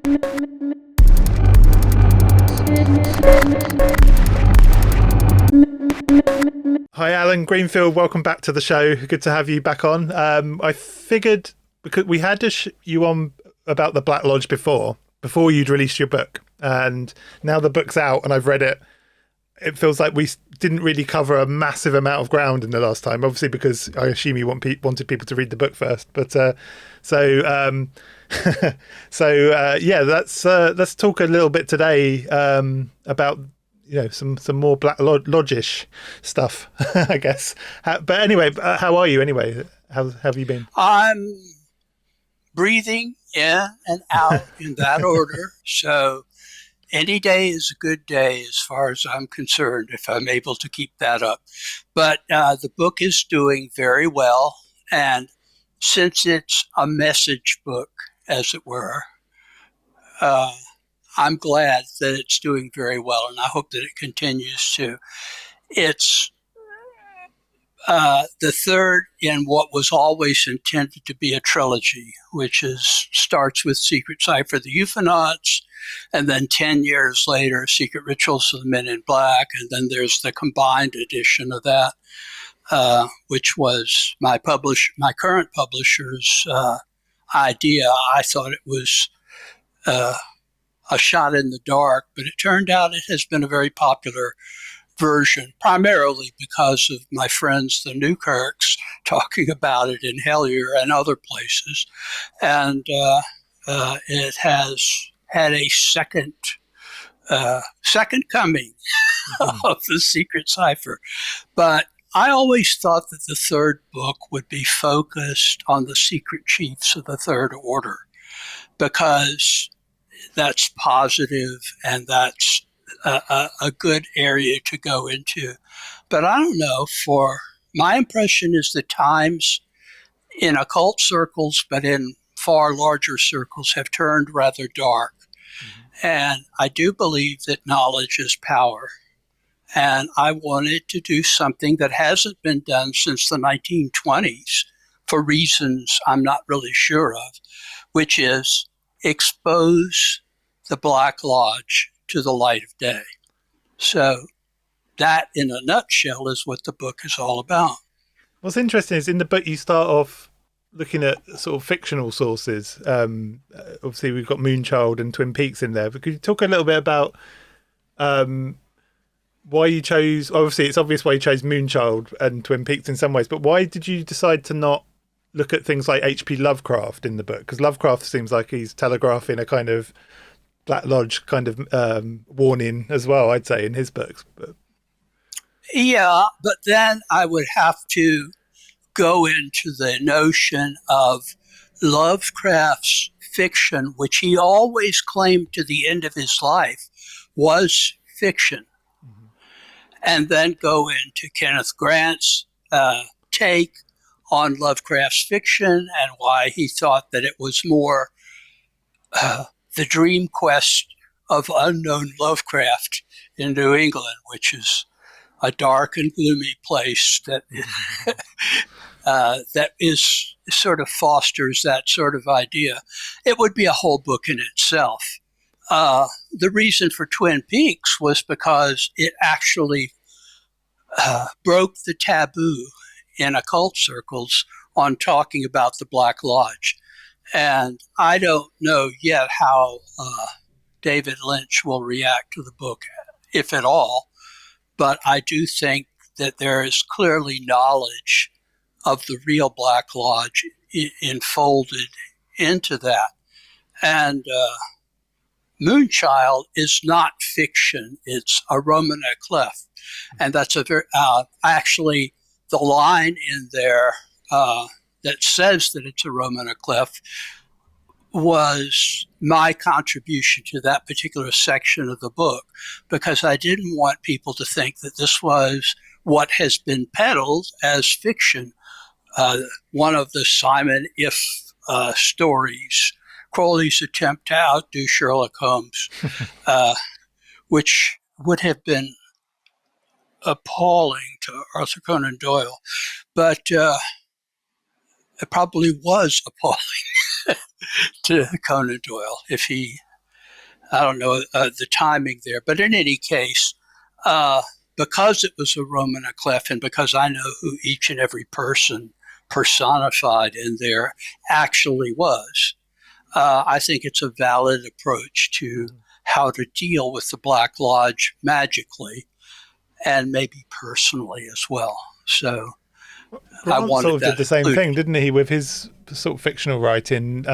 Hi, Allen Greenfield. Welcome back to the show. Good to have you back on. I figured because we had you on about the Black Lodge before you'd released your book, and now the book's out and I've read it. It feels like we didn't really cover a massive amount of ground in the last time, obviously because I assume you wanted people to read the book first. But let's talk a little bit today about some more Black Lodge-ish stuff, I guess. But anyway, how are you anyway? How have you been? I'm breathing in and out in that order. So any day is a good day as far as I'm concerned, if I'm able to keep that up. But the book is doing very well. And since it's a message book, as it were, I'm glad that it's doing very well, and I hope that it continues to. It's the third in what was always intended to be a trilogy, which starts with Secret Cipher, the Ufonauts, and then 10 years later, Secret Rituals of the Men in Black, and then there's the combined edition of that, which was my current publisher's idea. I thought it was a shot in the dark, but it turned out it has been a very popular version, primarily because of my friends, the Newkirks, talking about it in Hellier and other places. And it has had a second coming of the Secret Cipher. But I always thought that the third book would be focused on the secret chiefs of the Third Order, because that's positive and that's a good area to go into. But I don't know, for my impression is the times in occult circles, but in far larger circles, have turned rather dark. Mm-hmm. And I do believe that knowledge is power. And I wanted to do something that hasn't been done since the 1920s for reasons I'm not really sure of, which is expose the Black Lodge to the light of day. So that, in a nutshell, is what the book is all about. What's interesting is in the book you start off looking at sort of fictional sources. Obviously, we've got Moonchild and Twin Peaks in there. But could you talk a little bit about why you chose? Obviously, it's obvious why you chose Moonchild and Twin Peaks in some ways. But why did you decide to not look at things like H.P. Lovecraft in the book? Because Lovecraft seems like he's telegraphing a kind of Black Lodge kind of warning as well, I'd say, in his books. Yeah, but then I would have to go into the notion of Lovecraft's fiction, which he always claimed to the end of his life was fiction, mm-hmm. and then go into Kenneth Grant's take on Lovecraft's fiction and why he thought that it was more the dream quest of unknown Lovecraft in New England, which is a dark and gloomy place that that is sort of fosters that sort of idea. It would be a whole book in itself. The reason for Twin Peaks was because it actually broke the taboo in occult circles on talking about the Black Lodge. And I don't know yet how David Lynch will react to the book, if at all. But I do think that there is clearly knowledge of the real Black Lodge enfolded into that. And Moonchild is not fiction. It's a Romanet clef. And that's a very, actually, the line in there that says that it's a Romanet clef was my contribution to that particular section of the book, because I didn't want people to think that this was what has been peddled as fiction. One of the Simon If stories, Crowley's attempt to outdo Sherlock Holmes, which would have been appalling to Arthur Conan Doyle, but it probably was appalling to Conan Doyle if he I don't know the timing there, but in any case, because it was a Romaniclef and because I know who each and every person personified in there actually was, I think it's a valid approach to how to deal with the Black Lodge magically and maybe personally as well. So I Grant wanted sort of that did the same included. thing, didn't he, with his sort of fictional writing?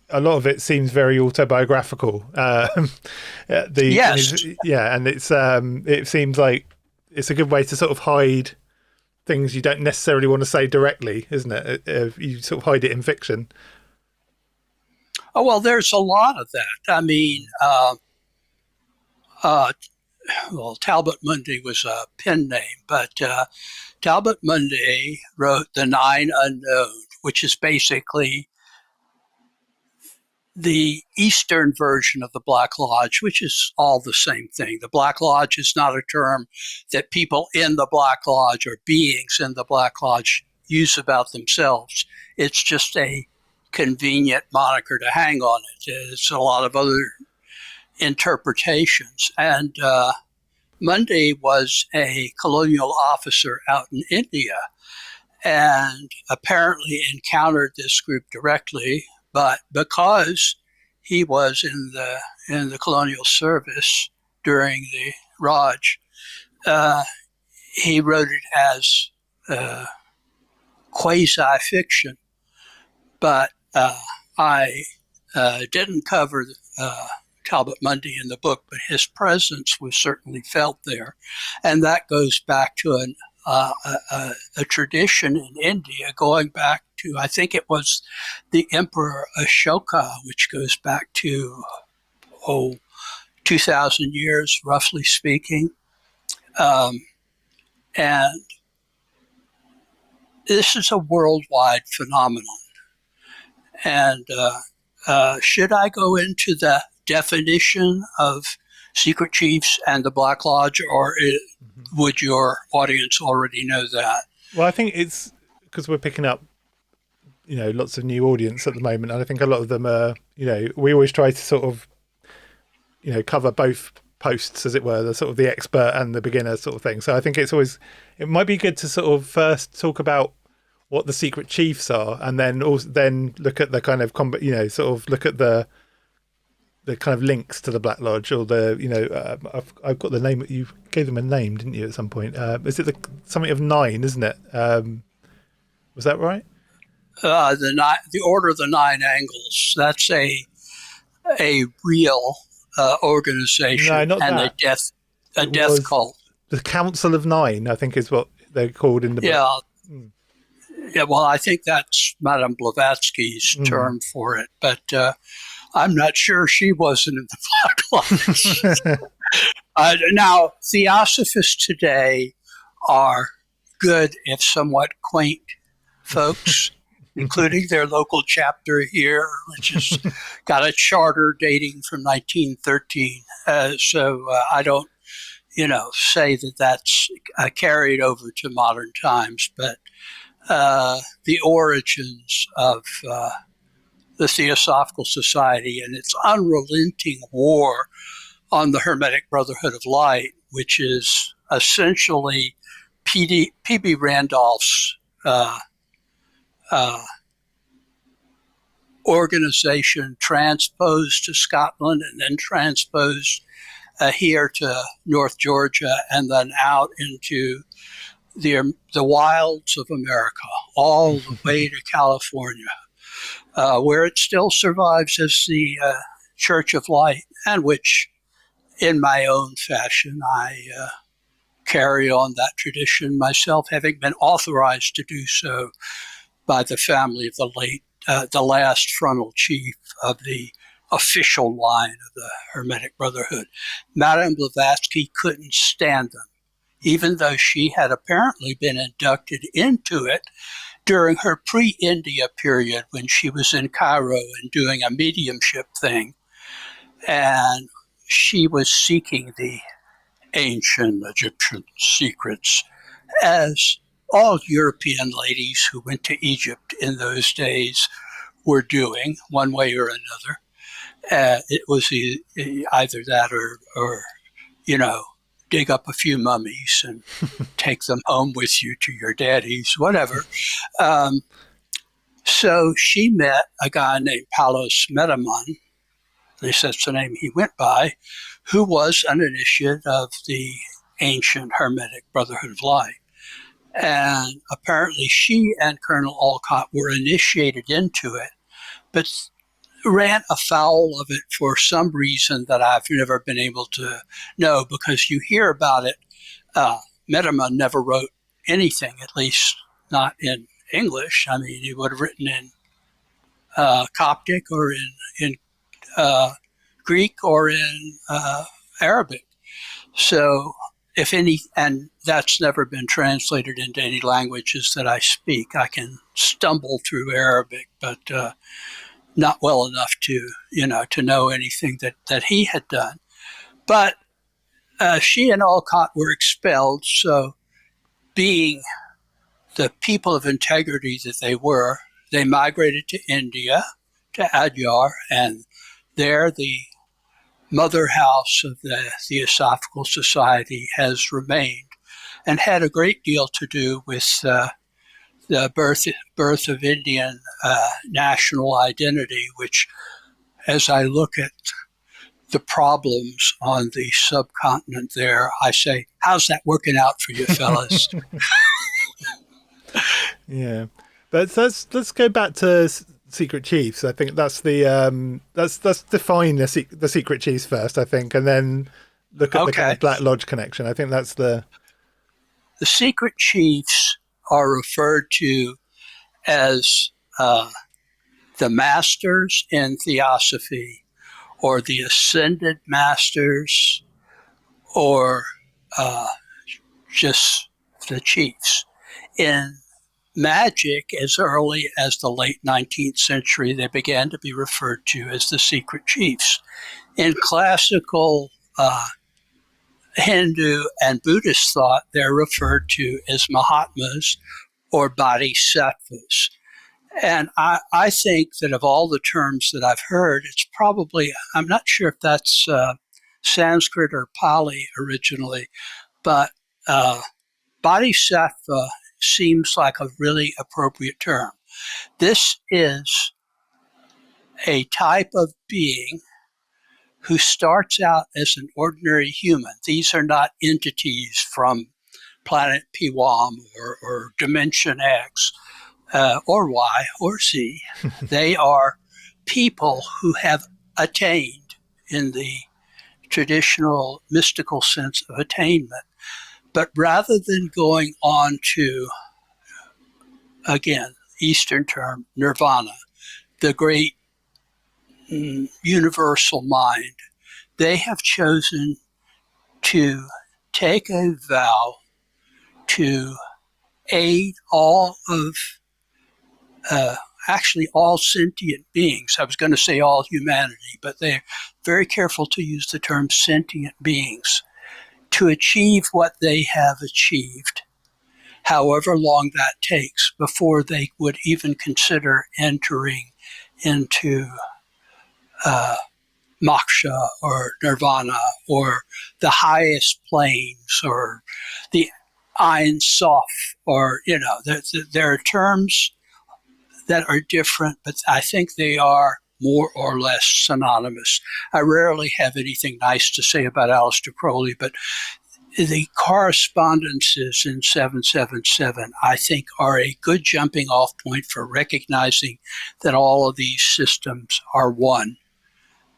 A lot of it seems very autobiographical. Yes. And it seems like it's a good way to sort of hide things you don't necessarily want to say directly, isn't it? You sort of hide it in fiction. Oh, well, there's a lot of that. I mean, well, Talbot Mundy was a pen name, but Talbot Mundy wrote The Nine Unknown, which is basically the Eastern version of the Black Lodge, which is all the same thing. The Black Lodge is not a term that people in the Black Lodge or beings in the Black Lodge use about themselves. It's just a convenient moniker to hang on it. It's a lot of other interpretations. And Mundy was a colonial officer out in India and apparently encountered this group directly, but because he was in the colonial service during the Raj, he wrote it as quasi-fiction. But I didn't cover Talbot Mundy in the book, but his presence was certainly felt there. And that goes back to a tradition in India going back to, I think it was the Emperor Ashoka, which goes back to, 2,000 years, roughly speaking. And this is a worldwide phenomenon. And should I go into the definition of secret chiefs and the Black Lodge, or would your audience already know that? Well, I think it's because we're picking up, lots of new audience at the moment, and I think a lot of them are, we always try to sort of, cover both posts, as it were, the sort of the expert and the beginner sort of thing. So I think it might be good to sort of first talk about what the secret chiefs are, and then look at the kind of sort of look at the kind of links to the Black Lodge, or I've got the name. You gave them a name, didn't you, at some point? Is it something of 9, isn't it? Was that right? The Order of the Nine Angles. That's a real organization, No, not and that. a death cult. The Council of 9, I think, is what they're called in the book. Yeah. Well, I think that's Madame Blavatsky's term for it, but I'm not sure she wasn't in the Black Lodge. Now, Theosophists today are good, if somewhat quaint, folks, including their local chapter here, which has got a charter dating from 1913. So I don't, say that that's carried over to modern times, but the origins of the Theosophical Society and its unrelenting war on the Hermetic Brotherhood of Light, which is essentially P.B. Randolph's organization transposed to Scotland and then transposed here to North Georgia and then out into the wilds of America, all the way to California, where it still survives as the Church of Light, and which, in my own fashion, I carry on that tradition myself, having been authorized to do so by the family of the last frontal chief of the official line of the Hermetic Brotherhood. Madame Blavatsky couldn't stand them, even though she had apparently been inducted into it during her pre-India period when she was in Cairo and doing a mediumship thing. And she was seeking the ancient Egyptian secrets, as all European ladies who went to Egypt in those days were doing, one way or another. It was either that or, dig up a few mummies and take them home with you to your daddy's, whatever. So she met a guy named Palos Medamon, at least that's the name he went by, who was an initiate of the ancient Hermetic Brotherhood of Light. And apparently she and Colonel Olcott were initiated into it, but ran afoul of it for some reason that I've never been able to know, because you hear about it. Medamon never wrote anything, at least not in English. I mean, he would have written in Coptic or in Greek or in Arabic. So, if any, and that's never been translated into any languages that I speak. I can stumble through Arabic, but not well enough to know anything that he had done. But she and Olcott were expelled. So, being the people of integrity that they were, they migrated to India, to Adyar, and there the mother house of the Theosophical Society has remained, and had a great deal to do with the birth of Indian national identity, which, as I look at the problems on the subcontinent there, I say, how's that working out for you fellas? Yeah, but let's go back to Secret Chiefs. I think that's the let's define the Secret Chiefs first, I think, and then look at the kind of Black Lodge connection. I think that's the Secret Chiefs are referred to as the masters in theosophy, or the ascended masters, or just the chiefs. In magic, as early as the late 19th century, they began to be referred to as the Secret Chiefs. In classical Hindu and Buddhist thought, they're referred to as Mahatmas or Bodhisattvas. And I think that of all the terms that I've heard, it's probably, I'm not sure if that's Sanskrit or Pali originally, but Bodhisattva seems like a really appropriate term. This is a type of being who starts out as an ordinary human. These are not entities from planet Piwam or Dimension X or Y or Z. They are people who have attained, in the traditional mystical sense of attainment. But rather than going on to, again, Eastern term, nirvana, the great universal mind, they have chosen to take a vow to aid all of, actually all sentient beings. I was going to say all humanity, but they're very careful to use the term sentient beings, to achieve what they have achieved, however long that takes, before they would even consider entering into moksha or nirvana or the highest planes or the Ein Sof, or, there are terms that are different, but I think they are more or less synonymous. I rarely have anything nice to say about Aleister Crowley, but the correspondences in 777, I think, are a good jumping off point for recognizing that all of these systems are one.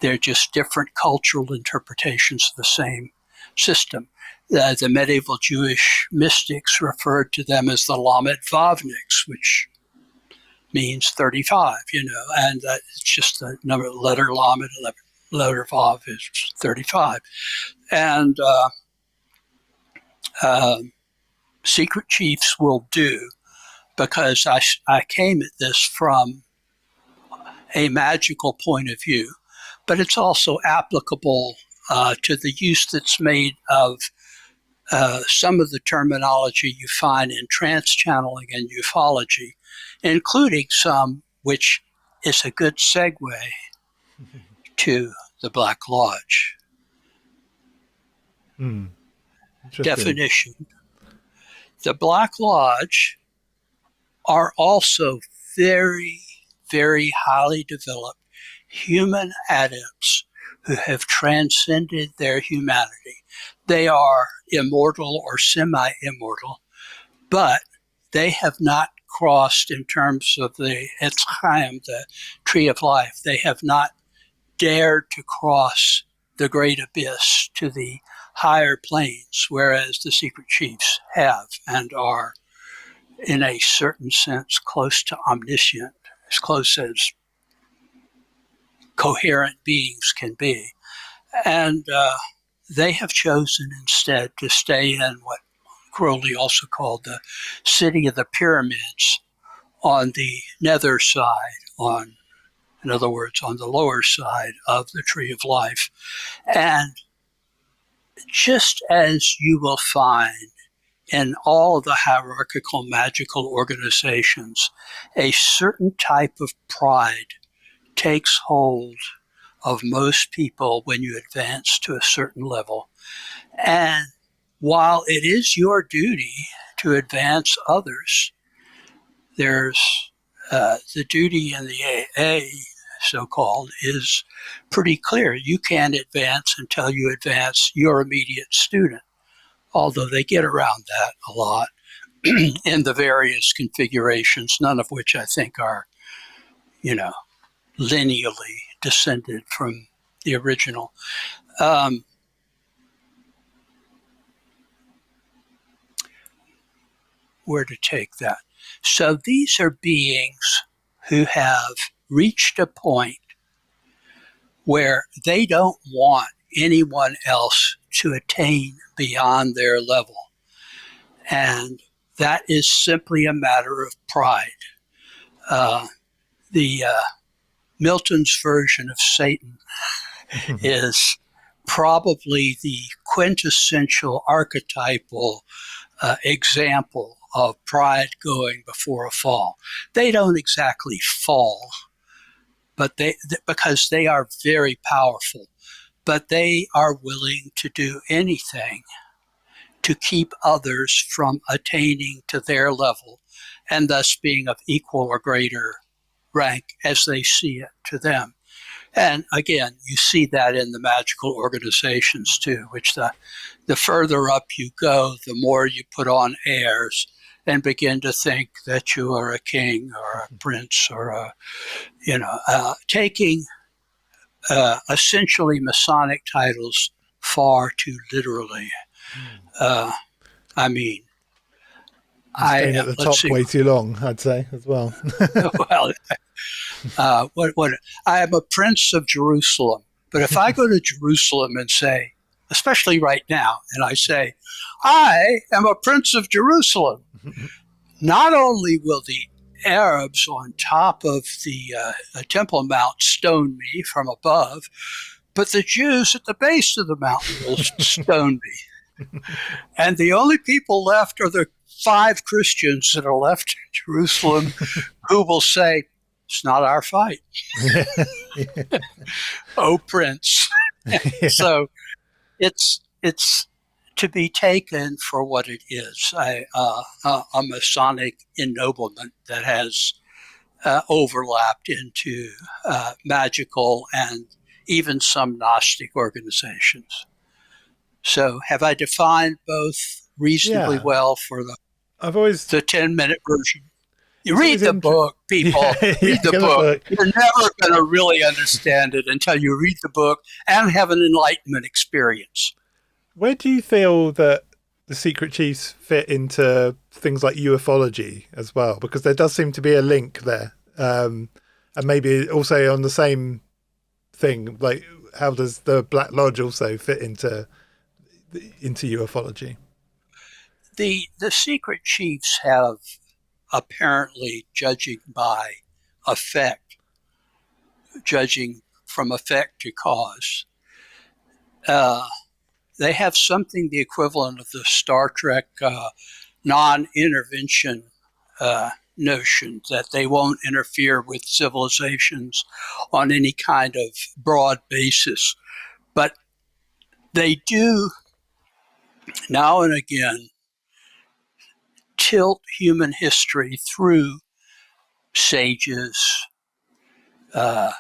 They're just different cultural interpretations of the same system. The medieval Jewish mystics referred to them as the Lamed Vavniks, which means 35, and it's just the number, letter Lamed, letter Vav is 35. And Secret Chiefs will do, because I came at this from a magical point of view, but it's also applicable to the use that's made of some of the terminology you find in trance channeling and ufology, including some which is a good segue to the Black Lodge. Definition. The Black Lodge are also very, very highly developed human adepts who have transcended their humanity. They are immortal or semi-immortal, but they have not crossed in terms of the Etz Chaim, the tree of life. They have not dared to cross the great abyss to the higher planes, whereas the secret chiefs have and are, in a certain sense, close to omniscient, as close as coherent beings can be. And they have chosen instead to stay in what Crowley also called the city of the pyramids on the nether side, in other words, on the lower side of the tree of life. And just as you will find in all of the hierarchical magical organizations, a certain type of pride takes hold of most people when you advance to a certain level. And while it is your duty to advance others, there's the duty in the AA, so-called, is pretty clear. You can't advance until you advance your immediate student, although they get around that a lot in the various configurations, none of which I think are, lineally descended from the original. Where to take that? So these are beings who have reached a point where they don't want anyone else to attain beyond their level. And that is simply a matter of pride. Milton's version of Satan is probably the quintessential archetypal example of pride going before a fall. They don't exactly fall, but because they are very powerful, but they are willing to do anything to keep others from attaining to their level and thus being of equal or greater rank as they see it to them. And again, you see that in the magical organizations too, which the further up you go, the more you put on airs and begin to think that you are a king or a prince or taking essentially Masonic titles far too literally. Staying at the top way too long, I'd say, as well. Well, I am a prince of Jerusalem. But if I go to Jerusalem and say, especially right now, and I say, I am a prince of Jerusalem, not only will the Arabs on top of the Temple Mount stone me from above, but the Jews at the base of the mountain will stone me. And the only people left are the 5 Christians that are left in Jerusalem who will say, it's not our fight. Oh, Prince. So it's to be taken for what it is, a Masonic ennoblement that has overlapped into magical and even some Gnostic organizations. So have I defined both reasonably well for the 10-minute version? You read the book, people. Read the book. You're never going to really understand it until you read the book and have an enlightenment experience. Where do you feel that the secret chiefs fit into things like ufology as well? Because there does seem to be a link there. And maybe also on the same thing, like how does the Black Lodge also fit into ufology? The secret chiefs have, apparently, judging from effect to cause, they have something the equivalent of the Star Trek non-intervention notion that they won't interfere with civilizations on any kind of broad basis. But they do now and again tilt human history through sages. I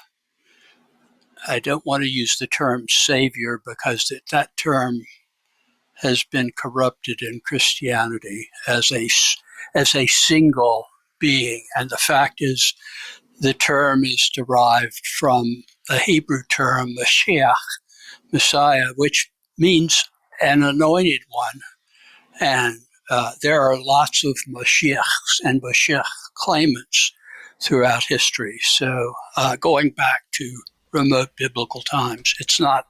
don't want to use the term savior because that term has been corrupted in Christianity as a single being. And the fact is, the term is derived from the Hebrew term Mashiach, Messiah, which means an anointed one. And there are lots of Mashiachs and Mashiach claimants throughout history. So going back to remote biblical times, it's not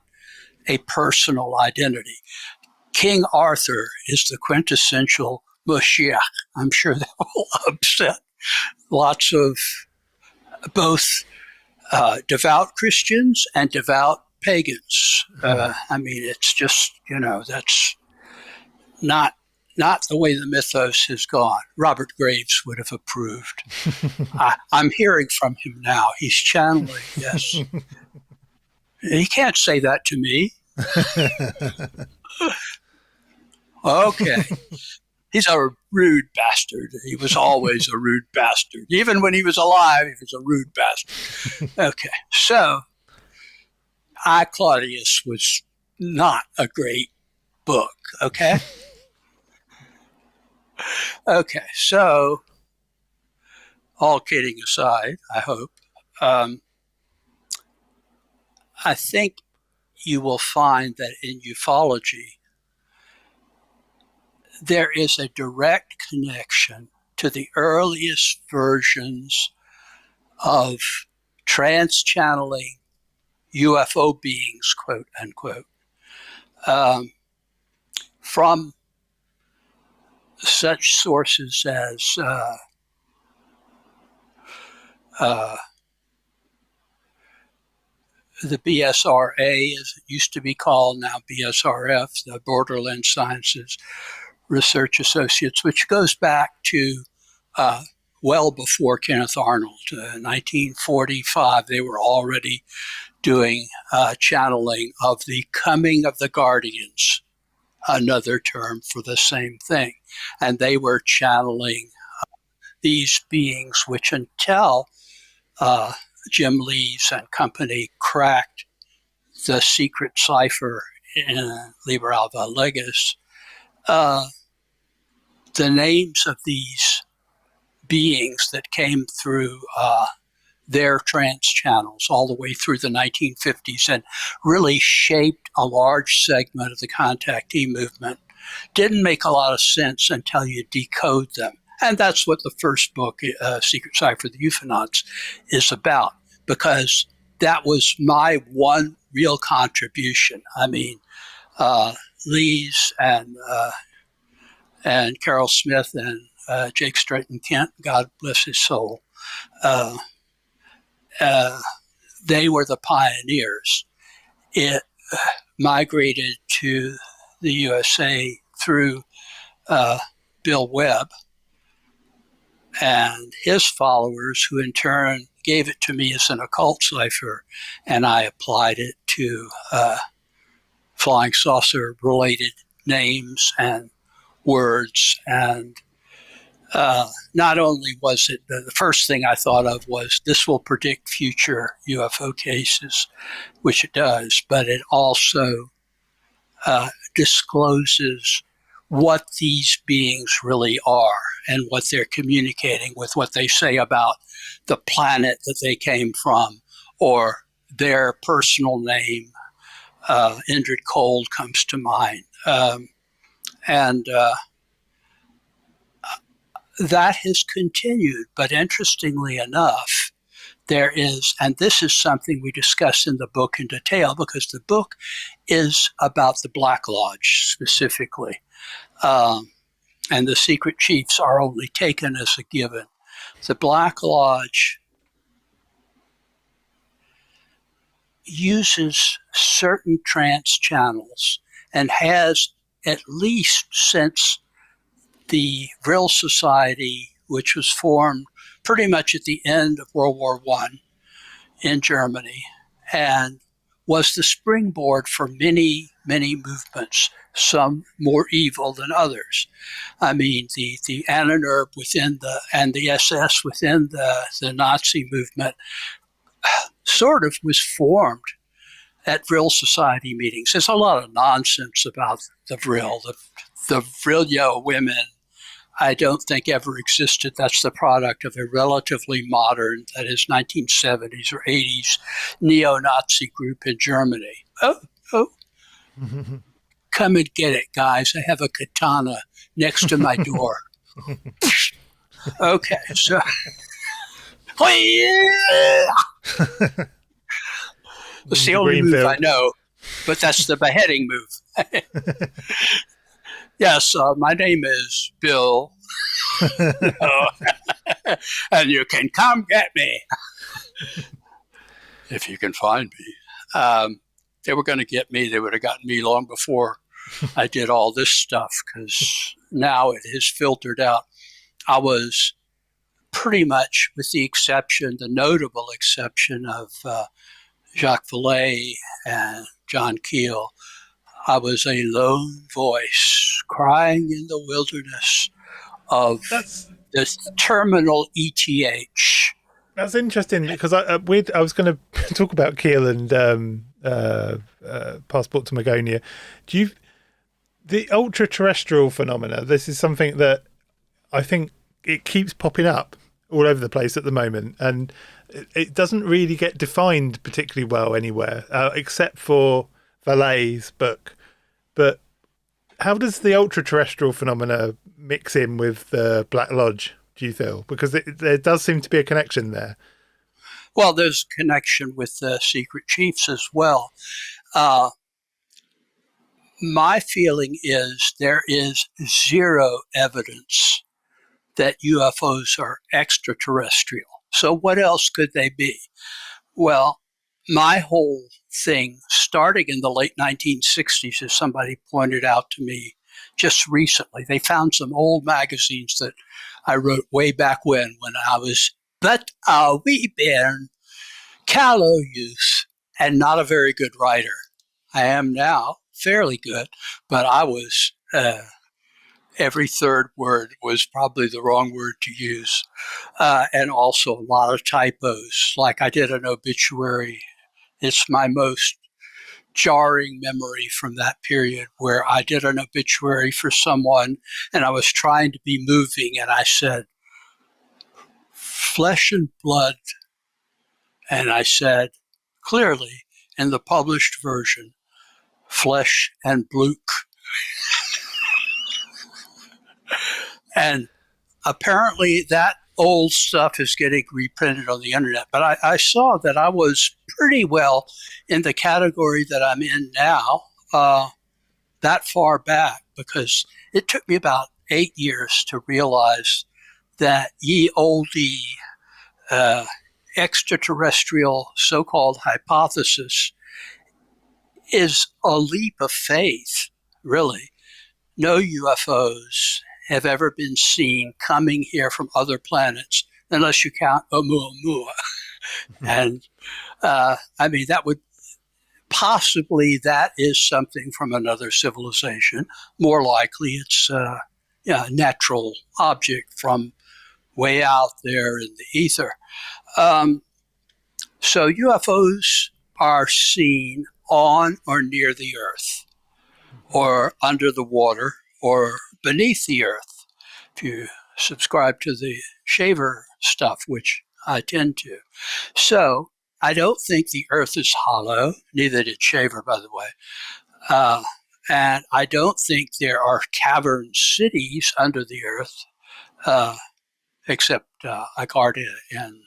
a personal identity. King Arthur is the quintessential Mashiach. I'm sure that will upset lots of both devout Christians and devout pagans. I mean, it's just, that's not the way the mythos has gone. Robert Graves would have approved. I'm hearing from him now. He's channeling, yes. He can't say that to me. Okay. He's a rude bastard. He was always a rude bastard. Even when he was alive, he was a rude bastard. Okay. So, I, Claudius, was not a great book. Okay? Okay. So, all kidding aside, I hope, I think you will find that in ufology, there is a direct connection to the earliest versions of trans-channeling UFO beings, quote unquote, from such sources as the BSRA, as it used to be called, now BSRF, the Borderland Sciences Research Associates, which goes back to well before Kenneth Arnold. 1945, they were already doing channeling of the coming of the guardians, another term for the same thing. And they were channeling these beings, which until Jim Lees and company cracked the secret cipher in Liber Alva Legis, the names of these beings that came through their trance channels all the way through the 1950s and really shaped a large segment of the contactee movement didn't make a lot of sense until you decode them. And that's what the first book, Secret Cipher of the Ufonauts, is about, because that was my one real contribution. I mean, Lees and Carol Smith and Jake Stratton Kent, God bless his soul, they were the pioneers. It migrated to the USA through Bill Webb and his followers, who in turn gave it to me as an occult cipher, and I applied it to flying saucer related names and words. And not only was it, the first thing I thought of was this will predict future UFO cases, which it does, but it also discloses what these beings really are and what they're communicating with, what they say about the planet that they came from or their personal name. Indrid Cold comes to mind. And that has continued, but interestingly enough, there is, and this is something we discuss in the book in detail, because the book is about the Black Lodge specifically. And the secret chiefs are only taken as a given. The Black Lodge uses certain trance channels and has, at least since the Vril Society which was formed pretty much at the end of World War I in Germany and was the springboard for many, many movements, some more evil than others. I mean, the Ahnenerbe and the SS within the Nazi movement sort of was formed at Vril Society meetings. There's a lot of nonsense about the Vril. The Vrilyo women, I don't think ever existed. That's the product of a relatively modern, that is 1970s or 80s, neo-Nazi group in Germany. Oh, come and get it, guys. I have a katana next to my door. Okay, so... It's the only move I know, but that's the beheading move. Yes, my name is Bill, and you can come get me if you can find me. They were going to get me. They would have gotten me long before I did all this stuff, because now it has filtered out. I was pretty much, with the notable exception of Jacques Vallée and John Keel, I was a lone voice crying in the wilderness of this terminal ETH. That's interesting, because I was going to talk about Keel and Passport to Magonia. The ultra-terrestrial phenomena, this is something that I think it keeps popping up all over the place at the moment, and it doesn't really get defined particularly well anywhere, except for Vallée's book. But how does the ultra-terrestrial phenomena mix in with the Black Lodge, do you feel? Because there does seem to be a connection there. Well, there's a connection with the secret chiefs as well. My feeling is there is zero evidence that UFOs are extraterrestrial. So what else could they be? Well, my whole thing, starting in the late 1960s, as somebody pointed out to me just recently, they found some old magazines that I wrote way back when I was but a wee bairn, callow youth, and not a very good writer. I am now fairly good, but I was... every third word was probably the wrong word to use. And also a lot of typos. Like I did an obituary. It's my most jarring memory from that period, where I did an obituary for someone and I was trying to be moving, and I said, flesh and blood. And I said, clearly, in the published version, flesh and bluke. And apparently that old stuff is getting reprinted on the internet. But I saw that I was pretty well in the category that I'm in now, that far back, because it took me about 8 years to realize that ye olde extraterrestrial so-called hypothesis is a leap of faith, really. No UFOs have ever been seen coming here from other planets, unless you count Oumuamua. And I mean, that would possibly, that is something from another civilization. More likely it's a natural object from way out there in the ether. So UFOs are seen on or near the Earth, or under the water, or beneath the Earth, if you subscribe to the Shaver stuff, which I tend to. So I don't think the Earth is hollow, neither did Shaver, by the way. And I don't think there are cavern cities under the Earth, except Agartha and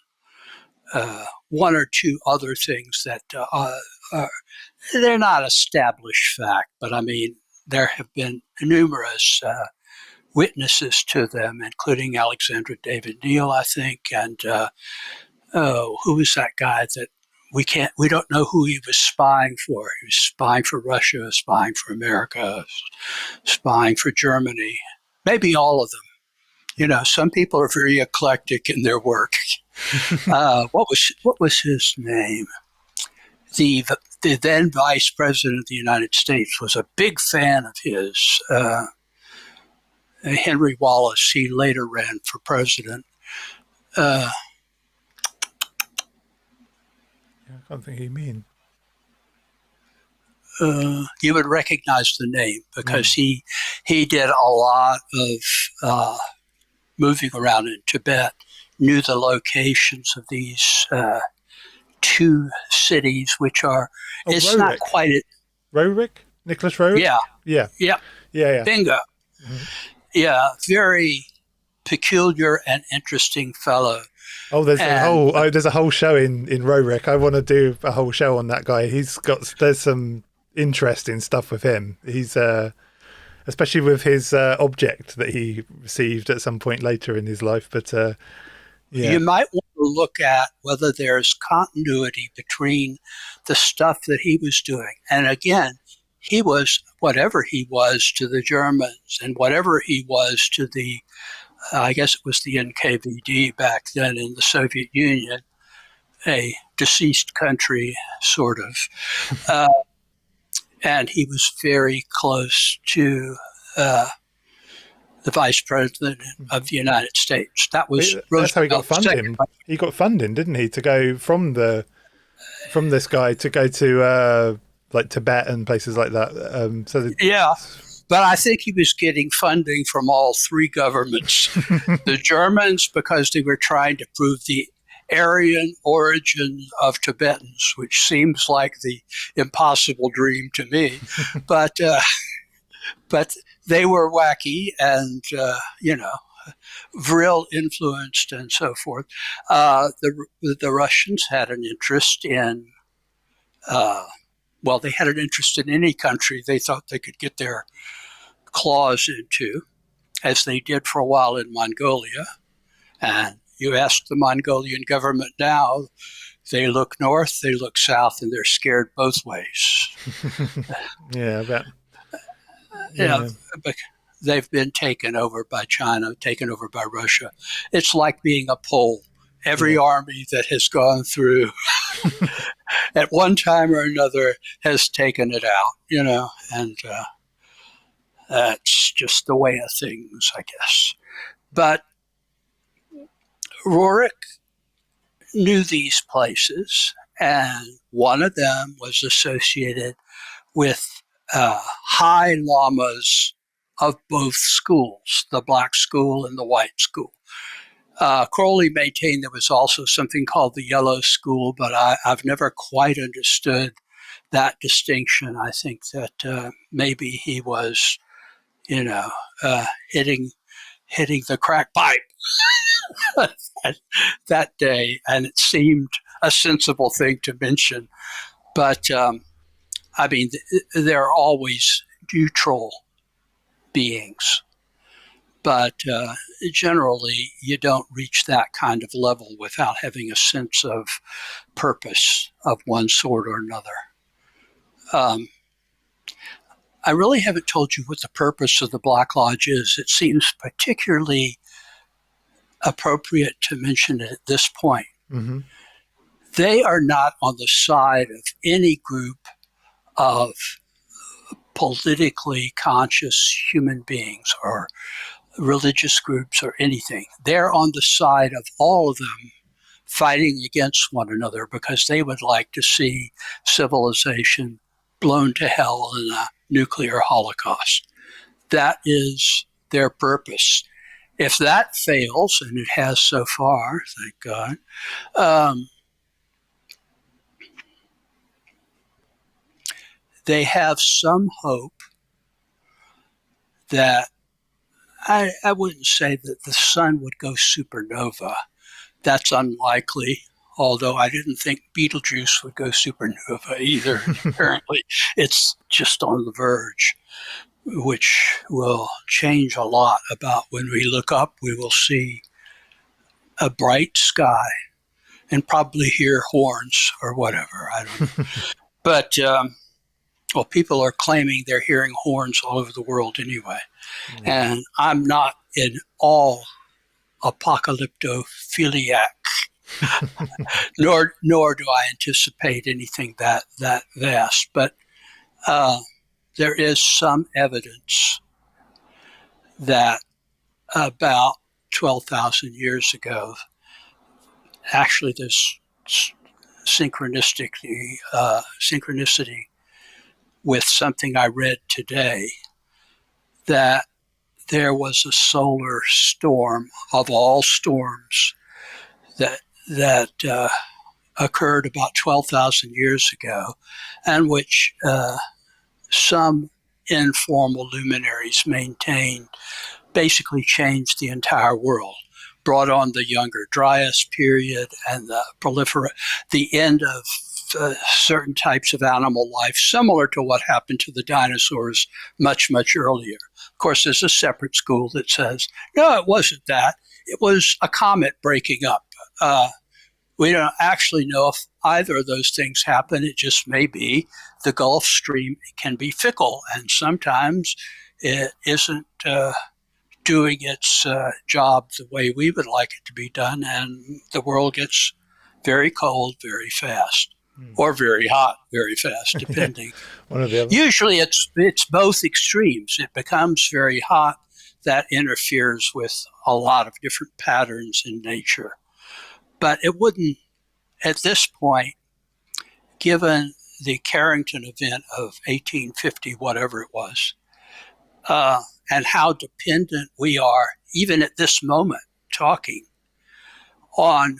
one or two other things that they're not established fact, but I mean, there have been numerous witnesses to them, including Alexander David Neal, I think, and who was that guy that we don't know who he was spying for. He was spying for Russia, spying for America, spying for Germany, maybe all of them. Some people are very eclectic in their work. What was his name? The then Vice President of the United States was a big fan of his. Henry Wallace. He later ran for president. I can't think who you mean. You would recognize the name because he did a lot of moving around in Tibet, knew the locations of these two cities, which are, it's Roerich. not quite it. Roerich? Nicholas Roerich? Yeah. Bingo. Mm-hmm. Yeah, very peculiar and interesting fellow. Oh, there's a whole show in Roerich. I want to do a whole show on that guy. There's some interesting stuff with him. He's especially with his object that he received at some point later in his life. But you might want to look at whether there's continuity between the stuff that he was doing. And again, he was whatever he was to the Germans and whatever he was to the, I guess it was the NKVD back then in the Soviet Union, a deceased country, sort of. And he was very close to the Vice President of the United States. That's how he got funding. He got funding, didn't he, to go from this guy to go to like Tibet and places like that. But I think he was getting funding from all three governments. The Germans, because they were trying to prove the Aryan origin of Tibetans, which seems like the impossible dream to me. But they were wacky and, Vril influenced and so forth. The Russians had an interest in, they had an interest in any country they thought they could get their claws into, as they did for a while in Mongolia. And you ask the Mongolian government now, they look north, they look south, and they're scared both ways. Yeah, I bet. But they've been taken over by China, taken over by Russia. It's like being a Pole. Every army that has gone through at one time or another has taken it out, and that's just the way of things, I guess. But Roerich knew these places, and one of them was associated with high lamas of both schools, the black school and the white school. Crowley maintained there was also something called the yellow school, but I've never quite understood that distinction. I think that maybe he was, hitting the crack pipe that day, and it seemed a sensible thing to mention. But they're always neutral beings. But generally, you don't reach that kind of level without having a sense of purpose of one sort or another. I really haven't told you what the purpose of the Black Lodge is. It seems particularly appropriate to mention it at this point. Mm-hmm. They are not on the side of any group of politically conscious human beings or religious groups or anything. They're on the side of all of them fighting against one another because they would like to see civilization blown to hell in a nuclear holocaust. That is their purpose. If that fails, and it has so far, thank God, they have some hope that I wouldn't say that the sun would go supernova. That's unlikely, although I didn't think Betelgeuse would go supernova either. Apparently, it's just on the verge, which will change a lot about when we look up, we will see a bright sky and probably hear horns or whatever. I don't know. But, people are claiming they're hearing horns all over the world anyway. And I'm not in all apocalyptophiliac, nor do I anticipate anything that vast. But there is some evidence that about 12,000 years ago, actually, there's synchronicity with something I read today, that there was a solar storm of all storms that occurred about 12,000 years ago, and which some informal luminaries maintained basically changed the entire world, brought on the Younger Dryas period and the end of certain types of animal life, similar to what happened to the dinosaurs much, much earlier. Of course, there's a separate school that says, no, it wasn't that. It was a comet breaking up. We don't actually know if either of those things happen. It just may be the Gulf Stream can be fickle, and sometimes it isn't doing its job the way we would like it to be done, and the world gets very cold very fast, or very hot very fast, depending. One or the other. Usually it's both extremes. It becomes very hot. That interferes with a lot of different patterns in nature. But it wouldn't, at this point, given the Carrington event of 1850, whatever it was, and how dependent we are, even at this moment, talking on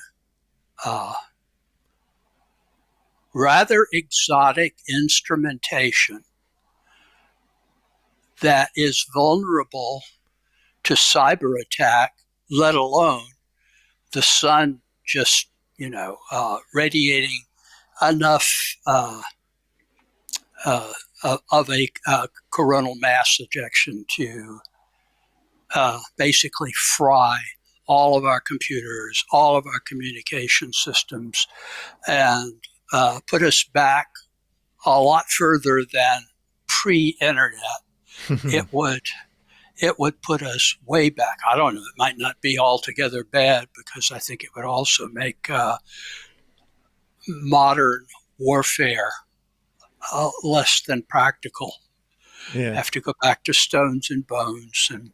rather exotic instrumentation that is vulnerable to cyber attack, let alone the sun just, radiating enough of a coronal mass ejection to basically fry all of our computers, all of our communication systems, and put us back a lot further than pre-internet. It would put us way back. I don't know. It might not be altogether bad, because I think it would also make modern warfare less than practical. Yeah. Have to go back to stones and bones and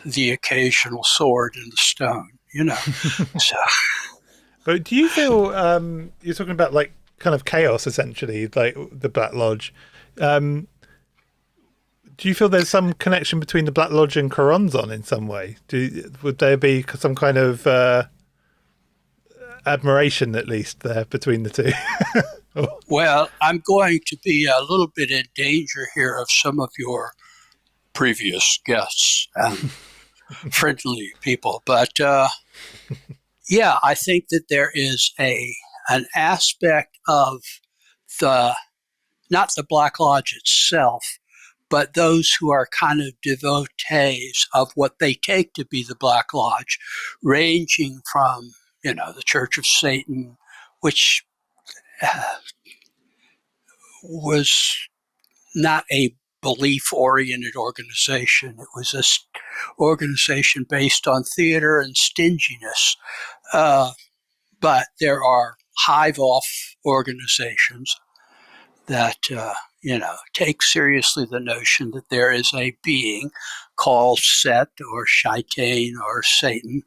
the occasional sword in the stone, So, But do you feel you're talking about like kind of chaos, essentially, like the Black Lodge? Do you feel there's some connection between the Black Lodge and Choronzon in some way? Would there be some kind of admiration, at least, there between the two? Well, I'm going to be a little bit in danger here of some of your previous guests and friendly people. But yeah, I think that there is an aspect of not the Black Lodge itself, but those who are kind of devotees of what they take to be the Black Lodge, ranging from, the Church of Satan, which was not a belief-oriented organization. It was an organization based on theater and stinginess. But there are hive-off organizations that, take seriously the notion that there is a being called Set or Shaitan or Satan,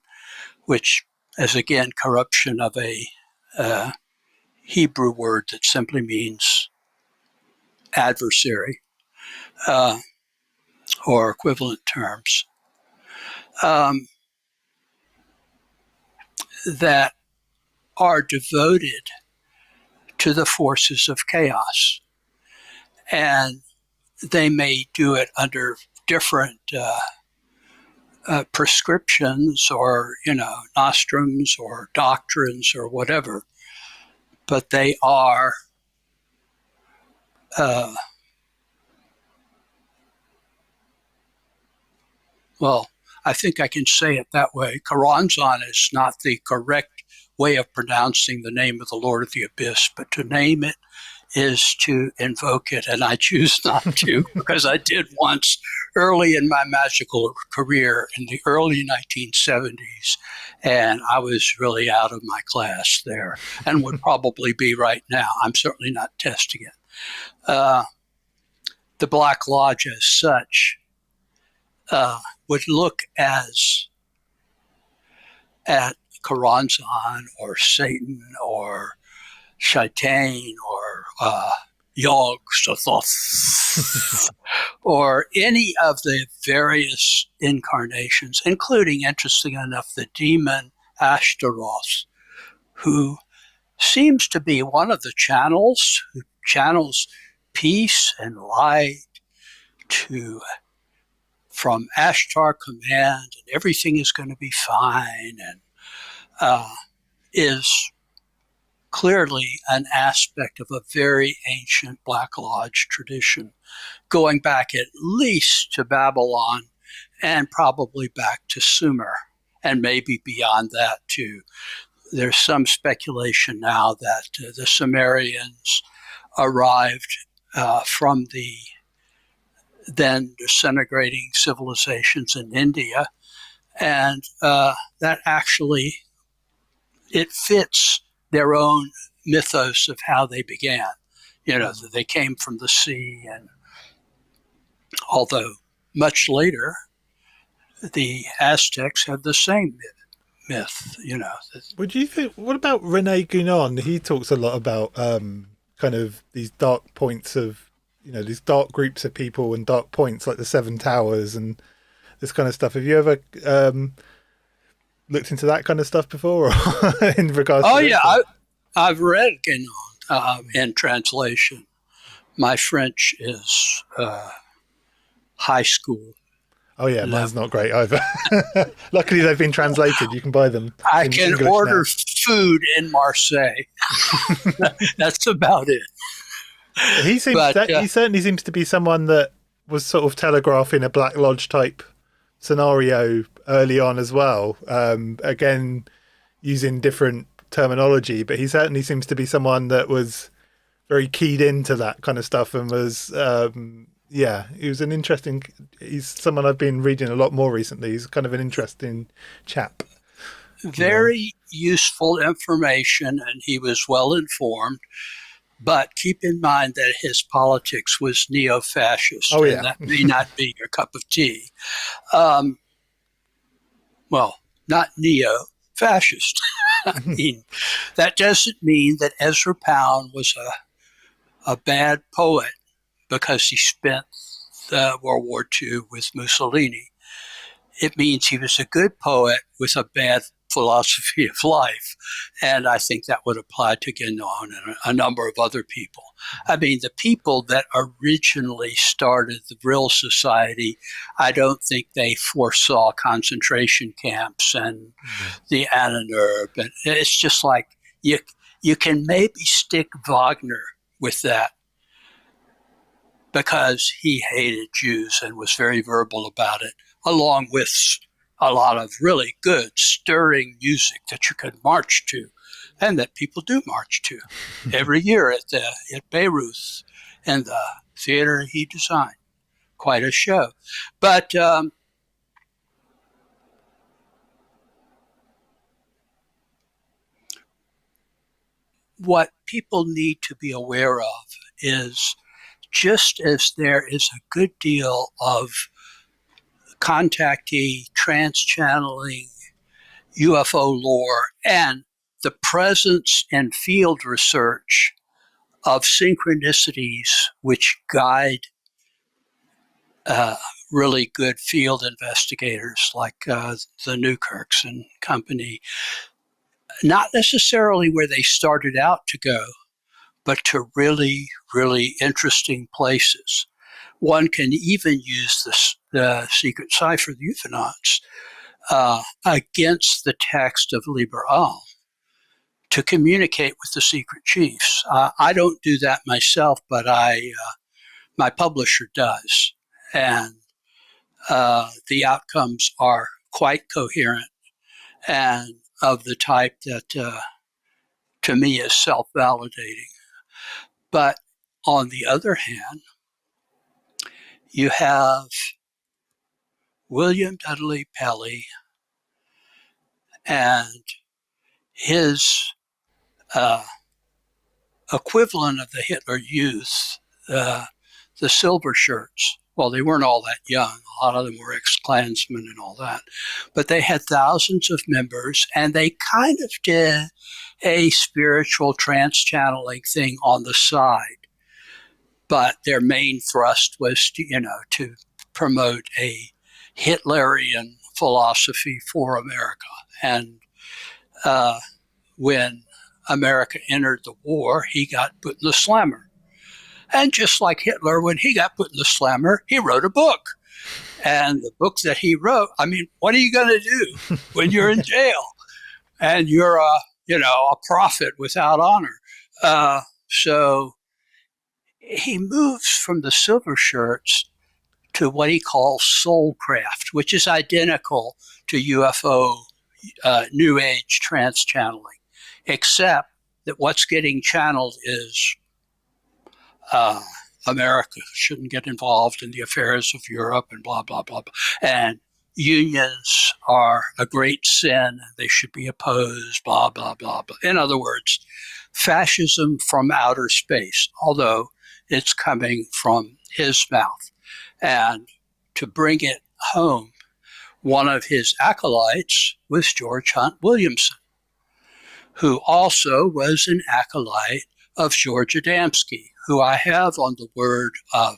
which is, again, corruption of a Hebrew word that simply means adversary, or equivalent terms, that are devoted to the forces of chaos. And they may do it under different prescriptions or, nostrums or doctrines or whatever. But they are well, I think I can say it that way. Choronzon is not the correct way of pronouncing the name of the Lord of the Abyss, but to name it is to invoke it, and I choose not to because I did once early in my magical career in the early 1970s, and I was really out of my class there and would probably be right now. I'm certainly not testing it. The Black Lodge as such would look at Karanzan or Satan or Shaitan or Yog Sothoth or any of the various incarnations, including, interesting enough, the demon Ashtaroth, who seems to be one of the channels who channels peace and light to from Ashtar command, and everything is going to be fine, and is clearly an aspect of a very ancient Black Lodge tradition, going back at least to Babylon and probably back to Sumer, and maybe beyond that too. There's some speculation now that the Sumerians arrived from the then disintegrating civilizations in India, and that actually it fits their own mythos of how they began. You know, that they came from the sea, and although much later, the Aztecs had the same myth. You know. What do you think? What about Rene Guénon? He talks a lot about kind of these dark points of, you know, these dark groups of people and dark points like the Seven Towers and this kind of stuff. Have you ever looked into that kind of stuff before, or in regards? Oh to yeah, I've read Guénon in translation. My French is high school. Oh yeah, mine's not great either. Luckily, they've been translated. You can buy them. I can English order now. food in Marseille. That's about it. He certainly seems to be someone that was sort of telegraphing a Black Lodge type scenario early on as well. Again, using different terminology, but he certainly seems to be someone that was very keyed into that kind of stuff and was, he was an interesting. He's someone I've been reading a lot more recently. He's kind of an interesting chap. Very useful information, and he was well informed. But keep in mind that his politics was neo-fascist, and that may not be your cup of tea. Well, not neo-fascist. I mean, that doesn't mean that Ezra Pound was a bad poet because he spent World War II with Mussolini. It means he was a good poet with a bad philosophy of life. And I think that would apply to Guénon and a number of other people. I mean, the people that originally started the Vril Society, I don't think they foresaw concentration camps and the Ahnenerbe. And it's just like you can maybe stick Wagner with that because he hated Jews and was very verbal about it, along with a lot of really good, stirring music that you could march to, and that people do march to every year at Bayreuth and the theater he designed. Quite a show. But what people need to be aware of is, just as there is a good deal of contactee, trans-channeling, UFO lore, and the presence in field research of synchronicities which guide really good field investigators like the Newkirks and company, not necessarily where they started out to go, but to really, really interesting places. One can even use the secret cipher, the Ufonauts, against the text of Liber Al to communicate with the secret chiefs. I don't do that myself, but my publisher does. And the outcomes are quite coherent and of the type that, to me, is self-validating. But on the other hand, you have William Dudley Pelley and his equivalent of the Hitler Youth, the Silver Shirts. Well, they weren't all that young. A lot of them were ex-Klansmen and all that. But they had thousands of members, and they kind of did a spiritual trans-channeling thing on the side. But their main thrust was to promote a Hitlerian philosophy for America. And when America entered the war, he got put in the slammer. And just like Hitler, when he got put in the slammer, he wrote a book. And the book that he wrote, I mean, what are you going to do when you're in jail and you're a prophet without honor? So he moves from the Silver Shirts to what he calls soulcraft, which is identical to UFO New Age trans-channeling, except that what's getting channeled is America shouldn't get involved in the affairs of Europe and blah, blah, blah, blah. And unions are a great sin and they should be opposed, blah, blah, blah, blah. In other words, fascism from outer space, although it's coming from his mouth. And to bring it home, one of his acolytes was George Hunt Williamson, who also was an acolyte of George Adamski, who I have on the word of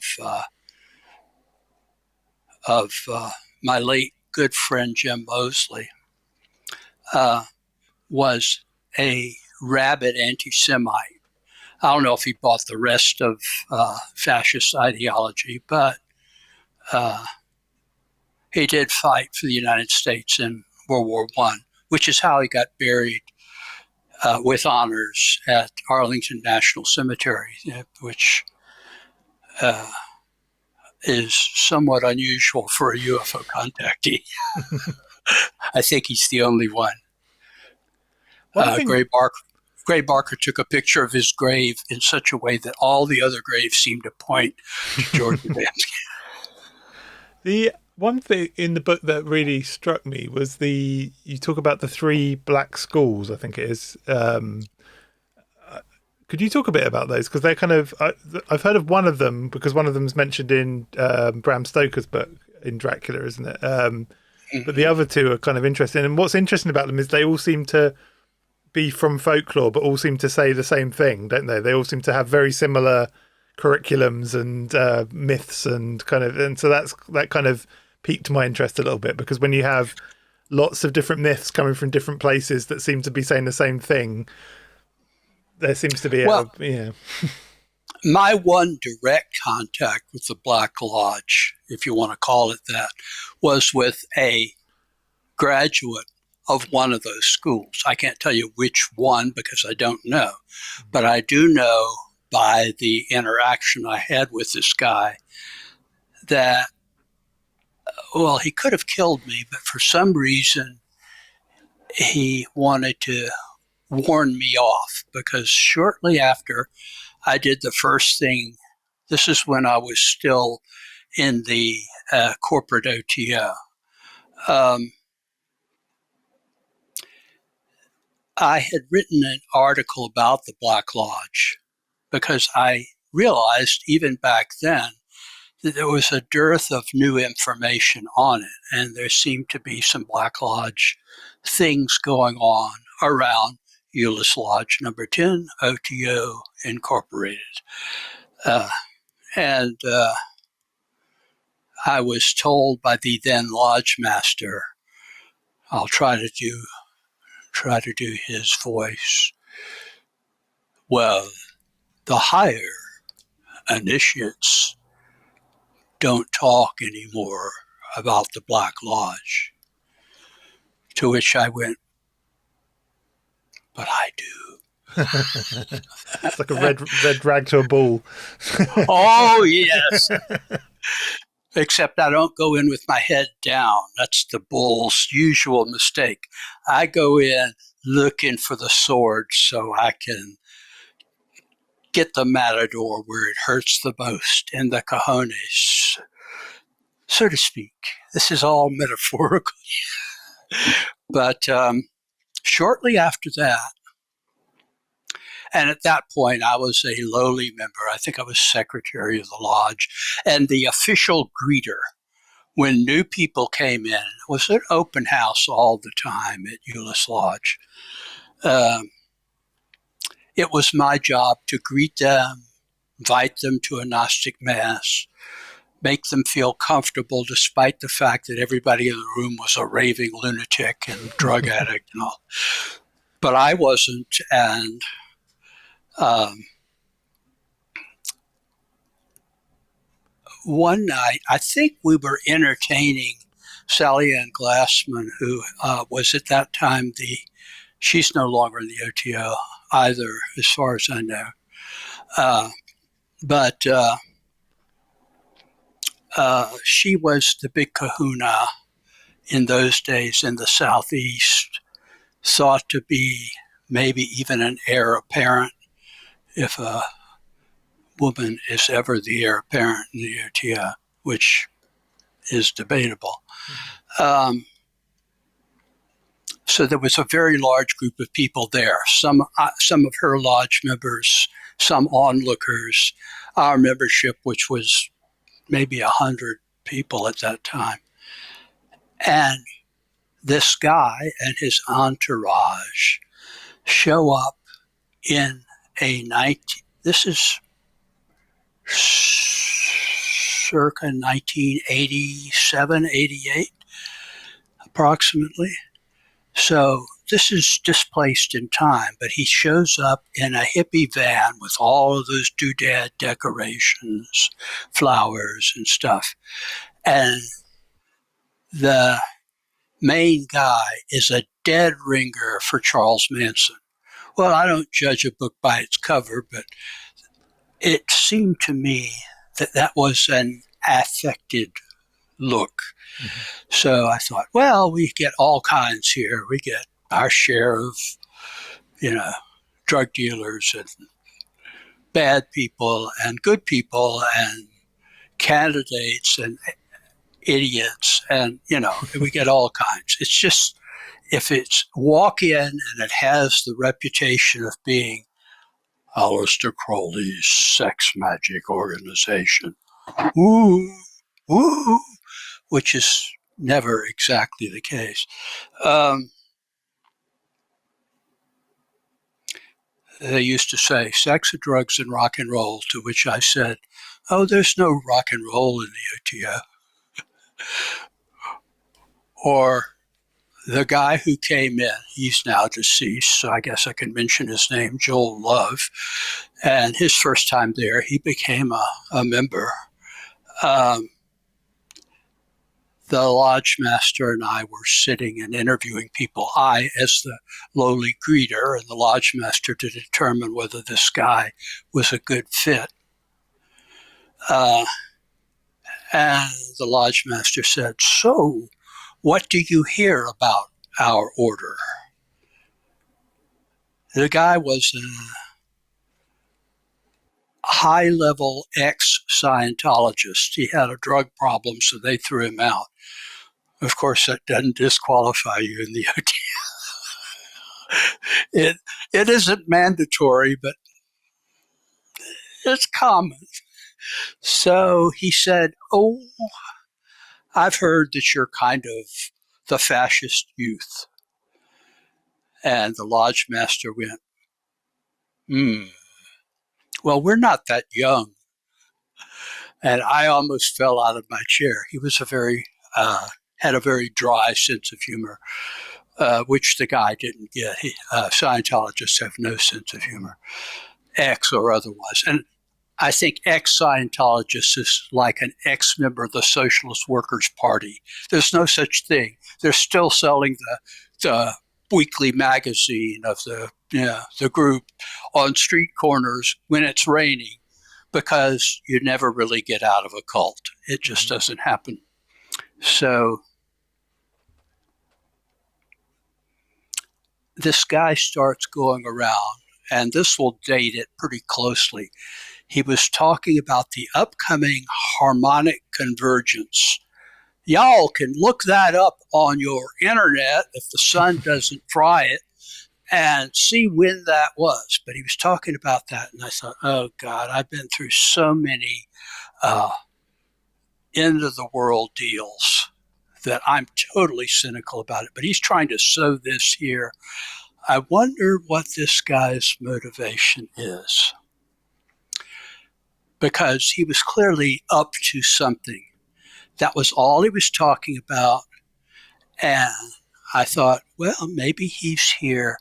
my late good friend Jim Mosley, was a rabid anti-Semite. I don't know if he bought the rest of fascist ideology, but he did fight for the United States in World War I, which is how he got buried with honors at Arlington National Cemetery, which is somewhat unusual for a UFO contactee. I think he's the only one. Gray Barker took a picture of his grave in such a way that all the other graves seemed to point to George Adamski. The one thing in the book that really struck me was you talk about the 3 black schools, I think it is. Could you talk a bit about those? Because they're kind of, I've heard of one of them because one of them is mentioned in Bram Stoker's book in Dracula, isn't it? But the other 2 are kind of interesting. And what's interesting about them is they all seem to be from folklore, but all seem to say the same thing, don't they? They all seem to have very similar curriculums and myths and so that kind of piqued my interest a little bit, because when you have lots of different myths coming from different places that seem to be saying the same thing, there seems to be my one direct contact with the Black Lodge, if you want to call it that, was with a graduate of one of those schools. I can't tell you which one because I don't know, but I do know by the interaction I had with this guy that, well, he could have killed me, but for some reason he wanted to warn me off, because shortly after I did the first thing, this is when I was still in the corporate OTO. I had written an article about the Black Lodge because I realized even back then that there was a dearth of new information on it, and there seemed to be some Black Lodge things going on around Euless Lodge number 10, OTO Incorporated. And I was told by the then lodge master, I'll try to do his voice. Well, the higher initiates don't talk anymore about the Black Lodge. To which I went, but I do. It's like a red rag to a bull. Oh, yes. Except I don't go in with my head down. That's the bull's usual mistake. I go in looking for the sword so I can get the matador where it hurts the most in the cojones, so to speak. This is all metaphorical. But shortly after that, and at that point, I was a lowly member. I think I was secretary of the lodge. And the official greeter, when new people came in, was an open house all the time at Euless Lodge. It was my job to greet them, invite them to a Gnostic Mass, make them feel comfortable despite the fact that everybody in the room was a raving lunatic and drug addict and all. But I wasn't, and one night, I think we were entertaining Sally Ann Glassman, who was at that time she's no longer in the OTO either, as far as I know. But she was the big kahuna in those days in the Southeast, thought to be maybe even an heir apparent, if a woman is ever the heir apparent in the OTO, which is debatable. So there was a very large group of people there, some of her lodge members, some onlookers, our membership, which was maybe 100 people at that time. And this guy and his entourage show up in this is circa 1987, 88, approximately. So this is displaced in time, but he shows up in a hippie van with all of those doodad decorations, flowers and stuff. And the main guy is a dead ringer for Charles Manson. Well, I don't judge a book by its cover, but it seemed to me that that was an affected look. Mm-hmm. So I thought, well, we get all kinds here. We get our share of, drug dealers and bad people and good people and candidates and idiots. And, we get all kinds. It's just, if it's walk in and it has the reputation of being Aleister Crowley's sex magic organization, woo, woo, which is never exactly the case. They used to say sex, drugs, and rock and roll, to which I said, oh, there's no rock and roll in the OTO. Or the guy who came in, he's now deceased, so I guess I can mention his name, Joel Love. And his first time there, he became a member. The lodge master and I were sitting and interviewing people, I as the lowly greeter and the lodge master, to determine whether this guy was a good fit. And the lodge master said, so what do you hear about our order? The guy was a high-level ex-Scientologist. He had a drug problem, so they threw him out. Of course, that doesn't disqualify you in the OT. It isn't mandatory, but it's common. So he said, oh, I've heard that you're kind of the fascist youth. And the lodge master went, well, we're not that young. And I almost fell out of my chair. He was had a very dry sense of humor, which the guy didn't get. Scientologists have no sense of humor, ex or otherwise. And I think ex-Scientologist is like an ex-member of the Socialist Workers' Party. There's no such thing. They're still selling the weekly magazine of the group on street corners when it's raining, because you never really get out of a cult. It just doesn't happen. So this guy starts going around and this will date it pretty closely. He was talking about the upcoming harmonic convergence. Y'all can look that up on your internet if the sun doesn't fry it and see when that was. But he was talking about that, and I thought, oh, God, I've been through so many end of the world deals that I'm totally cynical about it. But he's trying to sow this here. I wonder what this guy's motivation is, because he was clearly up to something. That was all he was talking about. And I thought, well, maybe he's here.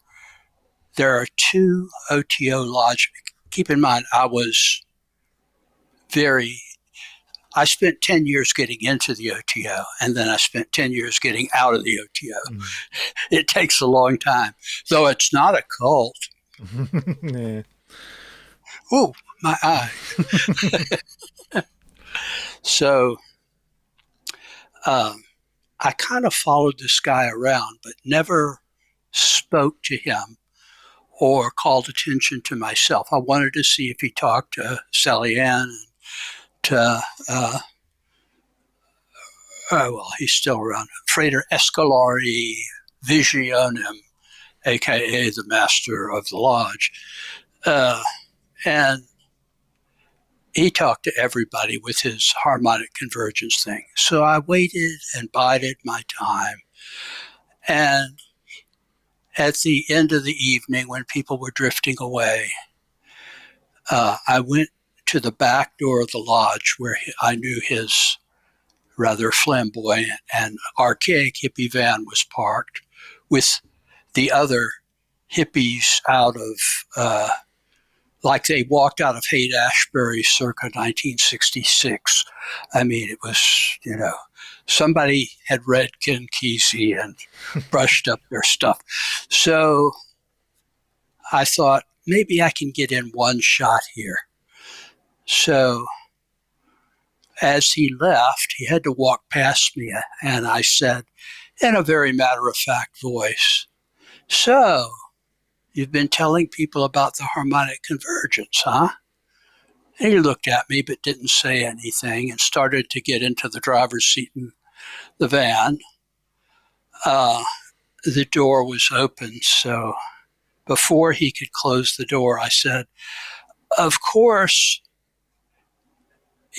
There are two OTO lodges. Keep in mind, I spent 10 years getting into the OTO, and then I spent 10 years getting out of the OTO. Mm. It takes a long time, though it's not a cult. Yeah. Oh, my eye. So I kind of followed this guy around, but never spoke to him or called attention to myself. I wanted to see if he talked to Sally Ann, to well, he's still around, Frater Escalari Visionem, a.k.a. the master of the lodge. And he talked to everybody with his harmonic convergence thing. So I waited and bided my time. And at the end of the evening, when people were drifting away, I went to the back door of the lodge where I knew his rather flamboyant and archaic hippie van was parked, with the other hippies out of, like they walked out of Haight-Ashbury circa 1966. I mean, it was, somebody had read Ken Kesey and brushed up their stuff. So I thought, maybe I can get in one shot here. So as he left, he had to walk past me, and I said, in a very matter-of-fact voice, so you've been telling people about the harmonic convergence, huh? And he looked at me but didn't say anything and started to get into the driver's seat in the van. The door was open, so before he could close the door, I said, of course,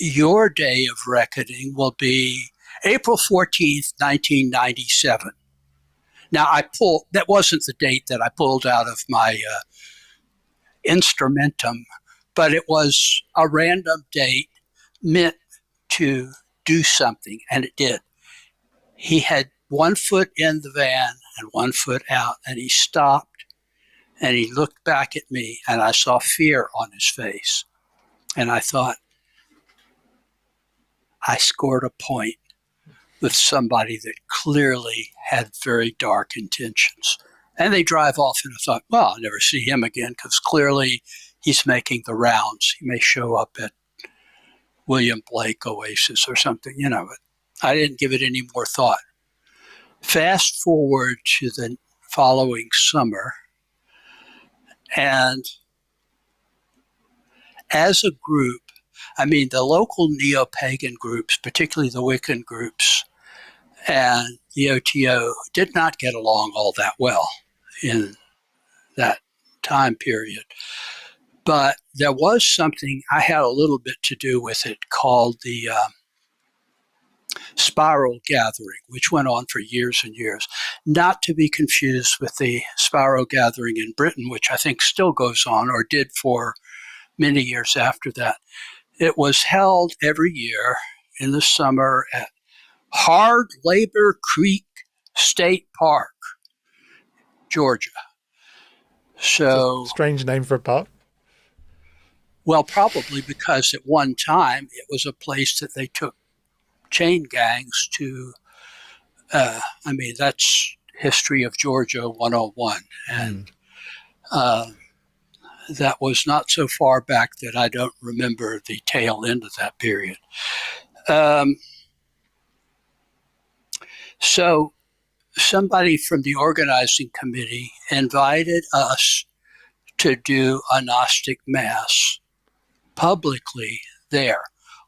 your day of reckoning will be April 14th, 1997. Now, that wasn't the date that I pulled out of my instrumentum, but it was a random date meant to do something, and it did. He had one foot in the van and one foot out, and he stopped, and he looked back at me, and I saw fear on his face. And I thought, I scored a point with somebody that clearly had very dark intentions. And they drive off, and I thought, well, I'll never see him again, because clearly he's making the rounds. He may show up at William Blake Oasis or something, but I didn't give it any more thought. Fast forward to the following summer, and as a group, the local neo-pagan groups, particularly the Wiccan groups, and the OTO did not get along all that well in that time period. But there was something, I had a little bit to do with it, called the Spiral Gathering, which went on for years and years. Not to be confused with the Spiral Gathering in Britain, which I think still goes on, or did for many years after that. It was held every year in the summer at Hard Labor Creek State Park, Georgia. So, strange name for a park. Well, probably because at one time it was a place that they took chain gangs to. That's history of Georgia 101. And that was not so far back that I don't remember the tail end of that period. So somebody from the organizing committee invited us to do a Gnostic Mass publicly there.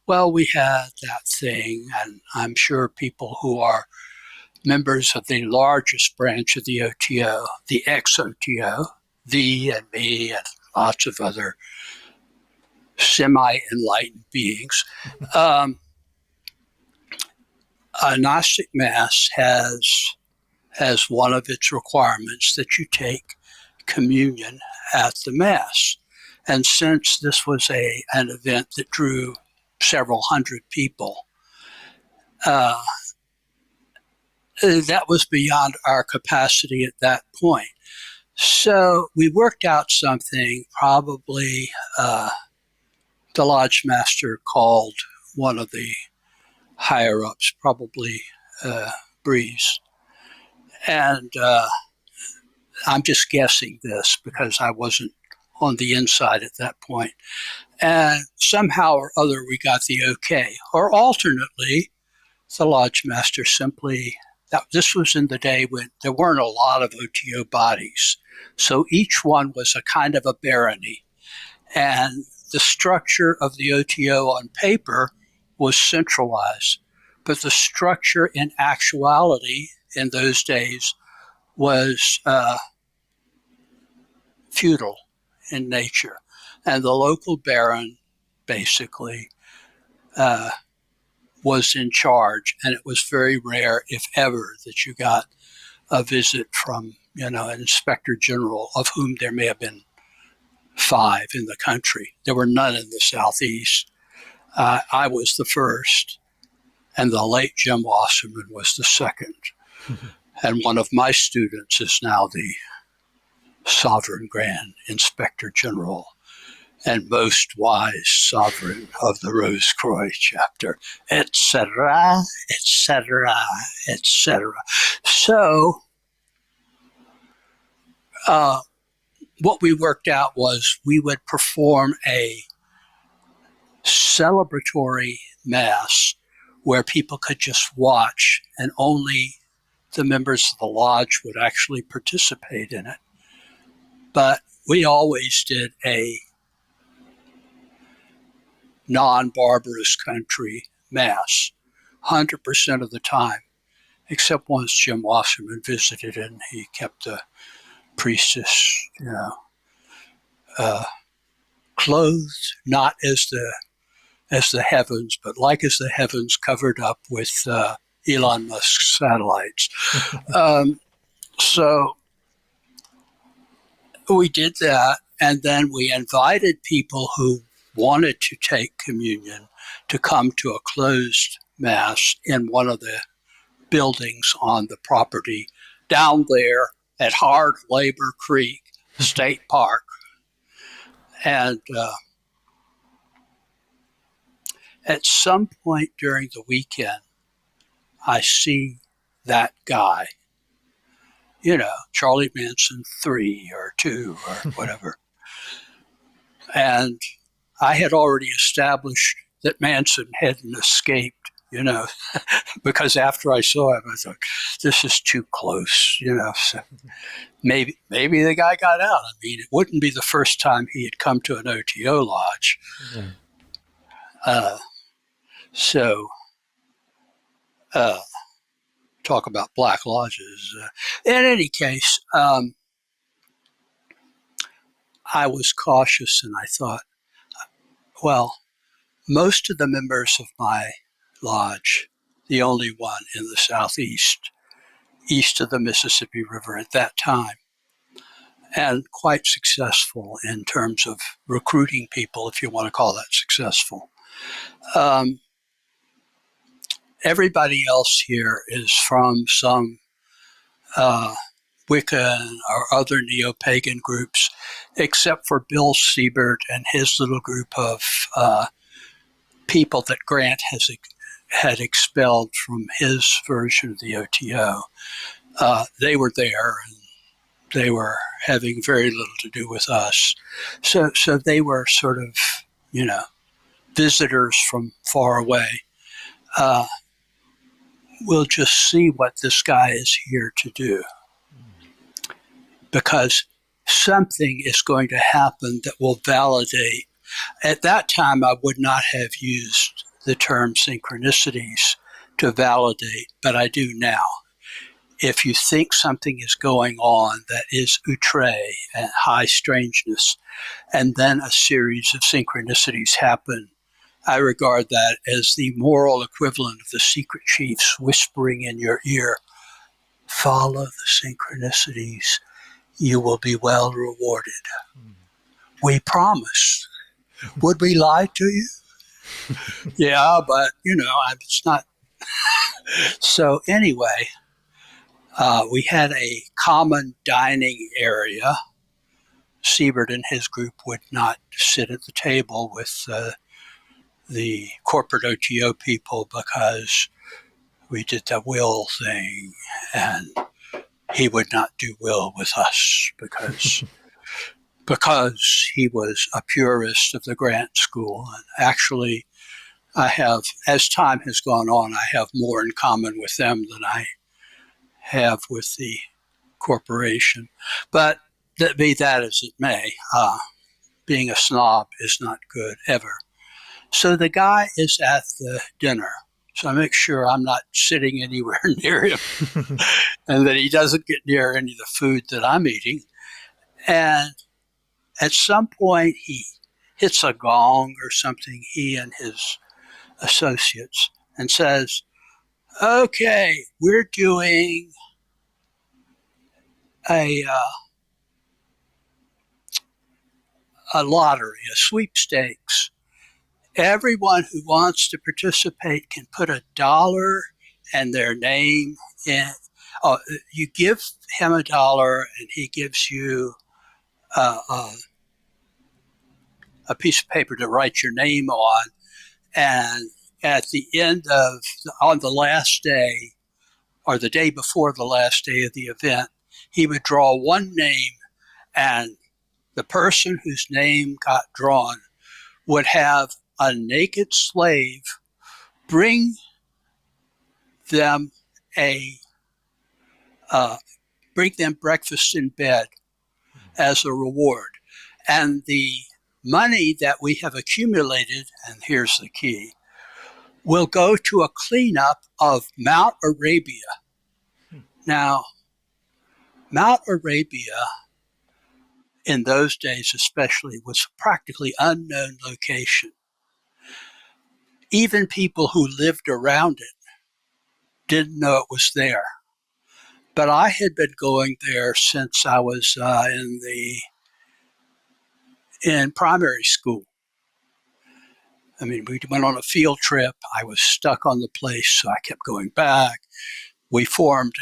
Well, we had that thing, and I'm sure people who are members of the largest branch of the OTO, the ex-OTO, thee and me and lots of other semi-enlightened beings. A Gnostic Mass has one of its requirements that you take communion at the Mass. And since this was an event that drew several hundred people, that was beyond our capacity at that point. So we worked out something. Probably the lodge master called one of the higher ups, probably Breeze. And I'm just guessing this because I wasn't on the inside at that point. And somehow or other we got the okay. Or alternately, the lodge master simply, this was in the day when there weren't a lot of OTO bodies. So each one was a kind of a barony. And the structure of the OTO on paper was centralized. But the structure in actuality in those days was feudal in nature. And the local baron basically was in charge. And it was very rare, if ever, that you got a visit from, an inspector general, of whom there may have been 5 in the country. There were none in the Southeast. I was the first, and the late Jim Wasserman was the second. And one of my students is now the Sovereign Grand Inspector General and most wise sovereign of the Rose Croix chapter, etc., etc., etc. So what we worked out was we would perform a celebratory Mass where people could just watch, and only the members of the lodge would actually participate in it. But we always did a non-barbarous country Mass 100% of the time, except once Jim Wasserman visited and he kept the priestess, clothed not as the heavens, but like as the heavens, covered up with Elon Musk's satellites. So we did that, and then we invited people who wanted to take communion to come to a closed Mass in one of the buildings on the property down there at Hard Labor Creek State Park. And at some point during the weekend, I see that guy, Charlie Manson 3 or 2 or whatever. And I had already established that Manson hadn't escaped, because after I saw him, I thought, this is too close, so maybe the guy got out. I mean, it wouldn't be the first time he had come to an OTO lodge. So talk about black lodges. In any case, I was cautious, and I thought, well, most of the members of my lodge, the only one in the Southeast, east of the Mississippi River at that time, and quite successful in terms of recruiting people, if you want to call that successful. Everybody else here is from some Wiccan or other neo-pagan groups, except for Bill Siebert and his little group of people that Grant had expelled from his version of the OTO. They were there, and they were having very little to do with us. So they were sort of, visitors from far away. We'll just see what this guy is here to do. Because something is going to happen that will validate. At that time, I would not have used the term synchronicities to validate, but I do now. If you think something is going on that is outre and high strangeness, and then a series of synchronicities happen, I regard that as the moral equivalent of the secret chiefs whispering in your ear, follow the synchronicities, you will be well rewarded. We promise. Would we lie to you? Yeah, but, it's not. So anyway, we had a common dining area. Siebert and his group would not sit at the table with the corporate OTO people because we did the will thing, and he would not do will with us because he was a purist of the Grant School. And actually, I have, as time has gone on, I have more in common with them than I have with the corporation. But be that as it may, being a snob is not good ever. So the guy is at the dinner. So I make sure I'm not sitting anywhere near him and that he doesn't get near any of the food that I'm eating. And at some point, he hits a gong or something, he and his associates, and says, okay, we're doing a lottery, a sweepstakes. Everyone who wants to participate can put $1 and their name in. Oh, you give him $1 and he gives you a piece of paper to write your name on. And at the end of, on the last day, or the day before the last day of the event, he would draw one name, and the person whose name got drawn would have a naked slave bring them bring them breakfast in bed as a reward. And the money that we have accumulated, and here's the key, will go to a cleanup of Mount Arabia. Now, Mount Arabia, in those days especially, was a practically unknown location. Even people who lived around it didn't know it was there. But I had been going there since I was in primary school. I mean, we went on a field trip. I was stuck on the place, so I kept going back. We formed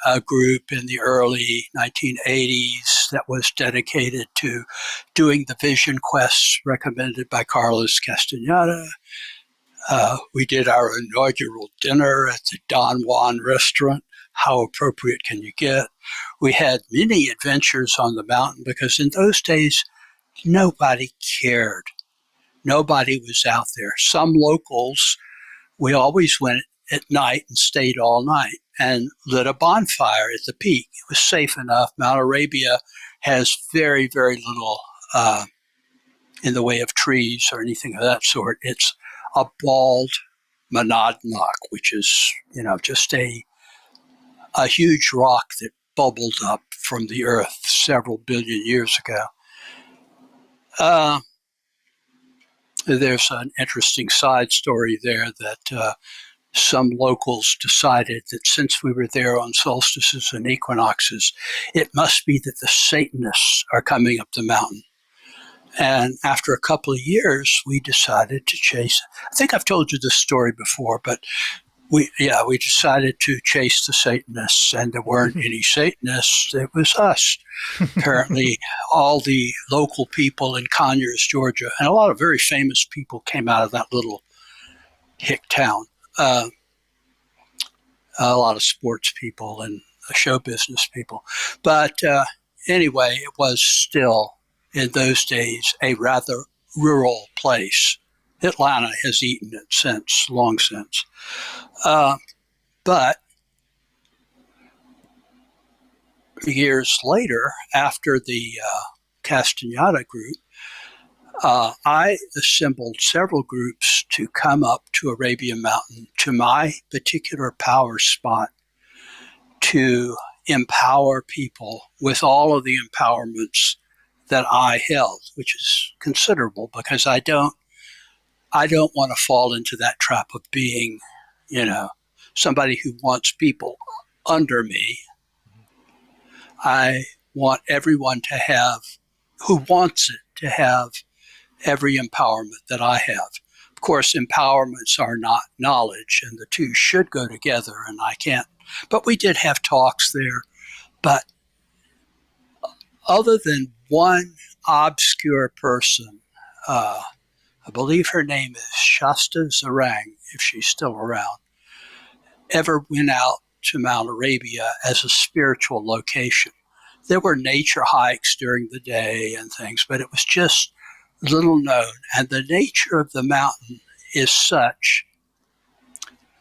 a group in the early 1980s that was dedicated to doing the vision quests recommended by Carlos Castaneda. We did our inaugural dinner at the Don Juan restaurant. How appropriate can you get? We had many adventures on the mountain because in those days, nobody cared. Nobody was out there. Some locals, we always went at night and stayed all night and lit a bonfire at the peak. It was safe enough. Mount Arabia has very, very little in the way of trees or anything of that sort. It's a bald monadnock, which is, just a huge rock that bubbled up from the earth several billion years ago. There's an interesting side story there that some locals decided that since we were there on solstices and equinoxes, it must be that the Satanists are coming up the mountain. And after a couple of years, we decided to chase. I think I've told you this story before, but we decided to chase the Satanists, and there weren't any Satanists. It was us. Apparently, all the local people in Conyers, Georgia, and a lot of very famous people came out of that little hick town. A lot of sports people and show business people. But anyway, it was still, in those days, a rather rural place. Atlanta has eaten it since, long since. But years later, after the Castaneda group, I assembled several groups to come up to Arabian Mountain to my particular power spot to empower people with all of the empowerments that I held, which is considerable because I don't want to fall into that trap of being, somebody who wants people under me. I want everyone to have, who wants it, to have every empowerment that I have. Of course, empowerments are not knowledge, and the two should go together, and I can't. But we did have talks there. But other than one obscure person, I believe her name is Shasta Zarang, if she's still around, ever went out to Mount Arabia as a spiritual location. There were nature hikes during the day and things, but it was just little known. And the nature of the mountain is such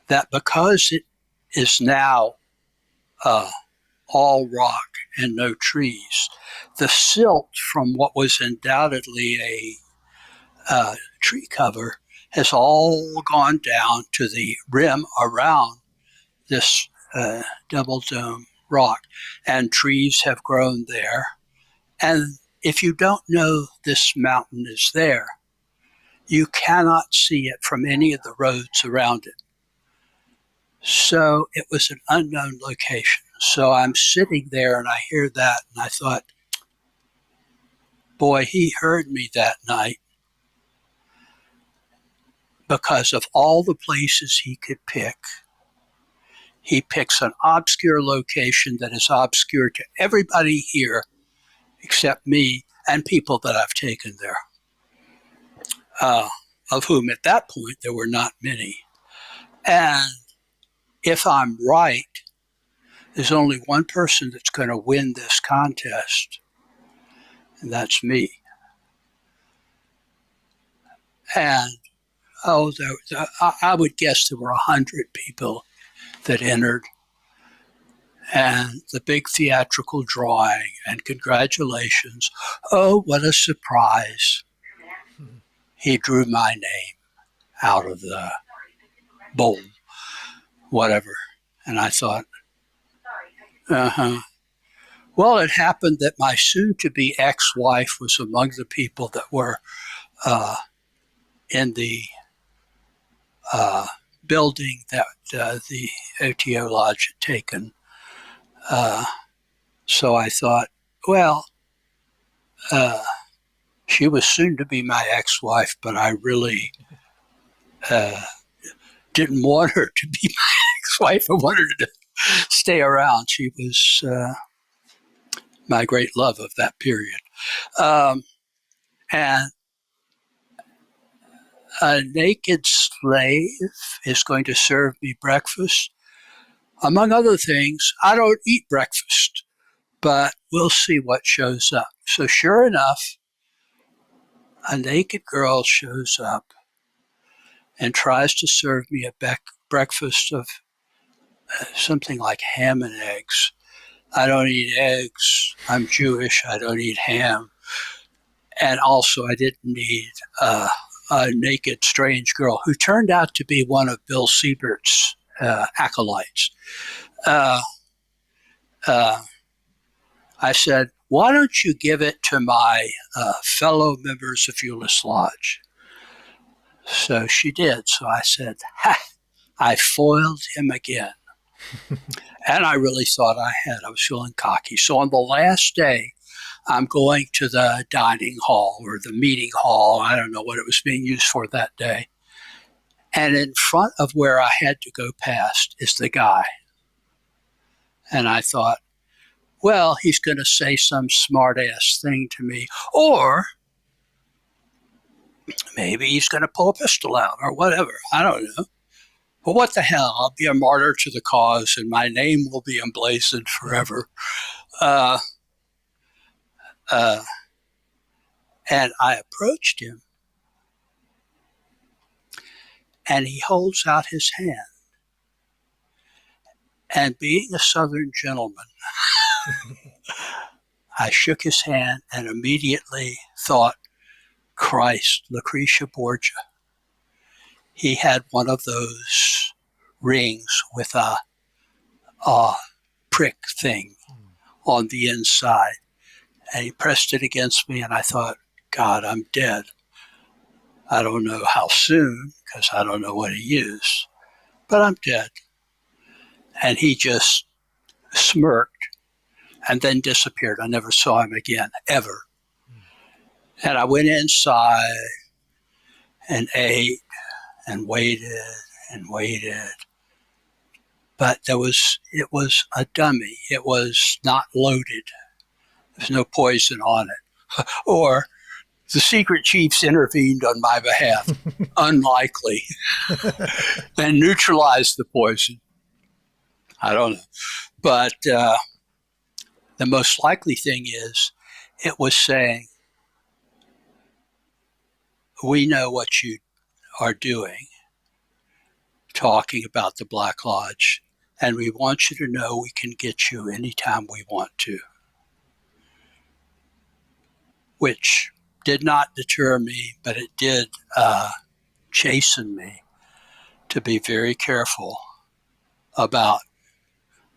that because it is now all rock and no trees, the silt from what was undoubtedly a tree cover has all gone down to the rim around this double dome rock, and trees have grown there. And if you don't know this mountain is there, you cannot see it from any of the roads around it. So it was an unknown location. So I'm sitting there and I hear that and I thought, boy, he heard me that night, because of all the places he could pick. He picks an obscure location that is obscure to everybody here except me and people that I've taken there, of whom at that point there were not many. And if I'm right, there's only one person that's going to win this contest, and that's me. And I would guess there were 100 people that entered, and the big theatrical drawing, and congratulations. Oh, what a surprise. He drew my name out of the bowl, whatever. And I thought, Well, it happened that my soon-to-be ex-wife was among the people that were in the building that the OTO Lodge had taken. So I thought, well, she was soon to be my ex-wife, but I really didn't want her to be my ex-wife. I wanted her to stay around. She was my great love of that period. And a naked slave is going to serve me breakfast. Among other things, I don't eat breakfast, but we'll see what shows up. So sure enough, a naked girl shows up and tries to serve me a breakfast of something like ham and eggs. I don't eat eggs. I'm Jewish. I don't eat ham. And also, I didn't need a naked, strange girl who turned out to be one of Bill Siebert's acolytes. I said, why don't you give it to my fellow members of Euless Lodge? So she did. So I said, I foiled him again. And I really thought I had. I was feeling cocky. So on the last day, I'm going to the dining hall or the meeting hall. I don't know what it was being used for that day. And in front of where I had to go past is the guy. And I thought, well, he's going to say some smart-ass thing to me. Or maybe he's going to pull a pistol out or whatever. I don't know. But what the hell? I'll be a martyr to the cause, and my name will be emblazoned forever. And I approached him, and he holds out his hand. And being a Southern gentleman, I shook his hand and immediately thought, Christ, Lucretia Borgia. He had one of those rings with a prick thing on the inside. And he pressed it against me, and I thought, God, I'm dead. I don't know how soon, because I don't know what he used, but I'm dead. And he just smirked and then disappeared. I never saw him again, ever. And I went inside and ate and waited and waited. But it was a dummy. It was not loaded. There's no poison on it. Or the secret chiefs intervened on my behalf, unlikely, and neutralized the poison. I don't know. But the most likely thing is it was saying, we know what you are doing, talking about the Black Lodge, and we want you to know we can get you anytime we want to. Which did not deter me, but it did chasten me to be very careful about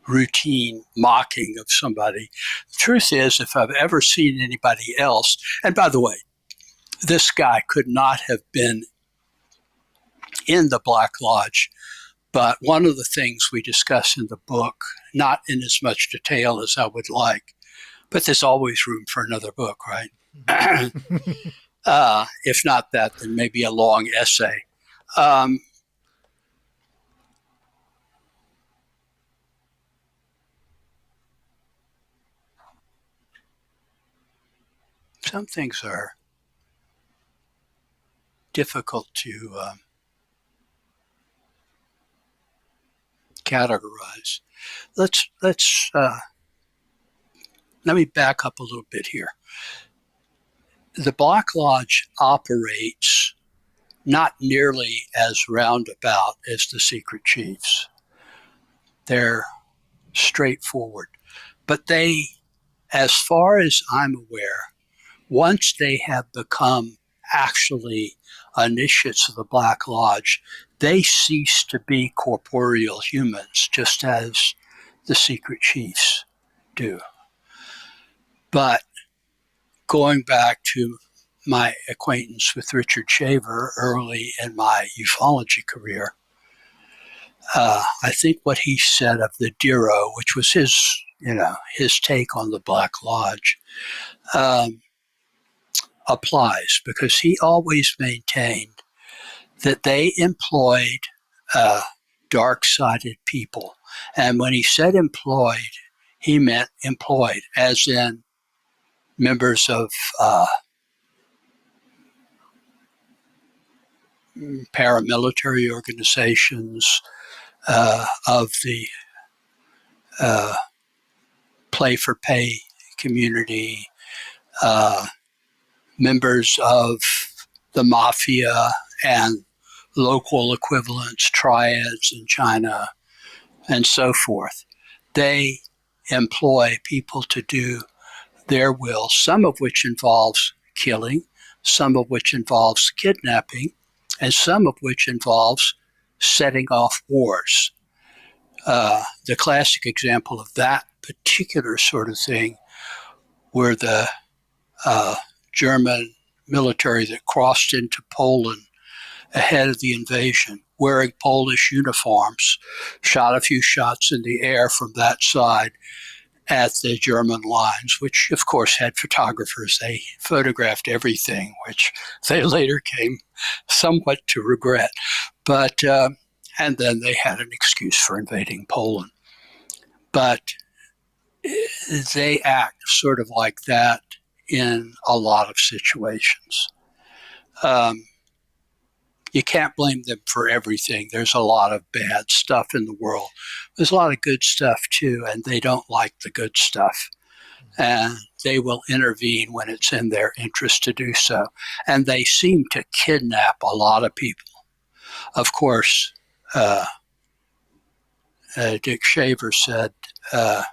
routine mocking of somebody. The truth is, if I've ever seen anybody else, and by the way, this guy could not have been in the Black Lodge, but one of the things we discuss in the book, not in as much detail as I would like, but there's always room for another book, right? If not that, then maybe a long essay. Some things are difficult to categorize. Let me back up a little bit here. The Black Lodge operates not nearly as roundabout as the secret chiefs. They're straightforward. But they, as far as I'm aware, once they have become actually initiates of the Black Lodge, they cease to be corporeal humans, just as the secret chiefs do. But going back to my acquaintance with Richard Shaver early in my ufology career, I think what he said of the Diro, which was his take on the Black Lodge, applies, because he always maintained that they employed dark-sided people. And when he said employed, he meant employed, as in members of paramilitary organizations, of the play-for-pay community, members of the mafia and local equivalents, triads in China, and so forth. They employ people to do their will, some of which involves killing, some of which involves kidnapping, and some of which involves setting off wars. The classic example of that particular sort of thing were the German military that crossed into Poland ahead of the invasion, wearing Polish uniforms, shot a few shots in the air from that side at the German lines, which of course had photographers. They photographed everything, which they later came somewhat to regret. But and then they had an excuse for invading Poland. But they act sort of like that in a lot of situations. You can't blame them for everything. There's a lot of bad stuff in the world. There's a lot of good stuff too, and they don't like the good stuff. And they will intervene when it's in their interest to do so. And they seem to kidnap a lot of people. Of course, Dick Shaver said that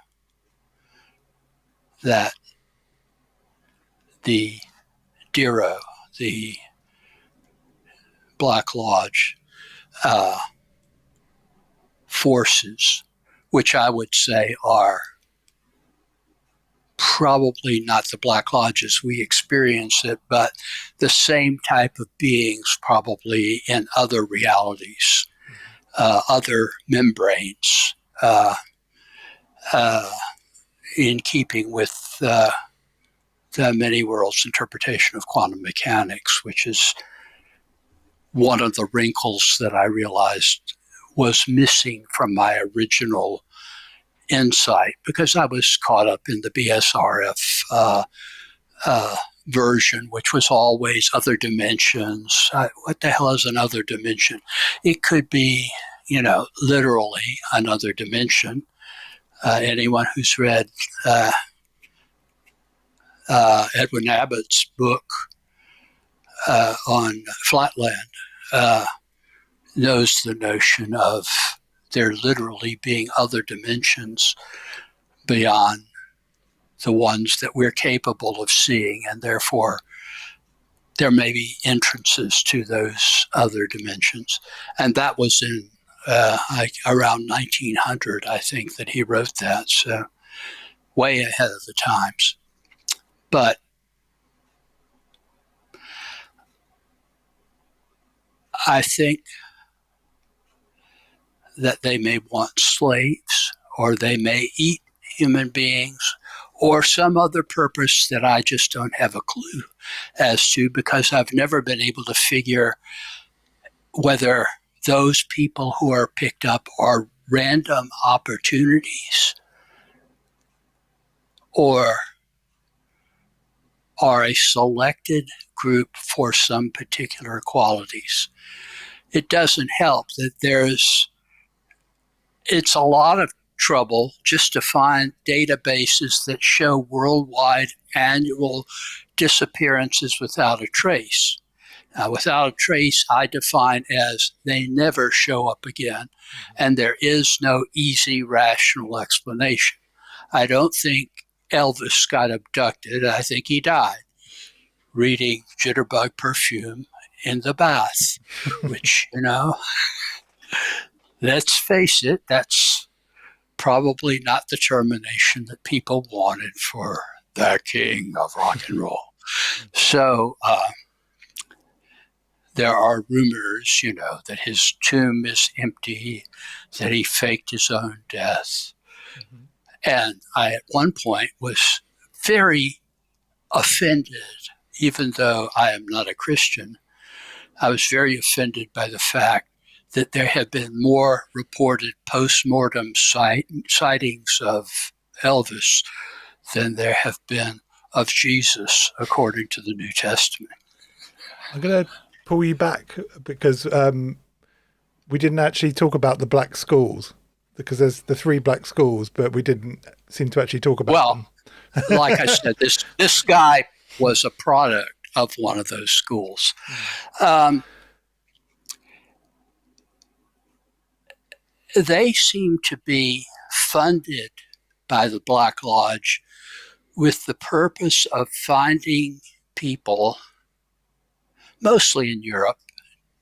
the Diro, the Black Lodge forces, which I would say are probably not the Black Lodges we experience it, but the same type of beings probably in other realities, other membranes, in keeping with the many worlds interpretation of quantum mechanics, which is one of the wrinkles that I realized was missing from my original insight, because I was caught up in the BSRF version, which was always other dimensions. What the hell is another dimension? It could be, literally another dimension. Anyone who's read Edwin Abbott's book on Flatland knows the notion of there literally being other dimensions beyond the ones that we're capable of seeing, and therefore there may be entrances to those other dimensions. And that was in around 1900, I think, that he wrote that, so way ahead of the times. But I think that they may want slaves, or they may eat human beings, or some other purpose that I just don't have a clue as to, because I've never been able to figure whether those people who are picked up are random opportunities or are a selected group for some particular qualities. It doesn't help that it's a lot of trouble just to find databases that show worldwide annual disappearances without a trace. Without a trace, I define as they never show up again, and there is no easy, rational explanation. I don't think Elvis got abducted. I think he died reading Jitterbug Perfume in the bath, which, let's face it, that's probably not the termination that people wanted for the king of rock and roll. So there are rumors, that his tomb is empty, that he faked his own death. Mm-hmm. And I, at one point, was very offended, even though I am not a Christian. I was very offended by the fact that there have been more reported post-mortem sightings of Elvis than there have been of Jesus, according to the New Testament. I'm going to pull you back because we didn't actually talk about the black schools, because there's the 3 black schools, but we didn't seem to actually talk about them. Well, like I said, this guy was a product of one of those schools. They seem to be funded by the Black Lodge with the purpose of finding people, mostly in Europe,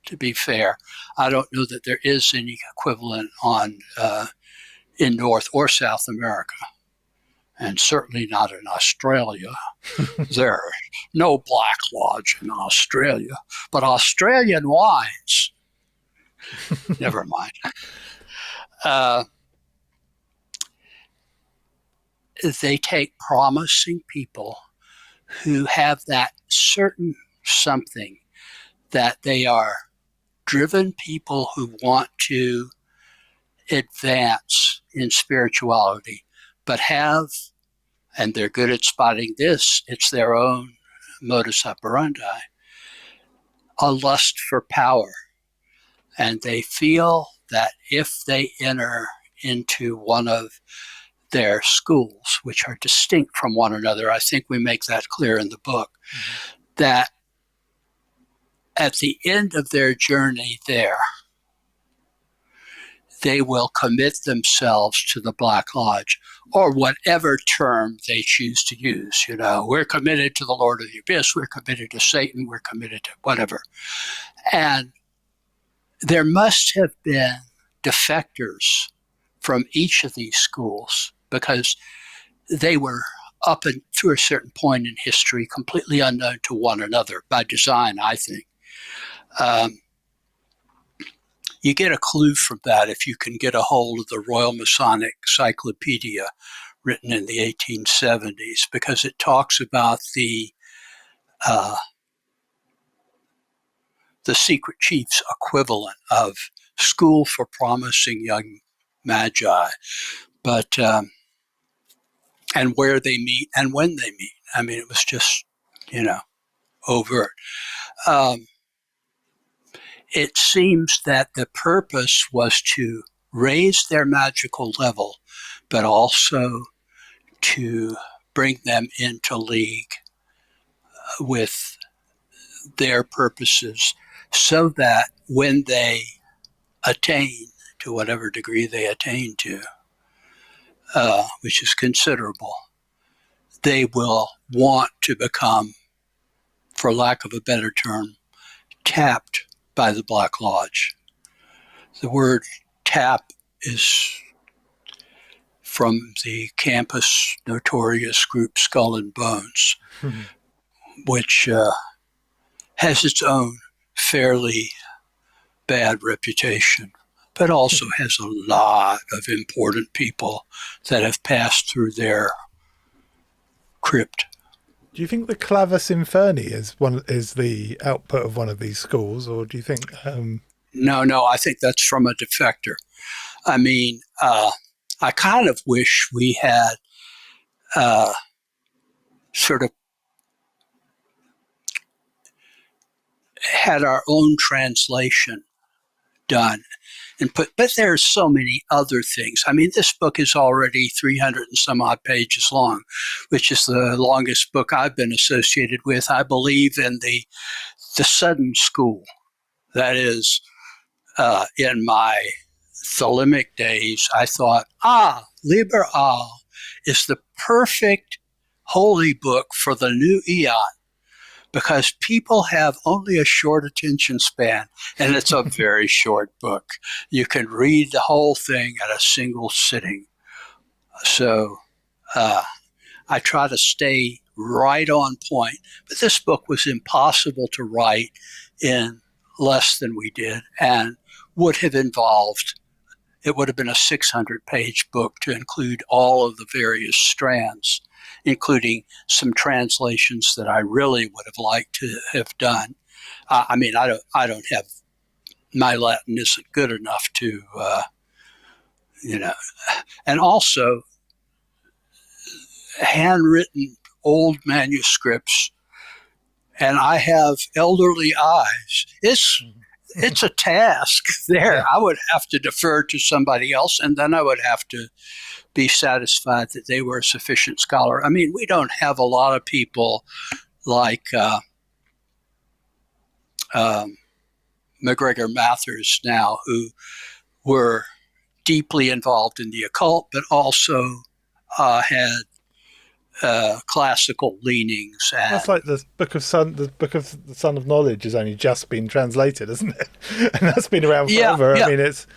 to be fair. I don't know that there is any equivalent in North or South America, and certainly not in Australia. There's no Black Lodge in Australia, but Australian wines. Never mind. They take promising people who have that certain something, that they are driven people who want to advance in spirituality, but have, and they're good at spotting this, it's their own modus operandi, a lust for power. And they feel that if they enter into one of their schools, which are distinct from one another, I think we make that clear in the book, that at the end of their journey there, they will commit themselves to the Black Lodge, or whatever term they choose to use. You know, we're committed to the Lord of the Abyss, we're committed to Satan, we're committed to whatever. And there must have been defectors from each of these schools, because they were up and to a certain point in history completely unknown to one another by design, I think. You get a clue from that if you can get a hold of the Royal Masonic Cyclopedia written in the 1870s, because it talks about the secret chief's equivalent of school for promising young magi, but and where they meet and when they meet. I mean, it was just, overt. It seems that the purpose was to raise their magical level, but also to bring them into league with their purposes, so that when they attain to whatever degree they attain to, which is considerable, they will want to become, for lack of a better term, tapped by the Black Lodge. The word tap is from the campus notorious group Skull and Bones, which has its own fairly bad reputation, but also has a lot of important people that have passed through their crypt. Do you think the Clavus Inferni is the output of one of these schools, or do you think? No, I think that's from a defector. I mean, I kind of wish we had sort of had our own translation done but there's so many other things. I mean, this book is already 300 and some odd pages long, which is the longest book I've been associated with. I believe in the sudden school. That is, in my Thelemic days, I thought, Liber Al is the perfect holy book for the new eon, because people have only a short attention span, and it's a very short book. You can read the whole thing at a single sitting. So I try to stay right on point. But this book was impossible to write in less than we did, and would have involved, it would have been a 600-page book to include all of the various strands, including some translations that I really would have liked to have done. I mean, I don't have, my Latin isn't good enough to, and also handwritten old manuscripts, and I have elderly eyes. It's a task there. I would have to defer to somebody else, and then I would have to be satisfied that they were a sufficient scholar. I mean, we don't have a lot of people like MacGregor Mathers now, who were deeply involved in the occult, but also had classical leanings. And that's like the book of the Son of Knowledge has only just been translated, isn't it? And that's been around forever. Yeah. I mean, it's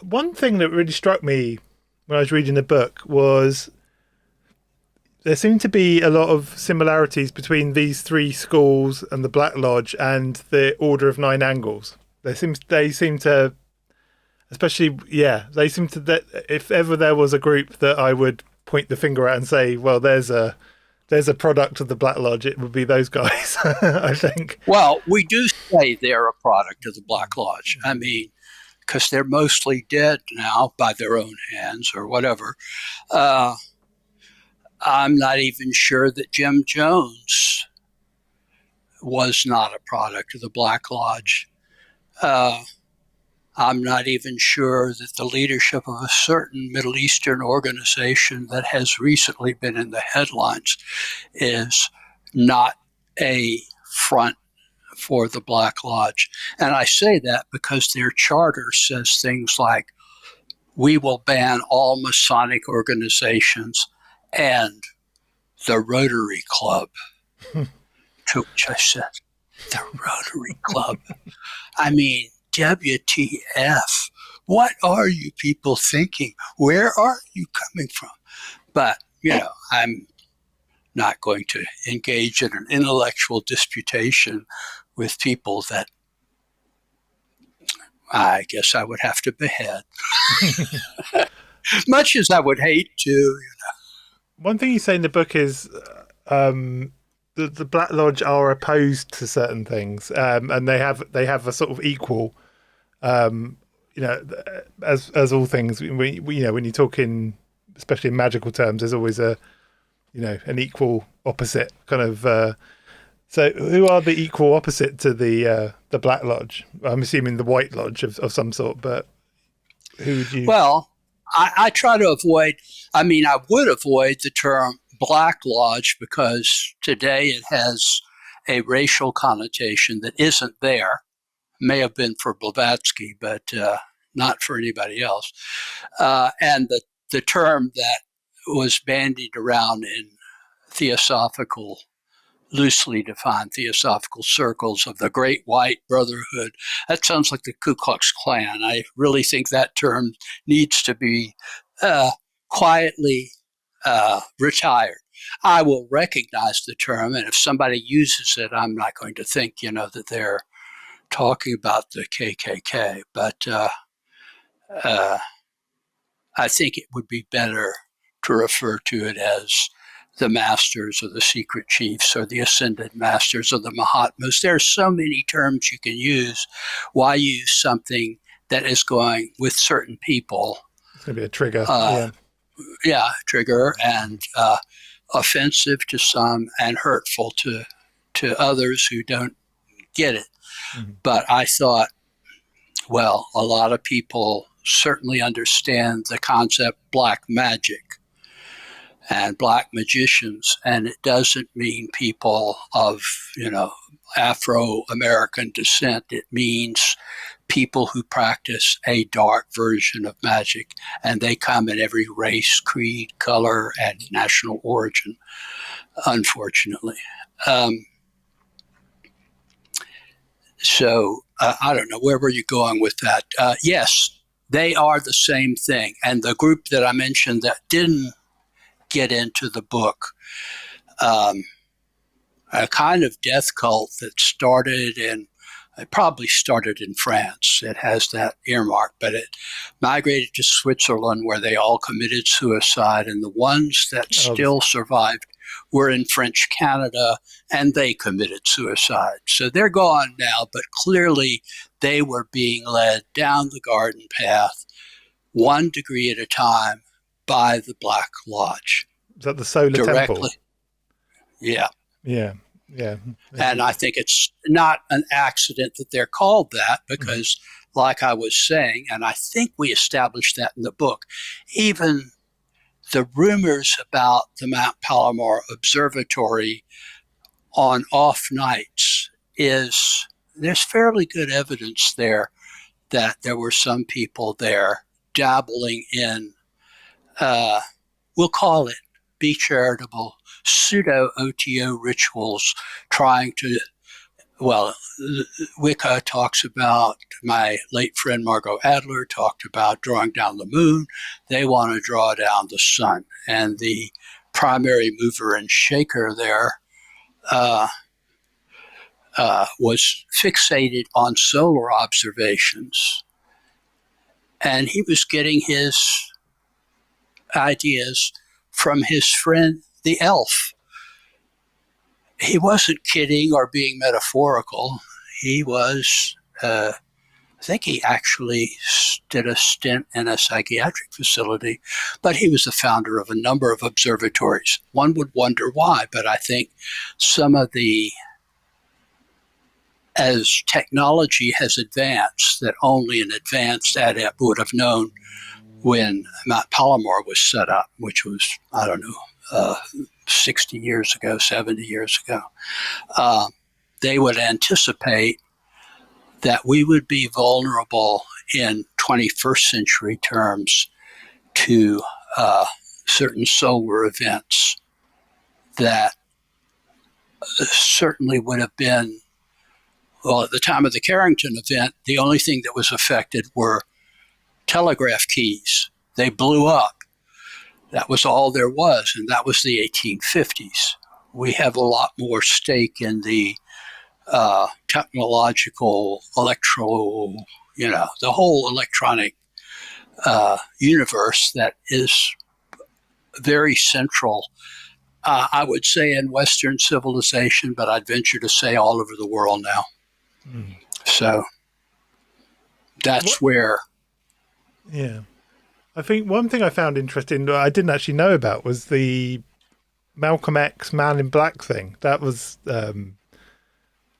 one thing that really struck me when I was reading the book was there seemed to be a lot of similarities between these three schools and the Black Lodge and the Order of Nine Angles. They seem to, especially, they seem to, that if ever there was a group that I would point the finger at and say, well, there's a product of the Black Lodge, it would be those guys, I think. Well, we do say they're a product of the Black Lodge. I mean, because they're mostly dead now by their own hands or whatever. I'm not even sure that Jim Jones was not a product of the Black Lodge. I'm not even sure that the leadership of a certain Middle Eastern organization that has recently been in the headlines is not a front for the Black Lodge. And I say that because their charter says things like, we will ban all Masonic organizations and the Rotary Club. To which I said, the Rotary Club? I mean, WTF? What are you people thinking? Where are you coming from? But, I'm not going to engage in an intellectual disputation with people that I guess I would have to behead. Much as I would hate to. One thing you say in the book is the Black Lodge are opposed to certain things, and they have a sort of equal, as all things. When you talk in, especially in magical terms, there's always an equal opposite kind of. So, who are the equal opposite to the Black Lodge? I'm assuming the White Lodge of some sort, but who would you? Well, I try to avoid. I would avoid the term Black Lodge because today it has a racial connotation that isn't there. May have been for Blavatsky, but not for anybody else. And the term that was bandied around in loosely defined theosophical circles of the Great White Brotherhood. That sounds like the Ku Klux Klan. I really think that term needs to be quietly retired. I will recognize the term, and if somebody uses it, I'm not going to think, that they're talking about the KKK. But I think it would be better to refer to it as the masters or the secret chiefs or the ascended masters or the Mahatmas. There are so many terms you can use. Why use something that is going with certain people? It's going to be a trigger. Trigger, and offensive to some and hurtful to others who don't get it. Mm-hmm. But I thought, well, a lot of people certainly understand the concept black magic and black magicians, and it doesn't mean people of, Afro-American descent. It means people who practice a dark version of magic, and they come in every race, creed, color, and national origin, unfortunately. So I don't know, where were you going with that? Yes, they are the same thing. And the group that I mentioned that didn't get into the book, a kind of death cult that it probably started in France. It has that earmark, but it migrated to Switzerland where they all committed suicide. And the ones that still survived were in French Canada, and they committed suicide. So they're gone now, but clearly they were being led down the garden path, 1 degree at a time, by the Black Lodge. Is that the Solar directly. Temple? Yeah. Yeah. And I think it's not an accident that they're called that because, like I was saying, and I think we established that in the book, even the rumors about the Mount Palomar Observatory on off nights there's fairly good evidence there that there were some people there dabbling in, we'll call it, be charitable, pseudo-OTO rituals, trying to, Wicca talks about, my late friend Margot Adler talked about drawing down the moon. They want to draw down the sun. And the primary mover and shaker there was fixated on solar observations. And he was getting his ideas from his friend, the elf. He wasn't kidding or being metaphorical. He was, I think he actually did a stint in a psychiatric facility, but he was the founder of a number of observatories. One would wonder why, but I think as technology has advanced, that only an advanced adept would have known when Mount Palomar was set up, which was, 60 years ago, 70 years ago. they would anticipate that we would be vulnerable in 21st century terms to certain solar events that certainly would have been, well, at the time of the Carrington event, the only thing that was affected were telegraph keys. They blew up. That was all there was, and that was the 1850s. We have a lot more stake in the technological, the whole electronic universe that is very central, I would say, in Western civilization, but I'd venture to say all over the world now. Mm. So that's where. Yeah. I think one thing I found interesting, I didn't actually know about, was the Malcolm X Man in Black thing. That was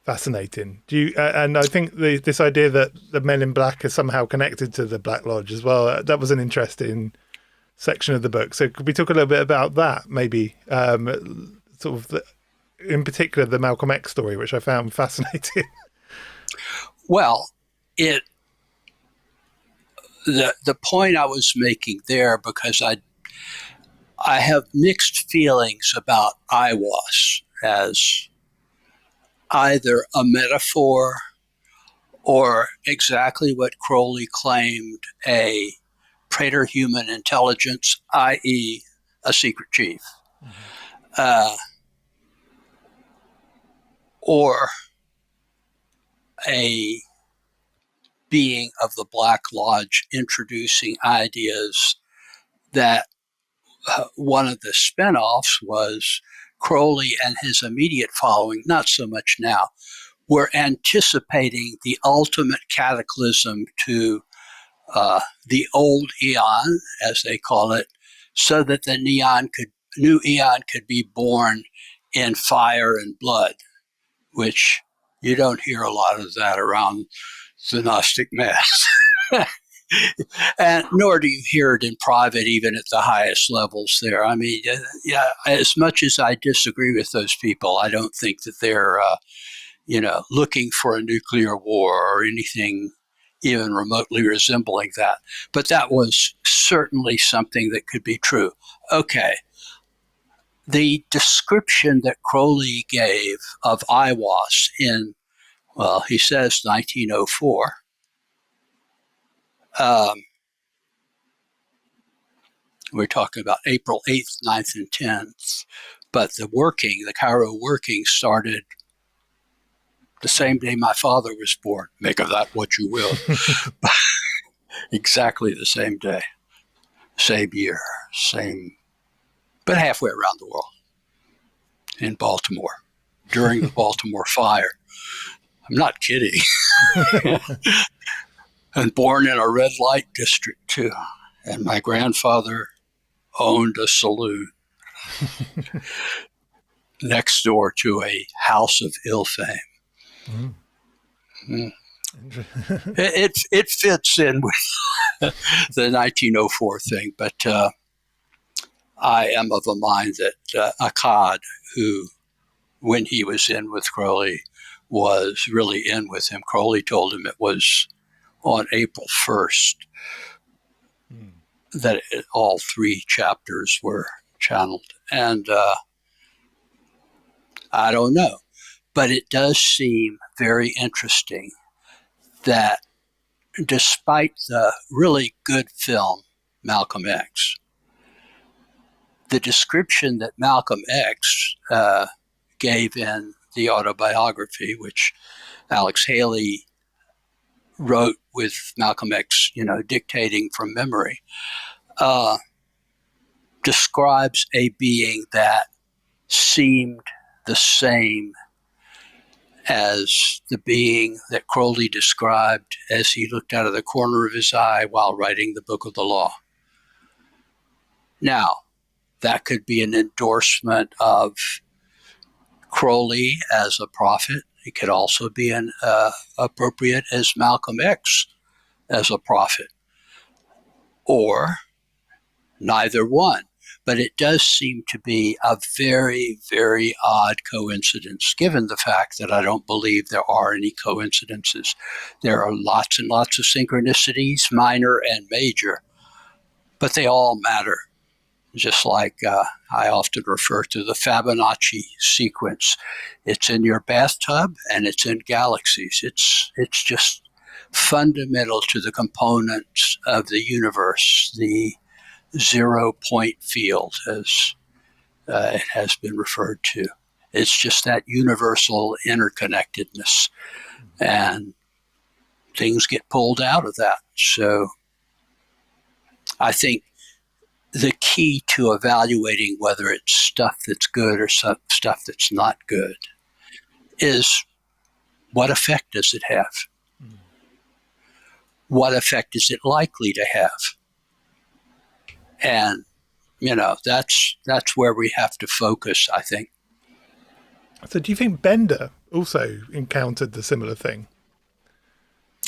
fascinating. And I think this idea that the Men in Black are somehow connected to the Black Lodge as well, that was an interesting section of the book. So could we talk a little bit about that, maybe? In particular, the Malcolm X story, which I found fascinating. Well, the point I was making there, because I have mixed feelings about Aiwass as either a metaphor or exactly what Crowley claimed, a praeter-human intelligence, i.e. a secret chief. Mm-hmm. Or a being of the Black Lodge introducing ideas that one of the spinoffs was Crowley and his immediate following, not so much now, were anticipating the ultimate cataclysm to the old eon, as they call it, so that the new eon could be born in fire and blood, which you don't hear a lot of that around the Gnostic Mass. And nor do you hear it in private, even at the highest levels there. I mean, yeah, as much as I disagree with those people, I don't think that they're, looking for a nuclear war or anything even remotely resembling that. But that was certainly something that could be true. Okay. The description that Crowley gave of Aiwass in, well, he says 1904, we're talking about April 8th, 9th, and 10th. But the Cairo working started the same day my father was born. Make of that what you will. Exactly the same day, same year, but halfway around the world in Baltimore during the Baltimore fire. I'm not kidding. And born in a red light district, too. And my grandfather owned a saloon next door to a house of ill fame. Mm. Mm. It fits in with the 1904 thing, but I am of a mind that Akkad, who, when he was in with Crowley, was really in with him. Crowley told him it was on April 1st that all three chapters were channeled. And I don't know, but it does seem very interesting that despite the really good film, Malcolm X, the description that Malcolm X gave in the autobiography, which Alex Haley wrote with Malcolm X, dictating from memory, describes a being that seemed the same as the being that Crowley described as he looked out of the corner of his eye while writing the Book of the Law. Now, that could be an endorsement of Crowley as a prophet. It could also be an appropriate as Malcolm X as a prophet, or neither one. But it does seem to be a very, very odd coincidence, given the fact that I don't believe there are any coincidences. There are lots and lots of synchronicities, minor and major, but they all matter. Just like I often refer to the Fibonacci sequence. It's in your bathtub and it's in galaxies. It's just fundamental to the components of the universe, the 0 point field, as it has been referred to. It's just that universal interconnectedness, and things get pulled out of that. So I think the key to evaluating whether it's stuff that's good or stuff that's not good is, what effect does it have? What effect is it likely to have? And, that's where we have to focus, I think. So do you think Bender also encountered the similar thing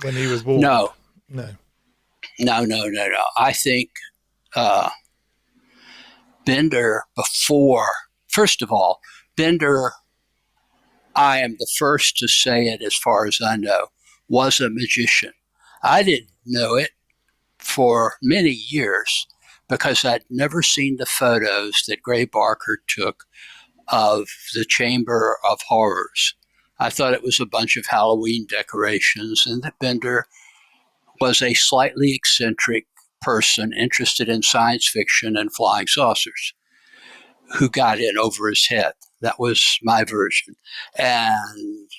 when he was warned? No. No. I think Bender, first of all, Bender, I am the first to say it as far as I know, was a magician. I didn't know it for many years because I'd never seen the photos that Gray Barker took of the Chamber of Horrors. I thought it was a bunch of Halloween decorations, and that Bender was a slightly eccentric person interested in science fiction and flying saucers who got in over his head. That was my version. And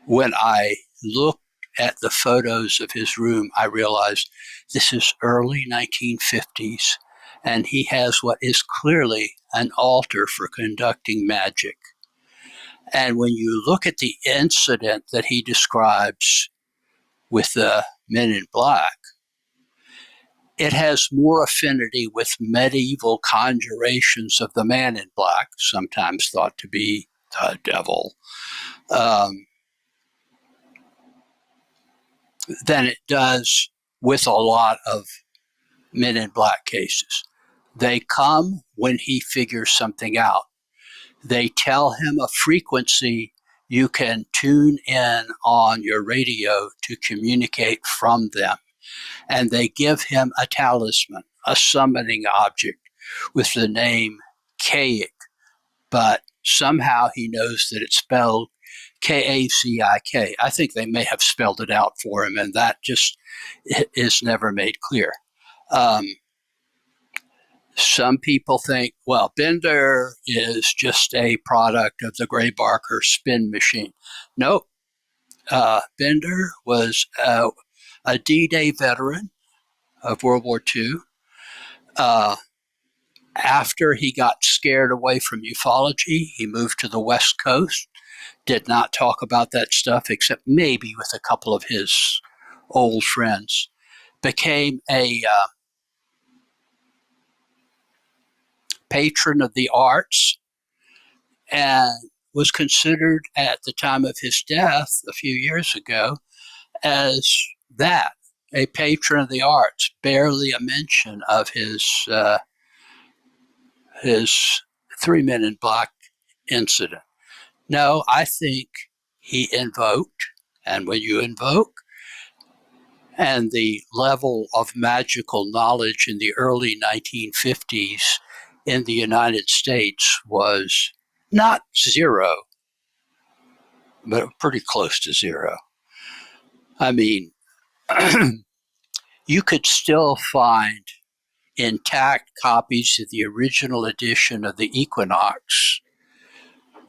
when I looked at the photos of his room, I realized this is early 1950s, and he has what is clearly an altar for conducting magic. And when you look at the incident that he describes with the men in black, it has more affinity with medieval conjurations of the man in black, sometimes thought to be the devil, than it does with a lot of men in black cases. They come when he figures something out. They tell him a frequency you can tune in on your radio to communicate from them. And they give him a talisman, a summoning object with the name Kazik, but somehow he knows that it's spelled Kazik. I think they may have spelled it out for him, and that just is never made clear. Some people think, well, Bender is just a product of the Gray Barker spin machine. Nope. Bender was a D-Day veteran of World War II. After he got scared away from ufology, he moved to the West Coast, did not talk about that stuff except maybe with a couple of his old friends, became a patron of the arts, and was considered at the time of his death a few years ago as that, a patron of the arts, barely a mention of his Three Men in Black incident. No, I think he invoked, and when you invoke, and the level of magical knowledge in the early 1950s in the United States was not zero, but pretty close to zero. I mean, you could still find intact copies of the original edition of the Equinox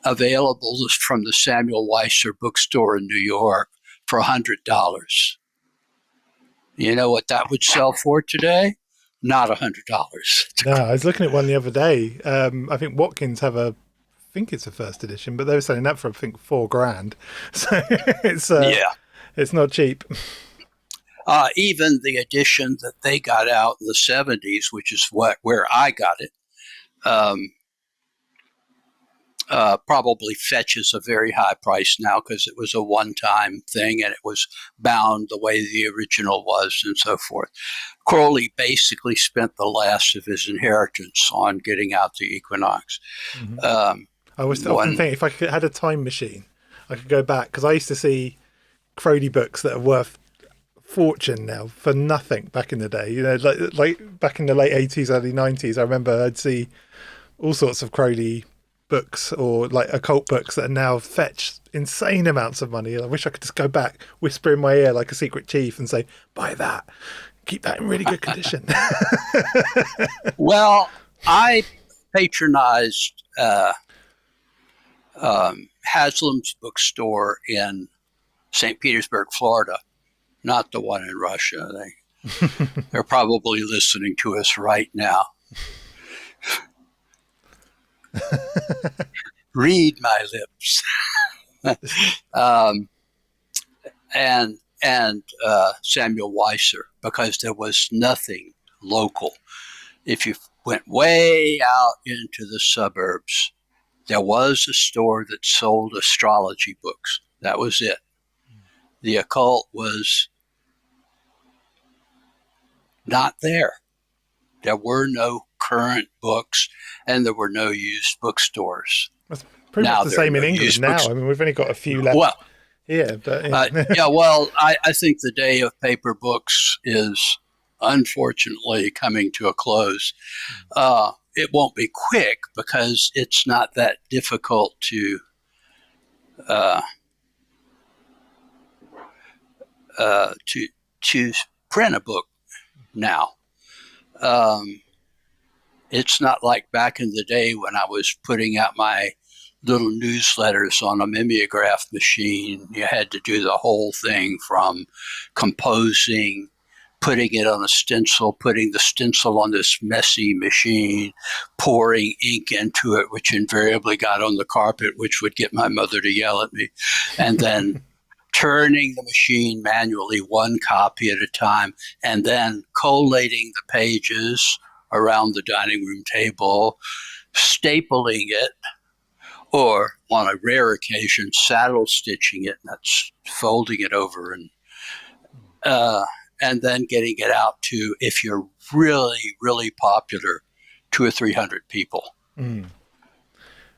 available from the Samuel Weisser bookstore in New York for $100. You know what that would sell for today? Not $100. No, I was looking at one the other day. I think Watkins have I think it's a first edition, but they were selling that for, I think, $4,000. So it's not cheap. Even the edition that they got out in the 70s, which is where I got it, probably fetches a very high price now because it was a one-time thing and it was bound the way the original was and so forth. Crowley basically spent the last of his inheritance on getting out the Equinox. Mm-hmm. I was often think if I had a time machine, I could go back, because I used to see Crowley books that are worth fortune now for nothing back in the day. You know, like back in the late 80s, early 90s, I remember I'd see all sorts of Crowley books or like occult books that are now fetch insane amounts of money. I wish I could just go back, whisper in my ear like a secret chief and say, buy that, keep that in really good condition. Well, I patronized Haslam's bookstore in St. Petersburg, Florida, not the one in Russia. They're probably listening to us right now. Read my lips. And Samuel Weiser, because there was nothing local. If you went way out into the suburbs, there was a store that sold astrology books. That was it. The occult was not there. There were no current books, and there were no used bookstores. That's pretty much the same in England now. I mean, we've only got a few left. Well, yeah, but I think the day of paper books is unfortunately coming to a close. It won't be quick because it's not that difficult to print a book now. It's not like back in the day when I was putting out my little newsletters on a mimeograph machine. You had to do the whole thing from composing, putting it on a stencil, putting the stencil on this messy machine, pouring ink into it, which invariably got on the carpet, which would get my mother to yell at me, and then turning the machine manually one copy at a time, and then collating the pages around the dining room table, stapling it, or on a rare occasion, saddle stitching it, and that's folding it over, and then getting it out to, if you're really, really popular, 200 or 300 people. Mm.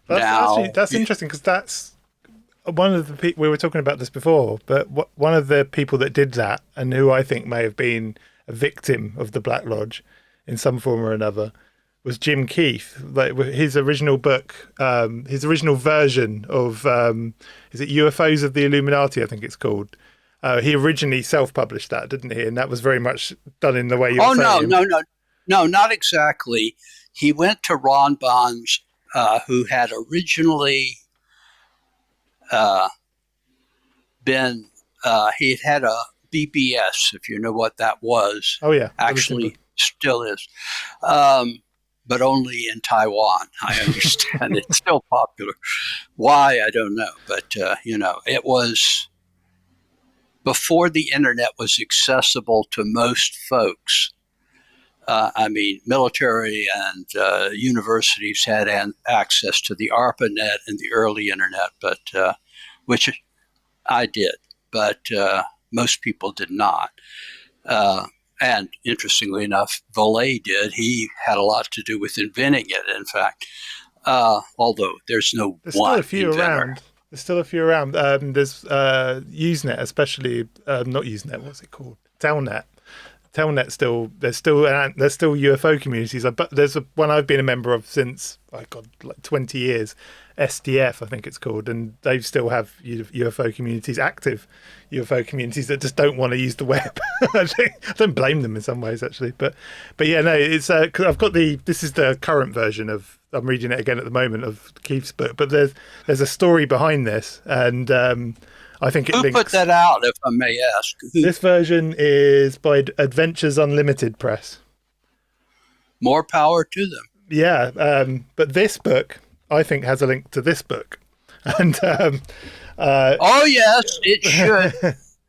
That's interesting, because that's one of the people, we were talking about this before, but one of the people that did that, and who I think may have been a victim of the Black Lodge in some form or another, was Jim Keith. Like his original book, his original version of, is it UFOs of the Illuminati, I think it's called. He originally self-published that, didn't he? And that was very much done in the way you were saying. No, not exactly. He went to Ron Bonds, who had originally been, he had a BBS, if you know what that was. Oh, yeah. Actually, still is. But only in Taiwan, I understand. It's still popular. Why, I don't know. But, it was before the internet was accessible to most folks. Military and universities had access to the ARPANET and the early internet, but which I did, but most people did not. And interestingly enough, Valet did. He had a lot to do with inventing it, in fact, although there's one still a few inventor. Around. There's still a few around. There's Usenet, especially, not Usenet, what's it called? Telnet. Telnet there's still UFO communities. But there's one I've been a member of since, like 20 years, SDF, I think it's called, and they still have UFO communities, active UFO communities that just don't want to use the web. I don't blame them in some ways, actually. But yeah, no, it's cause I've got this is the current version of, I'm reading it again at the moment, of Keith's book, but there's a story behind this, and I think it links. Who put that out, if I may ask? This version is by Adventures Unlimited Press. More power to them. Yeah, but this book, I think, has a link to this book. And oh, yes, it should.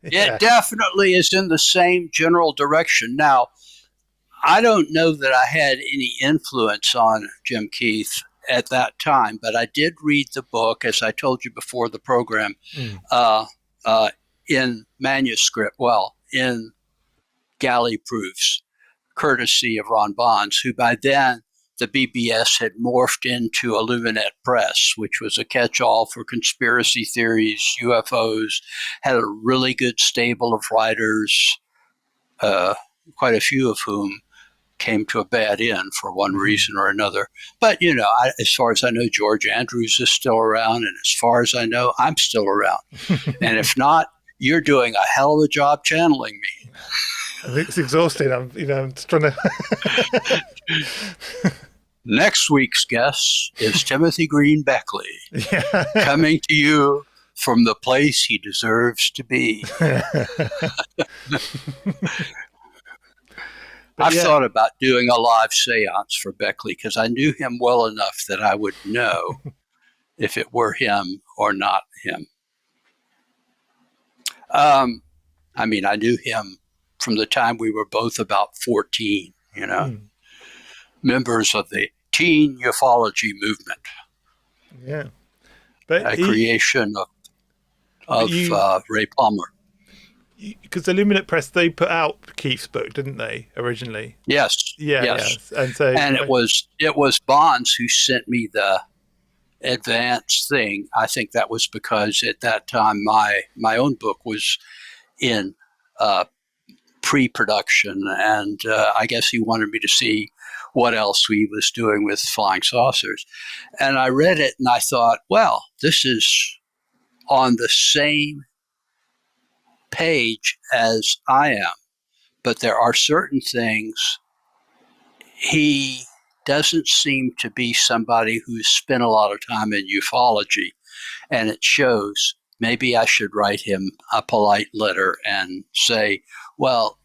Yeah. It definitely is in the same general direction. Now, I don't know that I had any influence on Jim Keith at that time, but I did read the book, as I told you before the program, in manuscript, in galley proofs, courtesy of Ron Bonds, who by then the BBS had morphed into IllumiNet Press, which was a catch-all for conspiracy theories, UFOs, had a really good stable of writers, quite a few of whom came to a bad end for one reason or another. But, as far as I know, George Andrews is still around, and as far as I know, I'm still around. And if not, you're doing a hell of a job channeling me. I think it's exhausting. I'm just trying to... Next week's guest is Timothy Green Beckley, coming to you from the place he deserves to be. I've thought about doing a live seance for Beckley because I knew him well enough that I would know if it were him or not him. I knew him from the time we were both about 14, members of the teen ufology movement. Yeah. But creation of Ray Palmer. Because IllumiNet Press, they put out Keith's book, didn't they, originally? Yes. Yes. And it was Bonds who sent me the advance thing. I think that was because at that time my own book was in pre-production, and I guess he wanted me to see what else he was doing with flying saucers. And I read it and I thought, well, this is on the same page as I am, but there are certain things. He doesn't seem to be somebody who's spent a lot of time in ufology, and it shows. Maybe I should write him a polite letter and say, well,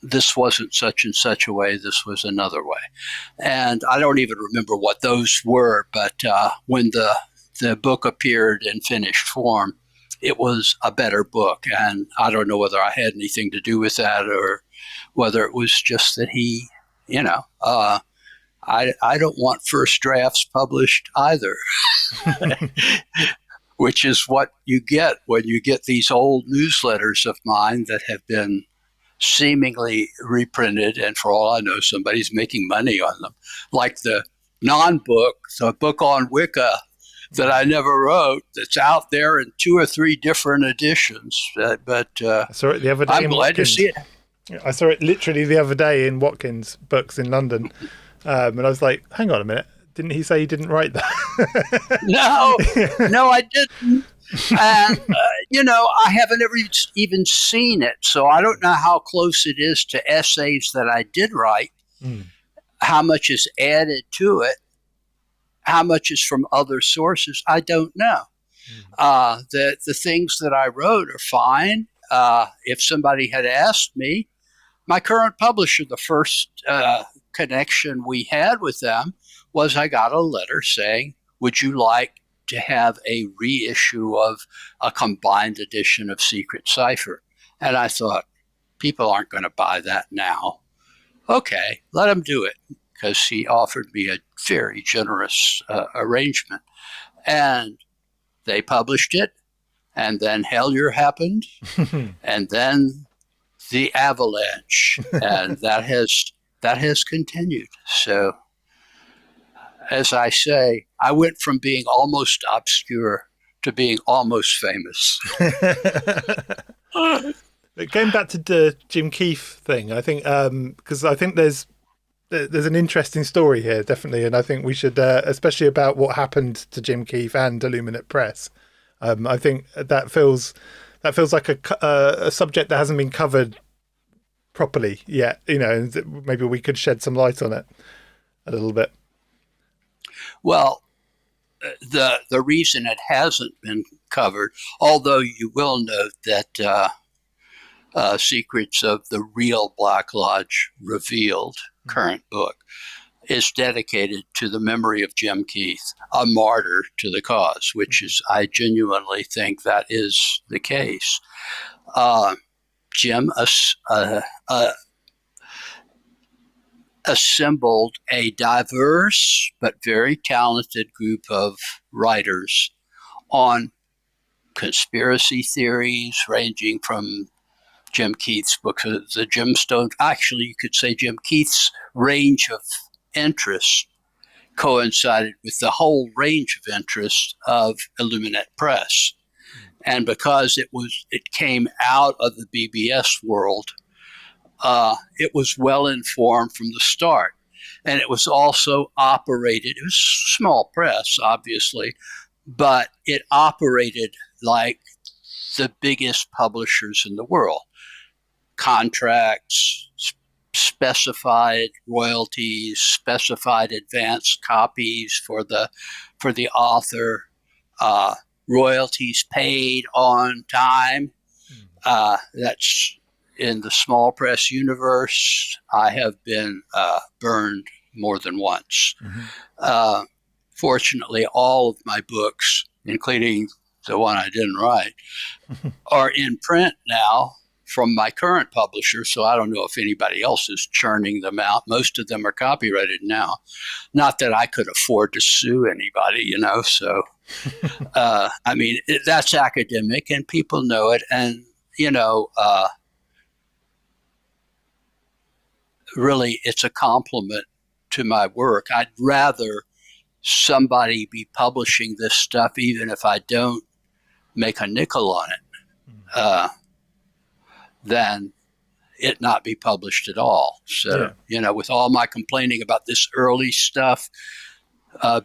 this wasn't such and such a way, this was another way. And I don't even remember what those were, but when the book appeared in finished form, it was a better book. And I don't know whether I had anything to do with that or whether it was just that he, I don't want first drafts published either, which is what you get when you get these old newsletters of mine that have been seemingly reprinted, and for all I know, somebody's making money on them. Like the non-book, the book on Wicca that I never wrote, that's out there in 2 or 3 different editions. But I saw it the other day. I'm glad to see it. I saw it literally the other day in Watkins Books in London, and I was like, "Hang on a minute, didn't he say he didn't write that?" No, I didn't. And, I haven't ever even seen it, so I don't know how close it is to essays that I did write, how much is added to it, how much is from other sources. I don't know. The things that I wrote are fine. If somebody had asked me, my current publisher, the first connection we had with them was I got a letter saying, would you like to have a reissue of a combined edition of Secret Cipher? And I thought, people aren't going to buy that now. Okay, let them do it, because he offered me a very generous arrangement. And they published it, and then Hellier happened, and then the avalanche, and that has continued. So, as I say, I went from being almost obscure to being almost famous. Going back to the Jim Keith thing, I think because I think there's an interesting story here, definitely, and I think we should, especially about what happened to Jim Keith and IllumiNet Press. I think that feels like a subject that hasn't been covered properly yet. Maybe we could shed some light on it a little bit. Well, the reason it hasn't been covered, although you will note that Secrets of the Real Black Lodge Revealed, current book, is dedicated to the memory of Jim Keith, a martyr to the cause, which is, I genuinely think that is the case. Jim assembled a diverse but very talented group of writers on conspiracy theories ranging from Jim Keith's books, the Gemstone. Actually, you could say Jim Keith's range of interests coincided with the whole range of interests of IllumiNet Press. And because it came out of the BBS world, it was well informed from the start. And it was also operated, it was small press, obviously, but it operated like the biggest publishers in the world. Contracts, specified royalties, specified advance copies for the author, royalties paid on time. That's in the small press universe. I have been burned more than once. Fortunately, all of my books, including the one I didn't write, are in print now from my current publisher, so I don't know if anybody else is churning them out. Most of them are copyrighted now. Not that I could afford to sue anybody, so I mean, that's academic and people know it. And, really, it's a compliment to my work. I'd rather somebody be publishing this stuff, even if I don't make a nickel on it, than it not be published at all. So, with all my complaining about this early stuff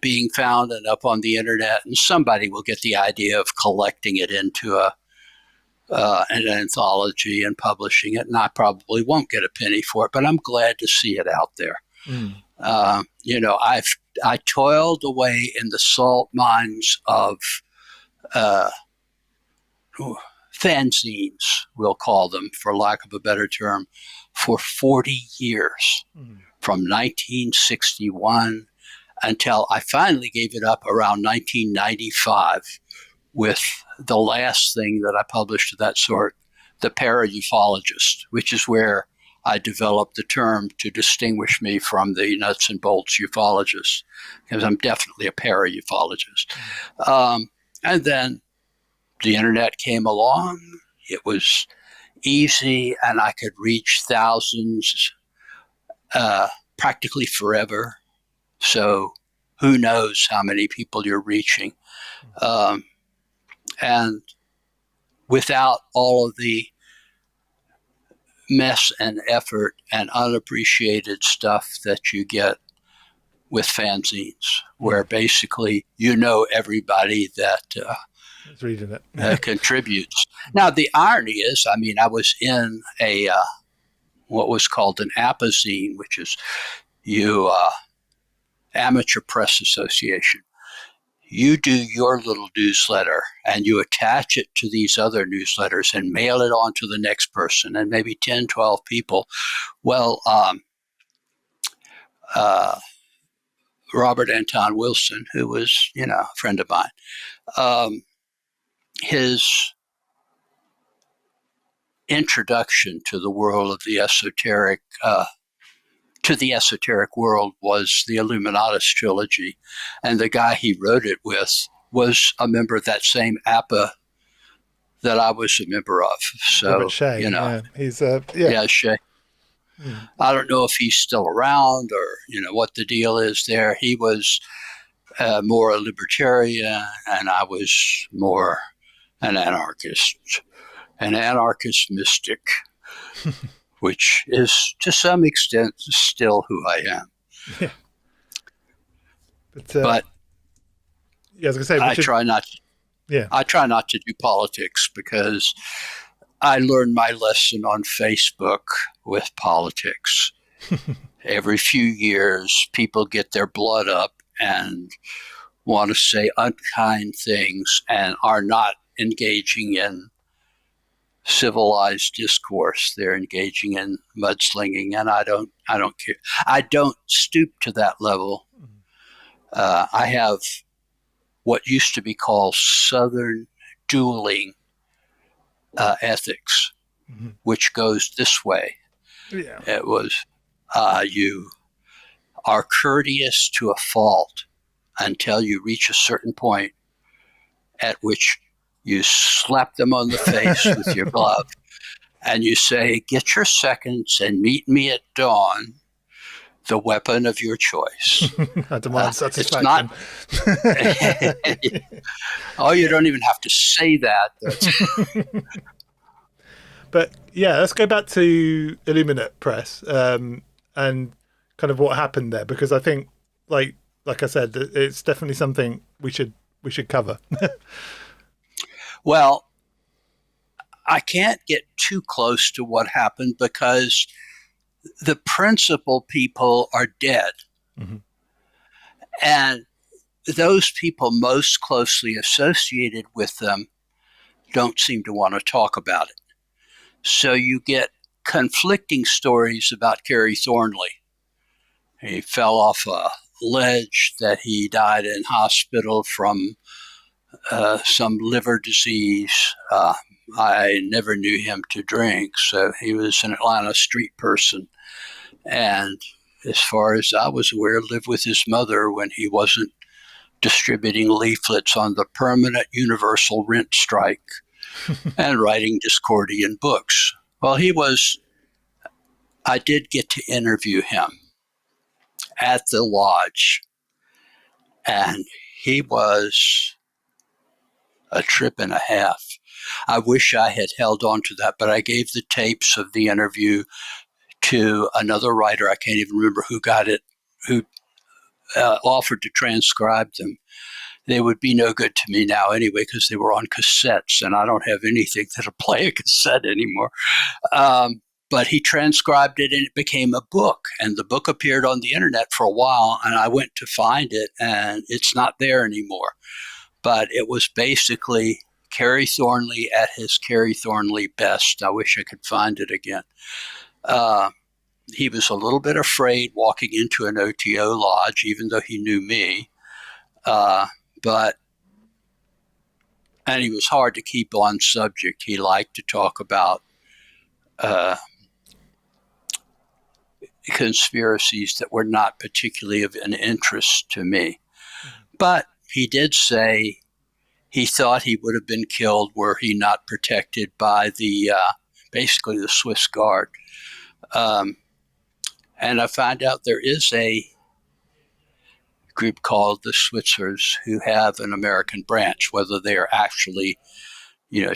being found and up on the internet, and somebody will get the idea of collecting it into an anthology and publishing it, and I probably won't get a penny for it, but I'm glad to see it out there. I toiled away in the salt mines of fanzines, we'll call them, for lack of a better term, for 40 years, from 1961 until I finally gave it up around 1995 with the last thing that I published of that sort, The Para-Ufologist, which is where I developed the term to distinguish me from the nuts and bolts ufologist, because I'm definitely a para-ufologist. And then the internet came along. It was easy, and I could reach thousands practically forever. So who knows how many people you're reaching. And without all of the mess and effort and unappreciated stuff that you get with fanzines, where basically everybody that reading it contributes. Now, the irony is, I was in a what was called an apazine, which is Amateur Press Association. You do your little newsletter and you attach it to these other newsletters and mail it on to the next person, and maybe 10, 12 people. Well, Robert Anton Wilson, who was, a friend of mine, his introduction to the world of the esoteric, to the esoteric world, was the Illuminatus trilogy. And the guy he wrote it with was a member of that same APA that I was a member of. So, Shea, he's Shea. I don't know if he's still around or, what the deal is there. He was more a libertarian, and I was more an anarchist mystic, which is to some extent still who I am. Yeah. But I was going to say, I try not to do politics, because I learned my lesson on Facebook with politics. Every few years, people get their blood up and want to say unkind things and are not engaging in civilized discourse. They're engaging in mudslinging, and I don't care. I don't stoop to that level. I have what used to be called Southern dueling ethics, which goes this way. Yeah. It was, you are courteous to a fault until you reach a certain point at which you slap them on the face with your glove and you say, "Get your seconds and meet me at dawn, the weapon of your choice." I demand It's satisfaction. not. Oh, you don't even have to say that. But yeah, let's go back to IllumiNet Press and kind of what happened there, because I think, like I said, it's definitely something we should cover. Well, I can't get too close to what happened because the principal people are dead. Mm-hmm. And those people most closely associated with them don't seem to want to talk about it. So you get conflicting stories about Kerry Thornley. He fell off a ledge, that he died in hospital from some liver disease. I never knew him to drink, so he was an Atlanta street person. And as far as I was aware, lived with his mother when he wasn't distributing leaflets on the permanent universal rent strike and writing Discordian books. Well, I did get to interview him at the lodge, and he was a trip and a half. I wish I had held on to that, but I gave the tapes of the interview to another writer. I can't even remember who got it, who offered to transcribe them. They would be no good to me now anyway, because they were on cassettes, and I don't have anything that'll play a cassette anymore. But he transcribed it, and it became a book. And the book appeared on the internet for a while, and I went to find it, and it's not there anymore. But it was basically Kerry Thornley at his Kerry Thornley best. I wish I could find it again. He was a little bit afraid walking into an OTO lodge, even though he knew me. And he was hard to keep on subject. He liked to talk about conspiracies that were not particularly of an interest to me. But he did say he thought he would have been killed were he not protected by basically the Swiss Guard. And I found out there is a group called the Switzers who have an American branch, whether they are actually,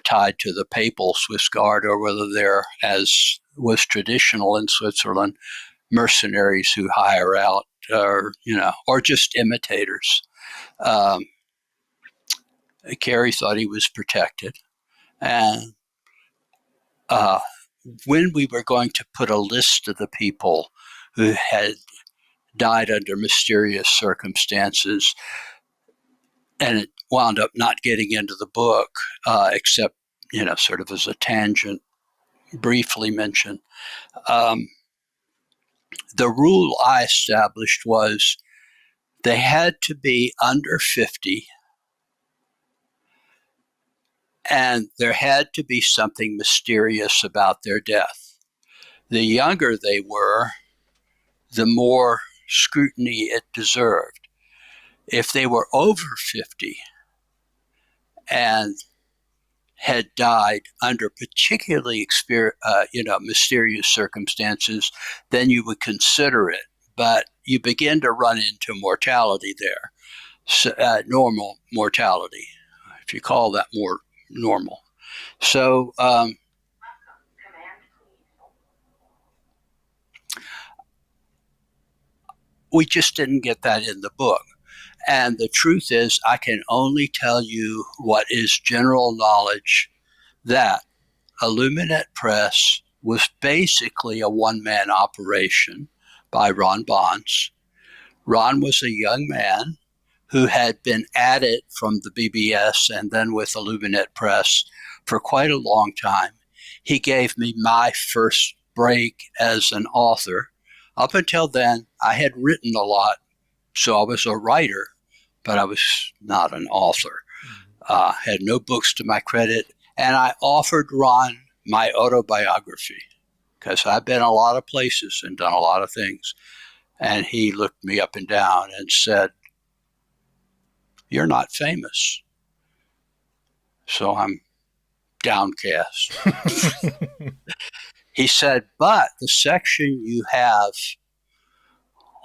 tied to the papal Swiss Guard or whether they're, as was traditional in Switzerland, mercenaries who hire out, or just imitators. Kerry thought he was protected. And when we were going to put a list of the people who had died under mysterious circumstances, and it wound up not getting into the book, except, sort of as a tangent, briefly mentioned. The rule I established was they had to be under 50, and there had to be something mysterious about their death. The younger they were, the more scrutiny it deserved. If they were over 50 and had died under particularly mysterious circumstances, then you would consider it. But you begin to run into mortality there, normal mortality, if you call that more normal. So we just didn't get that in the book. And the truth is, I can only tell you what is general knowledge, that IllumiNet Press was basically a one-man operation by Ron Bonds. Ron was a young man who had been at it from the BBS and then with IllumiNet Press for quite a long time. He gave me my first break as an author. Up until then, I had written a lot, so I was a writer, but I was not an author. Had no books to my credit, and I offered Ron my autobiography because I've been a lot of places and done a lot of things. And he looked me up and down and said, "You're not famous." So I'm downcast. He said, "But the section you have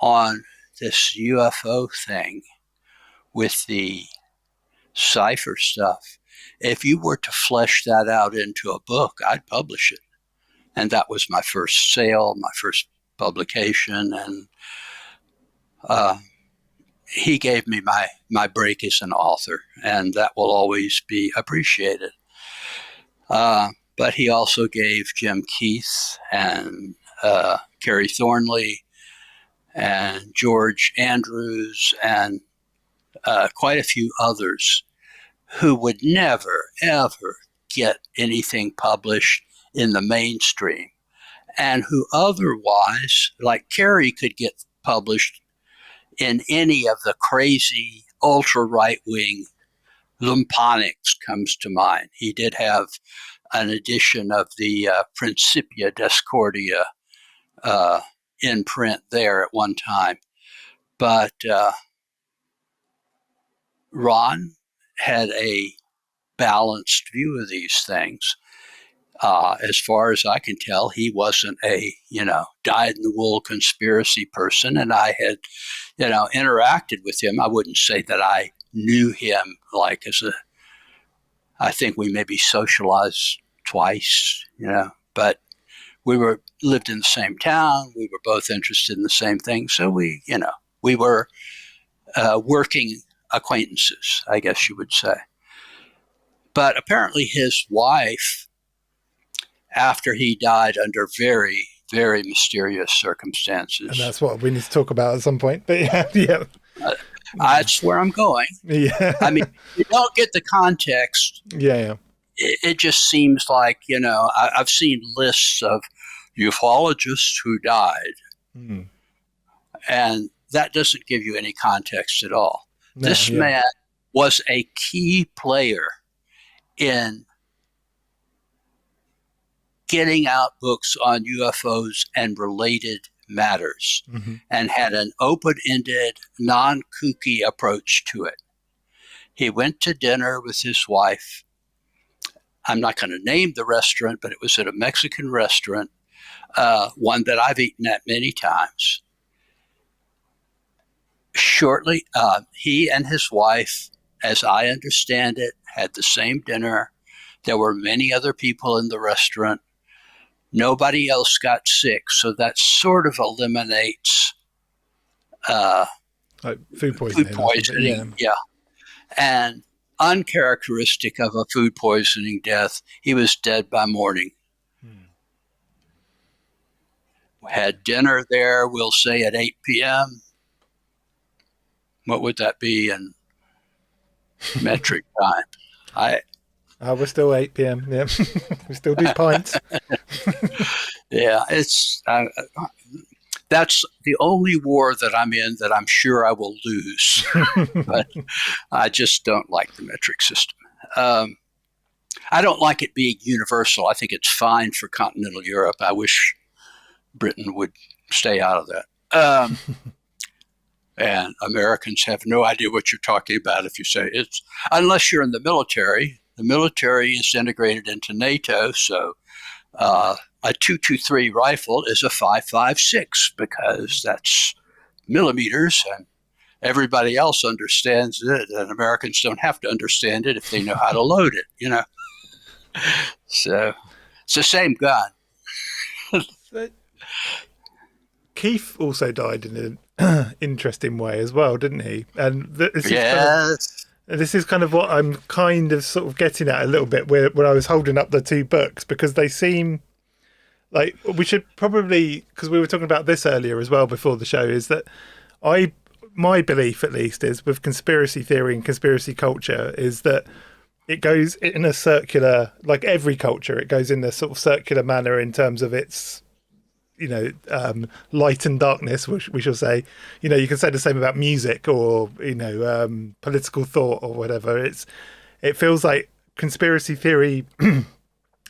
on this UFO thing with the cipher stuff, if you were to flesh that out into a book, I'd publish it." And that was my first sale, my first publication. And he gave me my break as an author, and that will always be appreciated. But he also gave Jim Keith and Kerry Thornley and George Andrews and quite a few others who would never, ever get anything published in the mainstream, and who otherwise, like Kerry, could get published in any of the crazy ultra right-wing Lumponics comes to mind. He did have an edition of the Principia Discordia in print there at one time. But Ron had a balanced view of these things. As far as I can tell, he wasn't a, dyed-in-the-wool conspiracy person, and I had, interacted with him. I wouldn't say that I knew him I think we maybe socialized twice, but we lived in the same town. We were both interested in the same thing. So we were working acquaintances, I guess you would say. But apparently his wife, after he died under very, very mysterious circumstances. And that's what we need to talk about at some point. But yeah. That's where I'm going. Yeah. I mean, you don't get the context. Yeah. It just seems like, I've seen lists of ufologists who died. Mm. And that doesn't give you any context at all. No, this man was a key player in getting out books on UFOs and related matters, and had an open-ended, non-kooky approach to it. He went to dinner with his wife. I'm not going to name the restaurant, but it was at a Mexican restaurant, one that I've eaten at many times. Shortly, he and his wife, as I understand it, had the same dinner. There were many other people in the restaurant. Nobody else got sick, so that sort of eliminates like food poisoning. Yeah. And uncharacteristic of a food poisoning death, he was dead by morning. Had dinner there, we'll say at 8 p.m. What would that be in metric time? We're still 8 p.m. Yeah, we still do pints. Yeah, it's that's the only war that I'm in that I'm sure I will lose. But I just don't like the metric system. I don't like it being universal. I think it's fine for continental Europe. I wish Britain would stay out of that. And Americans have no idea what you're talking about if you say it's, unless you're in the military. The military is integrated into NATO, so a .223 rifle is a .556 because that's millimeters, and everybody else understands it, and Americans don't have to understand it if they know how to load it, So it's the same gun. Keith also died in an interesting way as well, didn't he? And this is kind of what I'm kind of sort of getting at a little bit when I was holding up the two books, because they seem like we should probably, because we were talking about this earlier as well before the show, is that my belief at least is with conspiracy theory and conspiracy culture is that it goes in a circular, like every culture, it goes in a sort of circular manner in terms of its, light and darkness, which we shall say. You can say the same about music or, political thought or whatever. It feels like conspiracy theory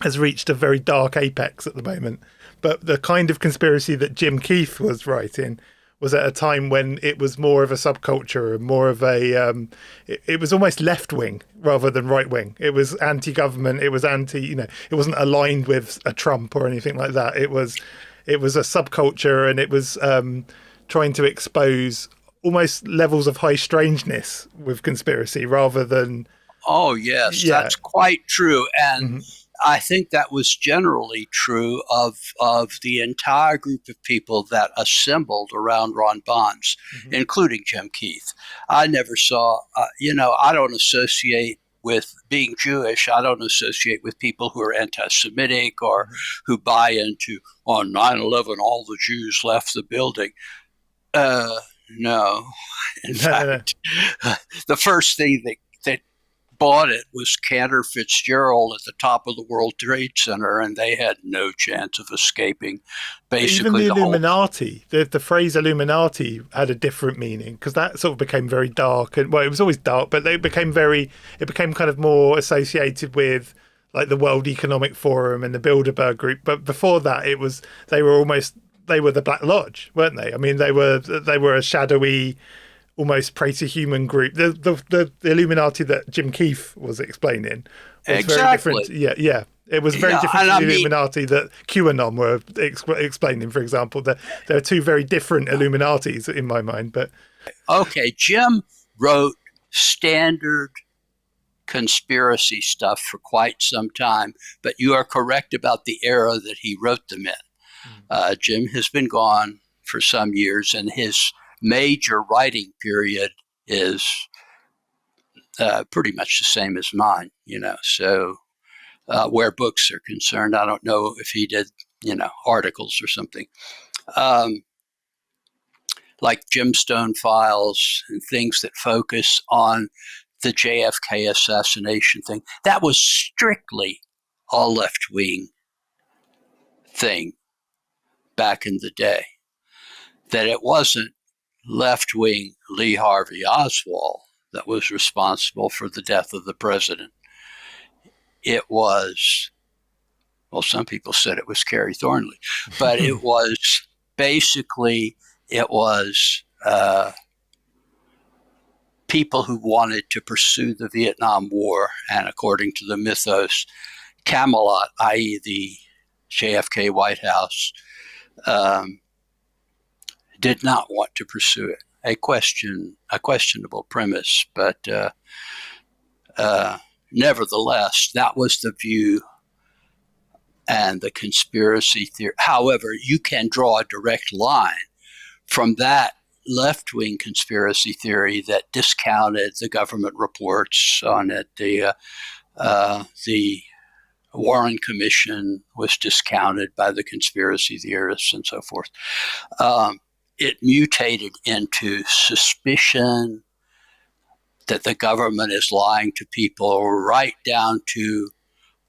has reached a very dark apex at the moment. But the kind of conspiracy that Jim Keith was writing was at a time when it was more of a subculture and more of a it was almost left wing rather than right wing. It was anti-government. It was anti, it wasn't aligned with a Trump or anything like that. It was a subculture, and it was trying to expose almost levels of high strangeness with conspiracy rather than. Oh, yes, that's quite true. And I think that was generally true of the entire group of people that assembled around Ron Bonds, including Jim Keith. I never saw, I don't associate with being Jewish. I don't associate with people who are anti-Semitic or who buy into, on 9/11, all the Jews left the building. No. In fact, the first thing that bought it was Cantor Fitzgerald at the top of the World Trade Center, and they had no chance of escaping. Basically, even the Illuminati, the phrase Illuminati had a different meaning, because that sort of became very dark, and it was always dark, but it became kind of more associated with like the World Economic Forum and the Bilderberg Group. But before that, they were the Black Lodge, weren't they? I mean, they were a shadowy, almost prey-to-human group. The Illuminati that Jim Keith was explaining was very different. Yeah. It was very different to the Illuminati that QAnon were explaining, for example. There are two very different Illuminatis in my mind. But okay, Jim wrote standard conspiracy stuff for quite some time, but you are correct about the era that he wrote them in. Jim has been gone for some years, and his major writing period is pretty much the same as mine, so where books are concerned, I don't know if he did, articles or something, like Gemstone Files and things that focus on the JFK assassination thing. That was strictly a left-wing thing back in the day. That it wasn't left-wing Lee Harvey Oswald that was responsible for the death of the president. It was, well, some people said it was Kerry Thornley, but it was people who wanted to pursue the Vietnam War, and according to the mythos, Camelot, i.e. the JFK White House, did not want to pursue it. A questionable premise, but nevertheless, that was the view and the conspiracy theory. However, you can draw a direct line from that left-wing conspiracy theory that discounted the government reports on it. The Warren Commission was discounted by the conspiracy theorists and so forth. It mutated into suspicion that the government is lying to people, right down to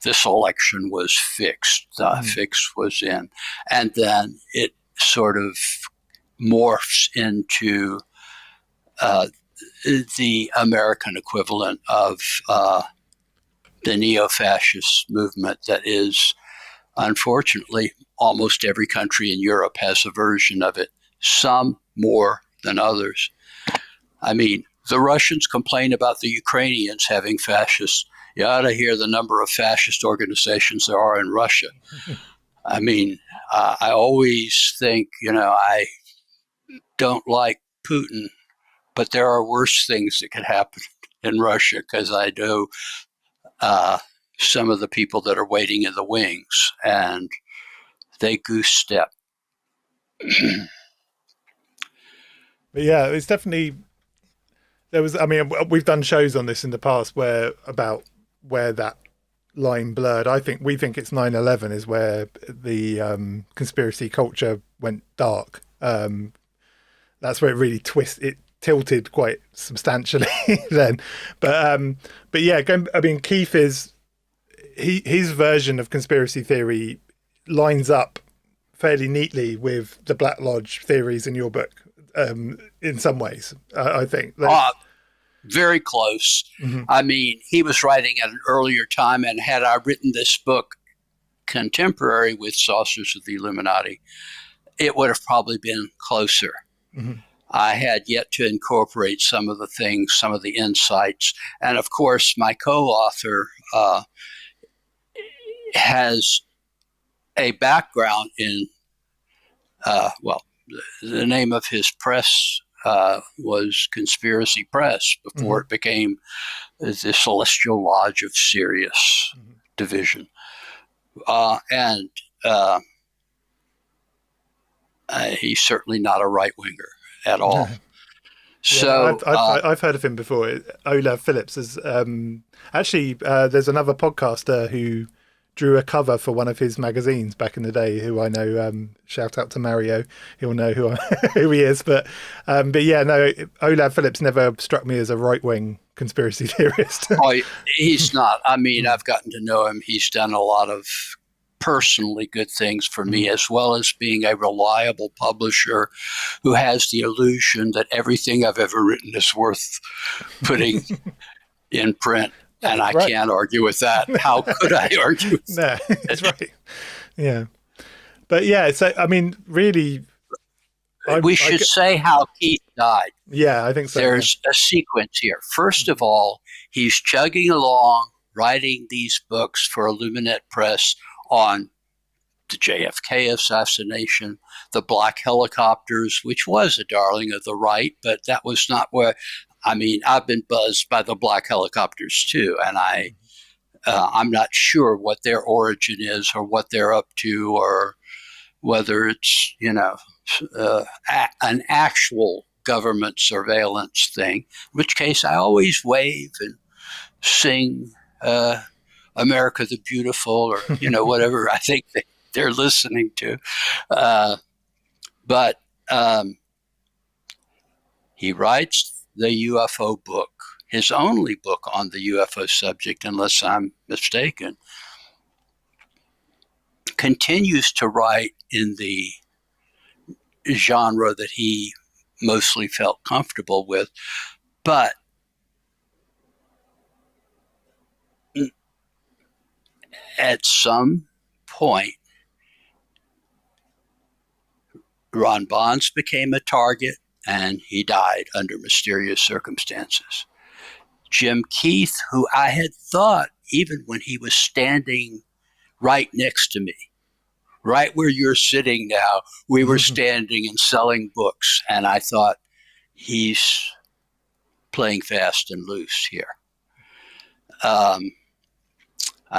this election was fixed. The fix was in. And then it sort of morphs into the American equivalent of the neo-fascist movement that is, unfortunately, almost every country in Europe has a version of it, some more than others. I mean, the Russians complain about the Ukrainians having fascists. You ought to hear the number of fascist organizations there are in Russia. I mean, I always think, I don't like Putin, but there are worse things that could happen in Russia, because I know some of the people that are waiting in the wings, and they goose step. But yeah, it's definitely, we've done shows on this in the past where that line blurred. We think it's 9/11 is where the conspiracy culture went dark. That's where it really tilted quite substantially then. But yeah, Keith his version of conspiracy theory lines up fairly neatly with the Black Lodge theories in your book, in some ways, I think. Very close. Mm-hmm. I mean, he was writing at an earlier time, and had I written this book contemporary with Saucers of the Illuminati, it would have probably been closer. I had yet to incorporate some of the things, some of the insights. And of course, my co-author has a background in, the name of his press was Conspiracy Press before it became the Celestial Lodge of Sirius division. And he's certainly not a right-winger at all. So I've heard of him before. Olaf Phillips is actually there's another podcaster who drew a cover for one of his magazines back in the day, who I know. Shout out to Mario; he'll know who he is. But yeah, no, Olaf Phillips never struck me as a right wing conspiracy theorist. He's not. I mean, I've gotten to know him. He's done a lot of personally good things for me, as well as being a reliable publisher who has the illusion that everything I've ever written is worth putting in print. And I can't argue with that. How could I argue with that? No, that's right. Yeah. But yeah, so, I mean, really... we should say how Keith died. Yeah, I think so. There's a sequence here. First of all, he's chugging along, writing these books for IllumiNet Press on the JFK assassination, the black helicopters, which was a darling of the right, but that was not where... I mean, I've been buzzed by the black helicopters too, and I'm not sure what their origin is or what they're up to, or whether it's an actual government surveillance thing. In which case, I always wave and sing "America the Beautiful" or whatever I think they're listening to. But he writes the UFO book, his only book on the UFO subject, unless I'm mistaken, continues to write in the genre that he mostly felt comfortable with. But at some point, Ron Bonds became a target, and he died under mysterious circumstances. Jim Keith, who I had thought, even when he was standing right next to me, right where you're sitting now, we were standing and selling books, and I thought, he's playing fast and loose here. I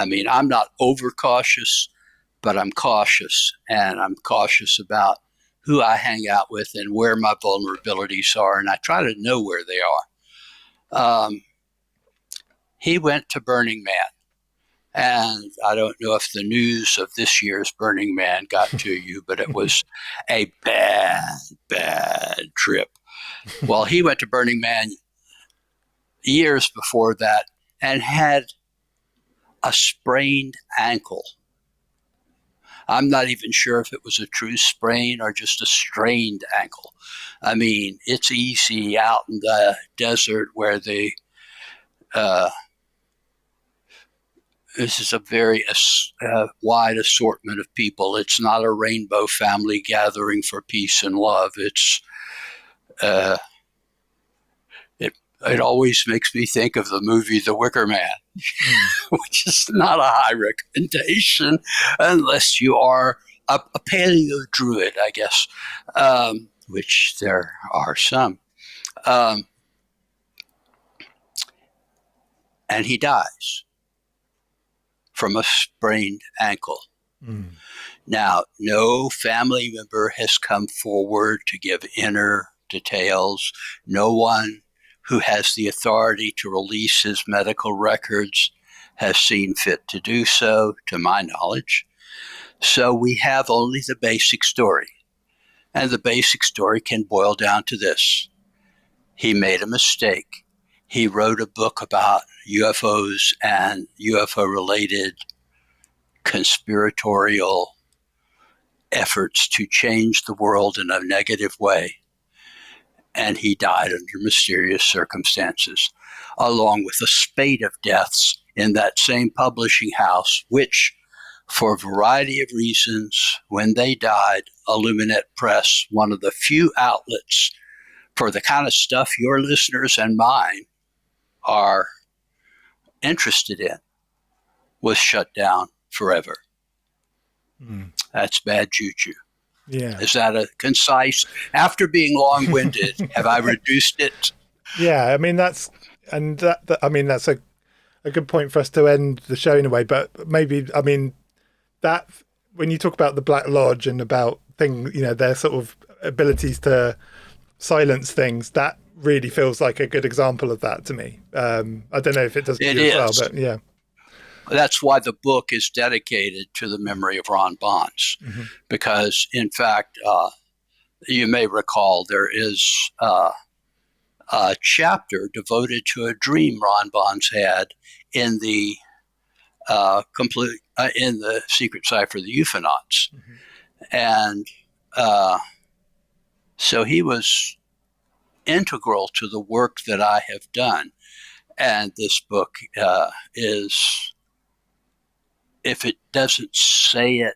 mean, I'm not overcautious, but I'm cautious, and I'm cautious about who I hang out with and where my vulnerabilities are, and I try to know where they are. He went to Burning Man, and I don't know if the news of this year's Burning Man got to you, but it was a bad trip. Well, he went to Burning Man years before that and had a sprained ankle. I'm not even sure if it was a true sprain or just a strained ankle. I mean, it's easy out in the desert where this is a very wide assortment of people. It's not a rainbow family gathering for peace and love. It always makes me think of the movie The Wicker Man, which is not a high recommendation unless you are a paleo druid, I guess, which there are some. And he dies from a sprained ankle. Now, no family member has come forward to give inner details. No one who has the authority to release his medical records has seen fit to do so, to my knowledge. So we have only the basic story. And the basic story can boil down to this. He made a mistake. He wrote a book about UFOs and UFO-related conspiratorial efforts to change the world in a negative way. And he died under mysterious circumstances, along with a spate of deaths in that same publishing house, which For a variety of reasons, when they died, IllumiNet Press, one of the few outlets for the kind of stuff your listeners and mine are interested in, was shut down forever. That's bad juju. Yeah. Is that a concise, after being long-winded, have I reduced it? Yeah, I mean, that's a good point for us to end the show in a way, but maybe, I mean, that when you talk about the Black Lodge and about their sort of abilities to silence things, that really feels like a good example of that to me. I don't know if it does to you as well, but yeah. That's why the book is dedicated to the memory of Ron Bonds, because in fact, you may recall there is a chapter devoted to a dream Ron Bonds had in the in the secret cipher, the Ufonauts, and so he was integral to the work that I have done. And this book is, if it doesn't say it,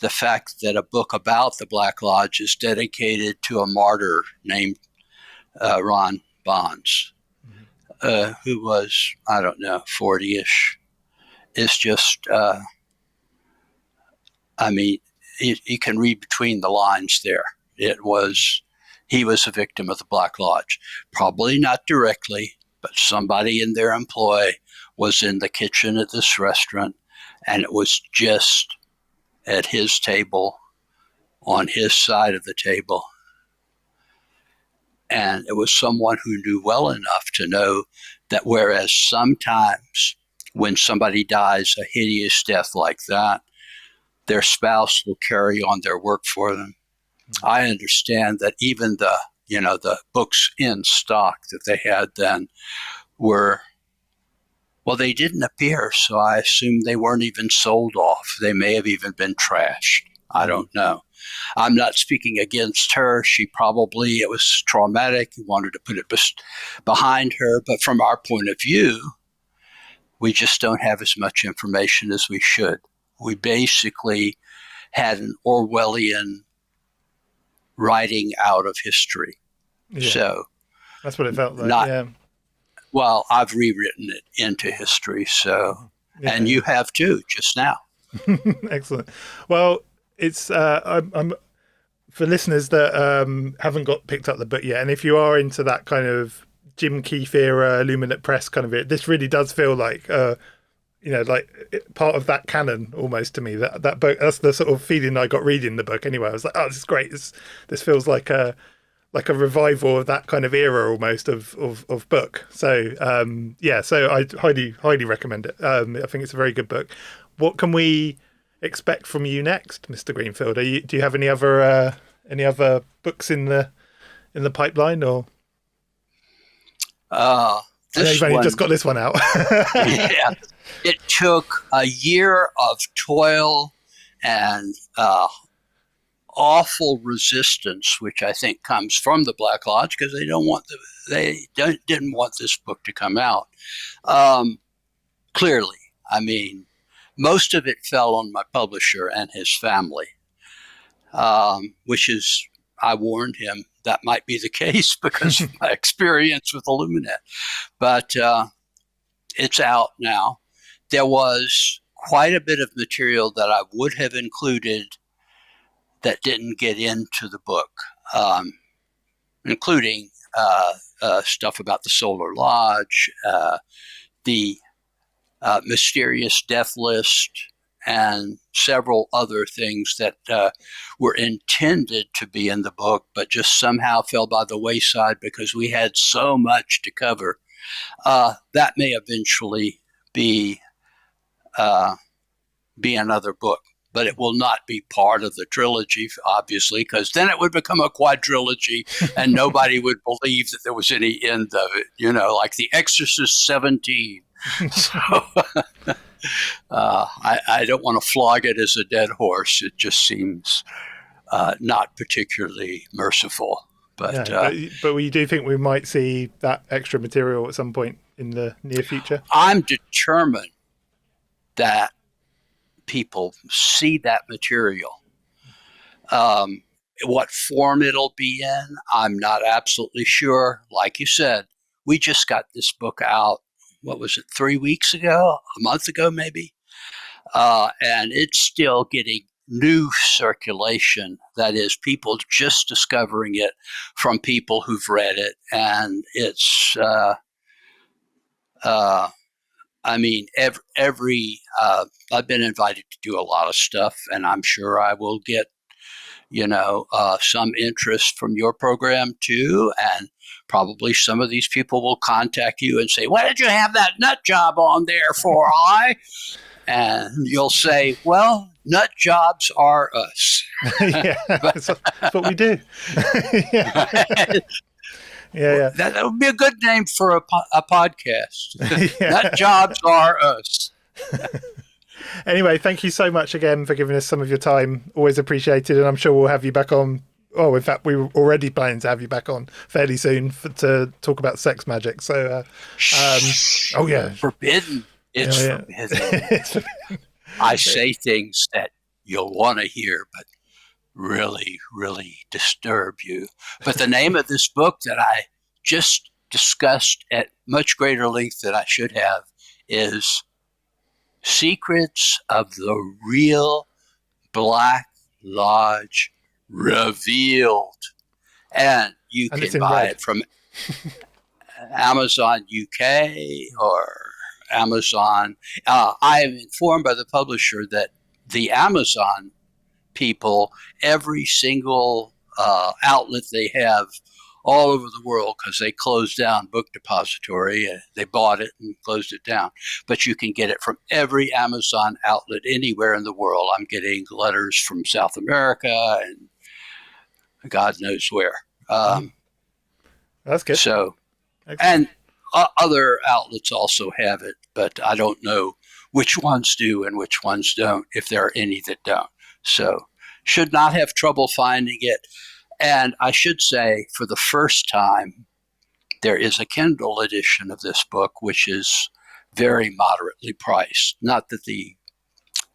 the fact that a book about the Black Lodge is dedicated to a martyr named Ron Bonds, who was, I don't know, 40-ish, is just, I mean, you can read between the lines there. He was a victim of the Black Lodge. Probably not directly, but somebody in their employ was in the kitchen at this restaurant, and it was just at his table, on his side of the table. And it was someone who knew well enough to know that whereas sometimes when somebody dies a hideous death like that, their spouse will carry on their work for them. I understand that even the books in stock that they had then were, well, they didn't appear, so I assume they weren't even sold off. They may have even been trashed. I don't know. I'm not speaking against her. It was traumatic. We wanted to put it behind her. But from our point of view, we just don't have as much information as we should. We basically had an Orwellian writing out of history. Yeah. So that's what it felt like. Well, I've rewritten it into history. So, and you have too, just now. Excellent. Well, it's I'm for listeners that haven't picked up the book yet, and if you are into that kind of Jim Keefe era, IllumiNet Press kind of it, this really does feel like like part of that canon almost to me. That book, that's the sort of feeling I got reading the book. Anyway, I was like, oh, this is great. This feels like a revival of that kind of era almost of book. So so I highly recommend it. I think it's a very good book. What can we expect from you next, Mr. Greenfield? Do you have any other books in the pipeline, or? I know you've only just got this one out. Yeah, it took a year of toil and awful resistance, which I think comes from the Black Lodge, because they didn't want this book to come out. Clearly, I mean, most of it fell on my publisher and his family, which is, I warned him that might be the case because of my experience with IllumiNet. But it's out now. There was quite a bit of material that I would have included that didn't get into the book, including stuff about the Solar Lodge, the mysterious death list, and several other things that were intended to be in the book, but just somehow fell by the wayside because we had so much to cover. That may eventually be another book, but it will not be part of the trilogy, obviously, because then it would become a quadrilogy and nobody would believe that there was any end of it, like The Exorcist 17. So I don't want to flog it as a dead horse. It just seems not particularly merciful. But you do think we might see that extra material at some point in the near future? I'm determined that people see that material. What form it'll be in, I'm not absolutely sure. Like you said, we just got this book out, what was it, 3 weeks ago, a month ago maybe? And it's still getting new circulation. That is, people just discovering it from people who've read it. And it's, I mean, I've been invited to do a lot of stuff, and I'm sure I will get, some interest from your program too. And probably some of these people will contact you and say, "What did you have that nut job on there for, And you'll say, "Well, nut jobs are us." Yeah, that's what we do. Yeah. Yeah. That would be a good name for a podcast. Yeah. Nut jobs are us. Anyway, thank you so much again for giving us some of your time. Always appreciated, and I'm sure we'll have you back on. Oh, in fact, we were already planning to have you back on fairly soon to talk about sex magic. So, oh yeah, forbidden. It's forbidden. I say things that you'll want to hear, but really, really disturb you. But the name of this book that I just discussed at much greater length than I should have is Secrets of the Real Black Lodge Revealed. And you can buy it from Amazon UK or Amazon. I am informed by the publisher that the Amazon people, every single outlet they have all over the world, because they closed down Book Depository. They bought it and closed it down. But you can get it from every Amazon outlet anywhere in the world. I'm getting letters from South America and God knows where. That's good. So, and other outlets also have it, but I don't know which ones do and which ones don't, if there are any that don't. So, should not have trouble finding it. And I should say, for the first time, there is a Kindle edition of this book, which is very moderately priced. Not that the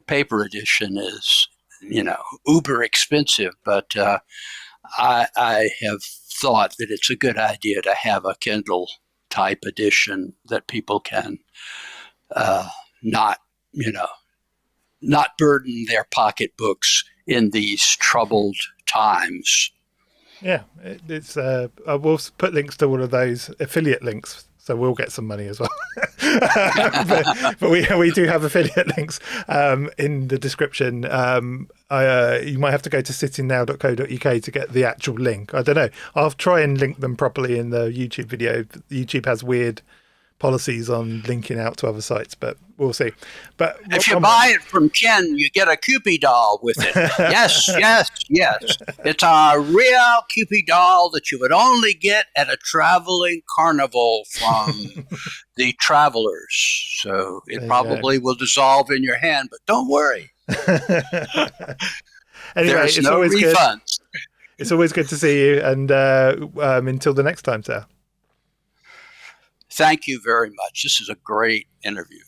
paper edition is, uber expensive, but I have thought that it's a good idea to have a Kindle type edition that people can not burden their pocketbooks in these troubled times. Yeah, it's. We'll put links to all of those affiliate links, so we'll get some money as well. but we do have affiliate links in the description. You might have to go to sittingnow.co.uk to get the actual link. I don't know. I'll try and link them properly in the YouTube video. YouTube has weird policies on linking out to other sites, but we'll see. But if you buy it from Ken, you get a Cupid doll with it. Yes. It's a real Cupid doll that you would only get at a traveling carnival from the Travelers. So it probably will dissolve in your hand, but don't worry. Anyway, there's no refunds. It's always good to see you, and until the next time, sir. Thank you very much. This is a great interview.